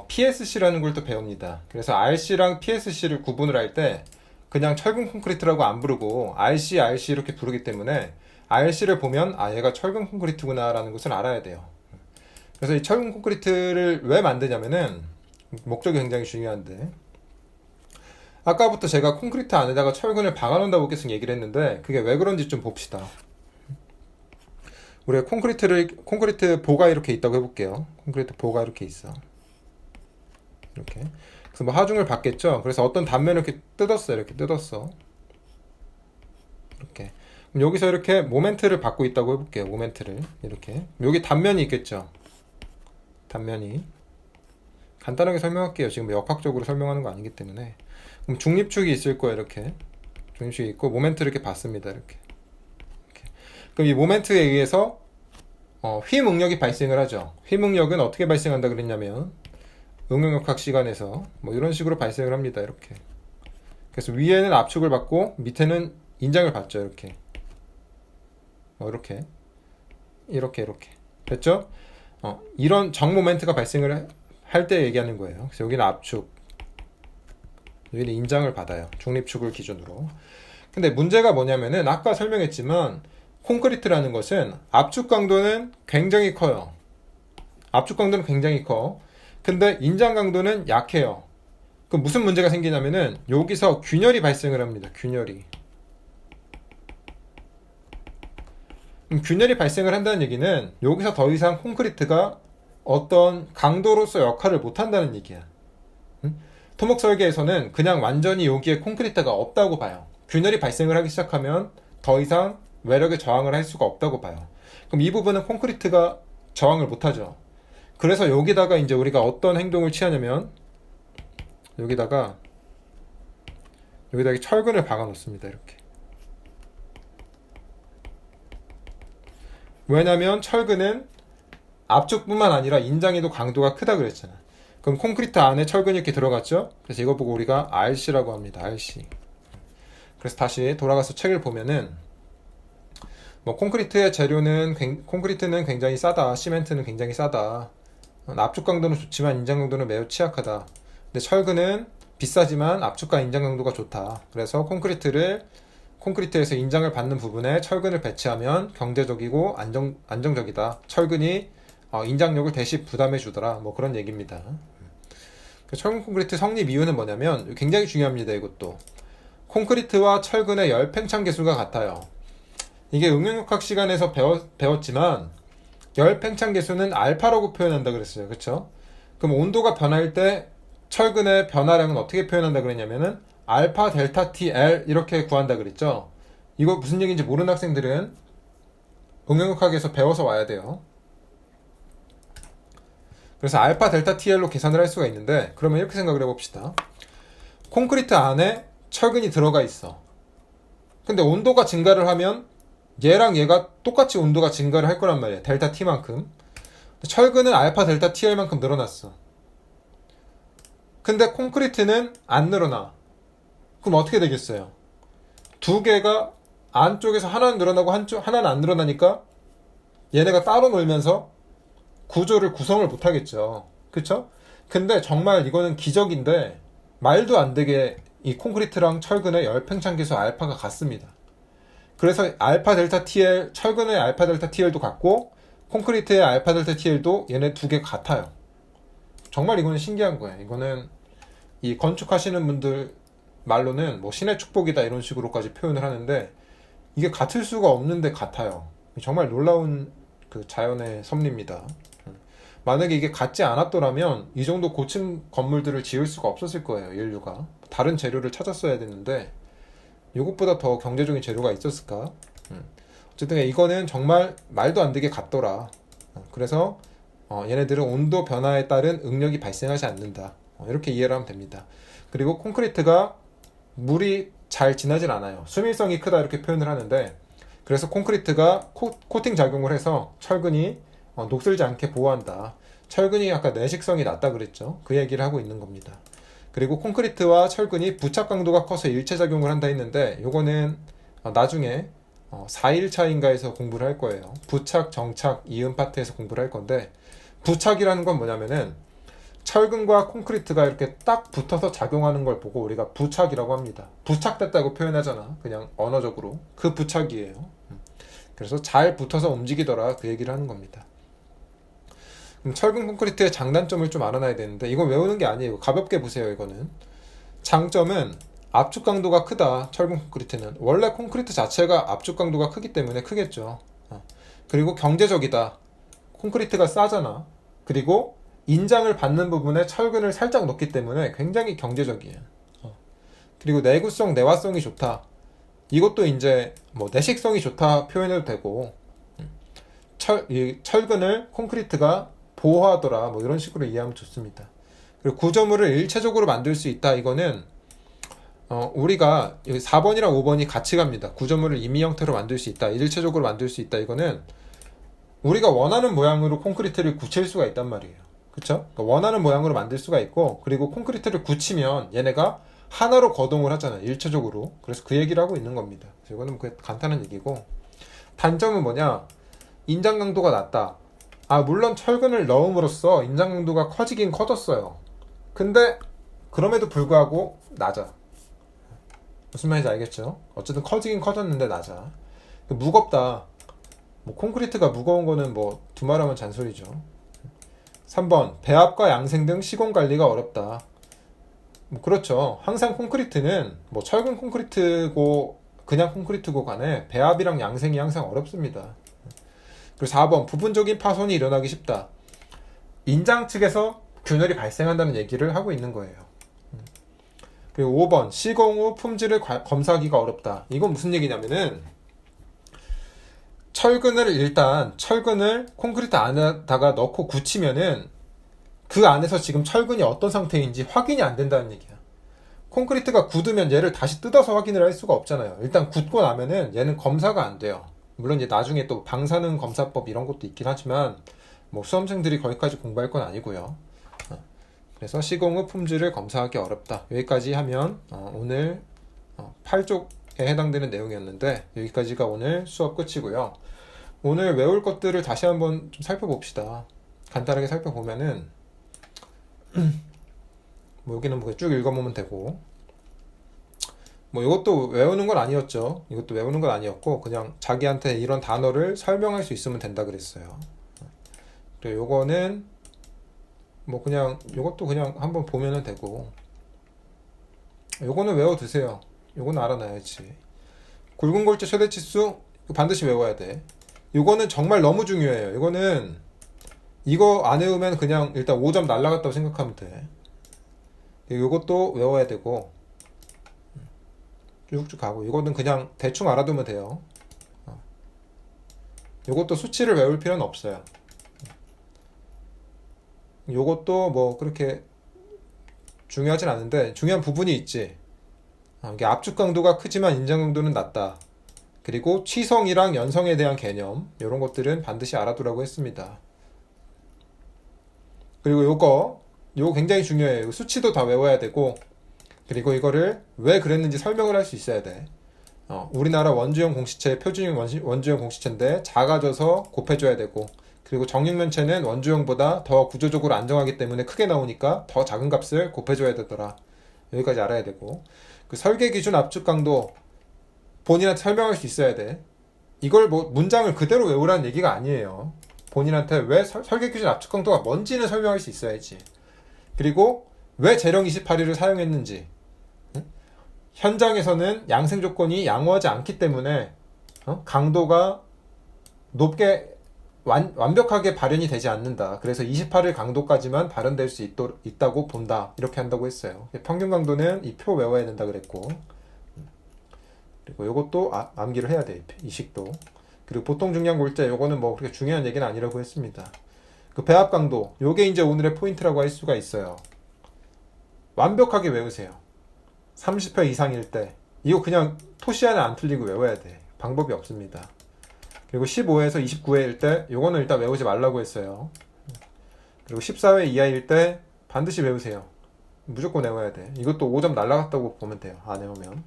PSC라는 걸 또 배웁니다. 그래서 RC랑 PSC를 구분을 할 때 그냥 철근 콘크리트라고 안 부르고 RC 이렇게 부르기 때문에, RC를 보면 얘가 철근 콘크리트구나 라는 것을 알아야 돼요. 그래서 이 철근 콘크리트를 왜 만드냐면은, 목적이 굉장히 중요한데, 아까부터 제가 콘크리트 안에다가 철근을 박아놓는다고 계속 얘기를 했는데, 그게 왜 그런지 좀 봅시다. 우리가 콘크리트 보가 이렇게 있다고 해볼게요. 콘크리트 보가 이렇게 있어. 이렇게. 그래서 뭐 하중을 받겠죠. 그래서 어떤 단면을 이렇게 뜯었어요. 이렇게 뜯었어. 이렇게. 그럼 여기서 이렇게 모멘트를 받고 있다고 해볼게요. 모멘트를. 이렇게. 여기 단면이 있겠죠. 단면이. 간단하게 설명할게요. 지금 역학적으로 설명하는 거 아니기 때문에. 그럼 중립축이 있을 거예요. 이렇게. 중립축이 있고, 모멘트를 이렇게 받습니다. 이렇게. 그럼 이 모멘트에 의해서 휘응력이 발생을 하죠. 휘응력은 어떻게 발생한다 그랬냐면, 응용역학 시간에서 뭐 이런 식으로 발생을 합니다. 이렇게. 그래서 위에는 압축을 받고 밑에는 인장을 받죠. 이렇게. 이렇게 됐죠? 이런 정 모멘트가 발생을 할 때 얘기하는 거예요. 그래서 여기는 압축, 여기는 인장을 받아요. 중립축을 기준으로. 근데 문제가 뭐냐면은, 아까 설명했지만 콘크리트라는 것은 압축 강도는 굉장히 커요. 압축 강도는 굉장히 커. 근데 인장 강도는 약해요. 그럼 무슨 문제가 생기냐면은, 여기서 균열이 발생을 합니다. 균열이 발생을 한다는 얘기는, 여기서 더 이상 콘크리트가 어떤 강도로서 역할을 못 한다는 얘기야. 토목 설계에서는 그냥 완전히 여기에 콘크리트가 없다고 봐요. 균열이 발생을 하기 시작하면 더 이상 외력에 저항을 할 수가 없다고 봐요. 그럼 이 부분은 콘크리트가 저항을 못하죠. 그래서 여기다가 이제 우리가 어떤 행동을 취하냐면, 여기다가 철근을 박아 놓습니다. 이렇게. 왜냐면 철근은 압축뿐만 아니라 인장에도 강도가 크다 그랬잖아. 그럼 콘크리트 안에 철근이 이렇게 들어갔죠. 그래서 이거 보고 우리가 RC라고 합니다. RC. 그래서 다시 돌아가서 책을 보면은, 뭐 콘크리트의 재료는, 콘크리트는 굉장히 싸다, 시멘트는 굉장히 싸다, 압축 강도는 좋지만 인장 강도는 매우 취약하다. 근데 철근은 비싸지만 압축과 인장 강도가 좋다. 그래서 콘크리트에서 인장을 받는 부분에 철근을 배치하면 경제적이고 안정적이다. 철근이 인장력을 대신 부담해 주더라. 뭐 그런 얘기입니다. 철근 콘크리트 성립 이유는 뭐냐면, 굉장히 중요합니다. 이것도. 콘크리트와 철근의 열 팽창 계수가 같아요. 이게 응용역학 시간에서 배웠지만, 열 팽창 계수는 알파라고 표현한다 그랬어요. 그쵸? 그럼 온도가 변할 때 철근의 변화량은 어떻게 표현한다 그랬냐면은, 알파 델타 T L 이렇게 구한다 그랬죠. 이거 무슨 얘기인지 모르는 학생들은 응용역학에서 배워서 와야 돼요. 그래서 알파 델타 TL로 계산을 할 수가 있는데, 그러면 이렇게 생각을 해봅시다. 콘크리트 안에 철근이 들어가 있어. 근데 온도가 증가를 하면 얘랑 얘가 똑같이 온도가 증가를 할 거란 말이야. 델타 T만큼. 철근은 알파 델타 TL만큼 늘어났어. 근데 콘크리트는 안 늘어나. 그럼 어떻게 되겠어요? 두 개가 안쪽에서 하나는 늘어나고 하나는 안 늘어나니까 얘네가 따로 놀면서 구조를 구성을 못 하겠죠. 그쵸? 근데 정말 이거는 기적인데 말도 안 되게 이 콘크리트랑 철근의 열팽창계수 알파가 같습니다. 그래서 알파 델타 TL, 철근의 알파 델타 TL도 같고 콘크리트의 알파 델타 TL도 얘네 두 개 같아요. 정말 이거는 신기한 거예요. 이거는 이 건축하시는 분들 말로는 뭐 신의 축복이다 이런 식으로까지 표현을 하는데 이게 같을 수가 없는데 같아요. 정말 놀라운 그 자연의 섭리입니다. 만약에 이게 같지 않았더라면 이 정도 고층 건물들을 지을 수가 없었을 거예요. 인류가 다른 재료를 찾았어야 되는데 이것보다 더 경제적인 재료가 있었을까? 어쨌든 이거는 정말 말도 안 되게 같더라. 그래서 얘네들은 온도 변화에 따른 응력이 발생하지 않는다. 이렇게 이해를 하면 됩니다. 그리고 콘크리트가 물이 잘 지나질 않아요. 수밀성이 크다 이렇게 표현을 하는데, 그래서 콘크리트가 코팅 작용을 해서 철근이 녹슬지 않게 보호한다. 철근이 아까 내식성이 낮다 그랬죠. 그 얘기를 하고 있는 겁니다. 그리고 콘크리트와 철근이 부착 강도가 커서 일체 작용을 한다 했는데, 요거는 나중에 4일차인가에서 공부를 할 거예요. 부착, 정착, 이음 파트에서 공부를 할 건데, 부착이라는 건 뭐냐면은 철근과 콘크리트가 이렇게 딱 붙어서 작용하는 걸 보고 우리가 부착이라고 합니다. 부착됐다고 표현하잖아. 그냥 언어적으로. 그 부착이에요. 그래서 잘 붙어서 움직이더라. 그 얘기를 하는 겁니다. 그럼 철근 콘크리트의 장단점을 좀 알아놔야 되는데, 이건 외우는 게 아니에요. 가볍게 보세요. 이거는 장점은 압축 강도가 크다. 철근 콘크리트는 원래 콘크리트 자체가 압축 강도가 크기 때문에 크겠죠. 그리고 경제적이다. 콘크리트가 싸잖아. 그리고 인장을 받는 부분에 철근을 살짝 넣기 때문에 굉장히 경제적이에요. 그리고 내구성, 내화성이 좋다. 이것도 이제 뭐 내식성이 좋다 표현해도 되고, 철근을 콘크리트가 보호하더라. 뭐 이런 식으로 이해하면 좋습니다. 그리고 구조물을 일체적으로 만들 수 있다. 이거는 우리가 여기 4번이랑 5번이 같이 갑니다. 구조물을 임의 형태로 만들 수 있다. 일체적으로 만들 수 있다. 이거는 우리가 원하는 모양으로 콘크리트를 굳힐 수가 있단 말이에요. 그쵸? 그러니까 원하는 모양으로 만들 수가 있고, 그리고 콘크리트를 굳히면 얘네가 하나로 거동을 하잖아요. 일체적으로. 그래서 그 얘기를 하고 있는 겁니다. 그래서 이거는 뭐 간단한 얘기고, 단점은 뭐냐? 인장 강도가 낮다. 물론 철근을 넣음으로써 인장 강도가 커지긴 커졌어요. 근데 그럼에도 불구하고 낮아. 무슨 말인지 알겠죠? 어쨌든 커지긴 커졌는데 낮아. 무겁다. 뭐 콘크리트가 무거운 거는 뭐 두말하면 잔소리죠. 3번 배합과 양생 등 시공 관리가 어렵다. 뭐 그렇죠. 항상 콘크리트는 뭐 철근 콘크리트고 그냥 콘크리트고 간에 배합이랑 양생이 항상 어렵습니다. 그리고 4번 부분적인 파손이 일어나기 쉽다. 인장 측에서 균열이 발생한다는 얘기를 하고 있는 거예요. 그리고 5번 시공 후 품질을 검사하기가 어렵다. 이건 무슨 얘기냐면은 철근을 콘크리트 안에다가 넣고 굳히면은 그 안에서 지금 철근이 어떤 상태인지 확인이 안 된다는 얘기야. 콘크리트가 굳으면 얘를 다시 뜯어서 확인을 할 수가 없잖아요. 일단 굳고 나면은 얘는 검사가 안 돼요. 물론 이제 나중에 또 방사능 검사법 이런 것도 있긴 하지만 뭐 수험생들이 거기까지 공부할 건 아니고요. 그래서 시공 후 품질을 검사하기 어렵다. 여기까지 하면 오늘 8쪽에 해당되는 내용이었는데, 여기까지가 오늘 수업 끝이고요. 오늘 외울 것들을 다시 한번 좀 살펴봅시다. 간단하게 살펴보면은 뭐 여기는 뭐 쭉 읽어보면 되고, 뭐 이것도 외우는 건 아니었죠. 이것도 외우는 건 아니었고 그냥 자기한테 이런 단어를 설명할 수 있으면 된다 그랬어요. 그리고 요거는 뭐 그냥 요것도 그냥 한번 보면은 되고, 요거는 외워두세요. 요거는 알아놔야지. 굵은 골재 최대치수 반드시 외워야 돼. 요거는 정말 너무 중요해요. 이거 안 외우면 그냥 일단 5점 날라갔다고 생각하면 돼. 요것도 외워야 되고 쭉쭉 가고, 이거는 그냥 대충 알아두면 돼요. 요것도 수치를 외울 필요는 없어요. 요것도 뭐 그렇게 중요하진 않은데 중요한 부분이 있지. 이게 압축 강도가 크지만 인장 강도는 낮다. 그리고 취성이랑 연성에 대한 개념 이런 것들은 반드시 알아두라고 했습니다. 그리고 요거 굉장히 중요해요. 수치도 다 외워야 되고 그리고 이거를 왜 그랬는지 설명을 할 수 있어야 돼. 우리나라 원주형 공시체 표준형 원주형 공시체인데 작아져서 곱해줘야 되고 그리고 정육면체는 원주형보다 더 구조적으로 안정하기 때문에 크게 나오니까 더 작은 값을 곱해줘야 되더라. 여기까지 알아야 되고 그 설계 기준 압축 강도 본인한테 설명할 수 있어야 돼. 이걸 뭐 문장을 그대로 외우라는 얘기가 아니에요. 본인한테 왜 설계 기준 압축 강도가 뭔지는 설명할 수 있어야지. 그리고 왜 재령 28일을 사용했는지. 현장에서는 양생 조건이 양호하지 않기 때문에 강도가 높게 완벽하게 발현이 되지 않는다. 그래서 28일 강도까지만 발현될 수 있다고 본다. 이렇게 한다고 했어요. 평균 강도는 이 표 외워야 된다 그랬고 그리고 이것도 암기를 해야 돼. 이 식도. 그리고 보통 중량 골재 요거는 뭐 그렇게 중요한 얘기는 아니라고 했습니다. 그 배합 강도 요게 이제 오늘의 포인트라고 할 수가 있어요. 완벽하게 외우세요. 30회 이상일 때 이거 그냥 토시 안에 안 틀리고 외워야 돼. 방법이 없습니다. 그리고 15회에서 29회일 때 요거는 일단 외우지 말라고 했어요. 그리고 14회 이하일 때 반드시 외우세요. 무조건 외워야 돼. 이것도 5점 날라갔다고 보면 돼요. 안 외우면.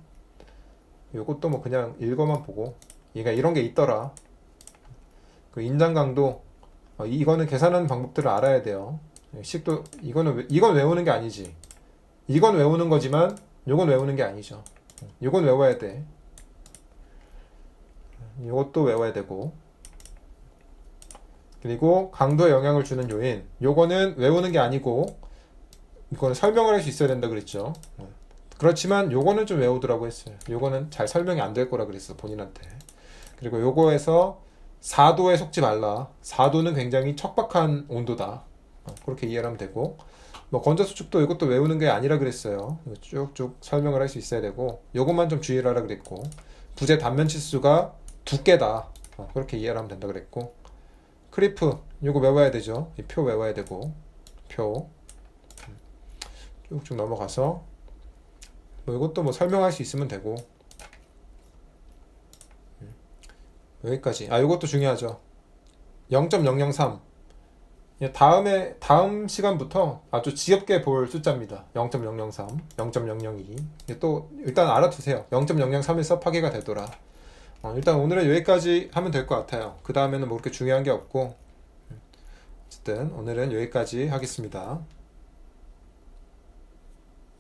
요것도 뭐 그냥 읽어만 보고 얘가 이런 게 있더라. 그 인장 강도 이거는 계산하는 방법들을 알아야 돼요. 식도 이건 외우는 게 아니지. 이건 외우는 거지만 요건 외우는 게 아니죠. 요건 외워야 돼. 요것도 외워야 되고 그리고 강도에 영향을 주는 요인 요거는 외우는 게 아니고 이거는 설명을 할 수 있어야 된다 그랬죠. 그렇지만 요거는 좀 외우더라고 했어요. 요거는 잘 설명이 안 될 거라 그랬어 본인한테. 그리고 요거에서 4도에 속지 말라. 4도는 굉장히 척박한 온도다. 그렇게 이해를 하면 되고 뭐 건자수축도 이것도 외우는 게 아니라 그랬어요. 쭉쭉 설명을 할 수 있어야 되고 요것만 좀 주의를 하라 그랬고 부재 단면 치수가 두께다. 그렇게 이해를 하면 된다 그랬고 크리프 요거 외워야 되죠. 이 표 외워야 되고 표 쭉쭉 넘어가서 뭐 이것도 뭐 설명할 수 있으면 되고 여기까지. 요것도 중요하죠. 0.003 다음 시간부터 아주 지겹게 볼 숫자입니다. 0.003, 0.002. 또 일단 알아두세요. 0.003에서 파괴가 되더라. 일단 오늘은 여기까지 하면 될 것 같아요. 그 다음에는 뭐 그렇게 중요한 게 없고 어쨌든 오늘은 여기까지 하겠습니다.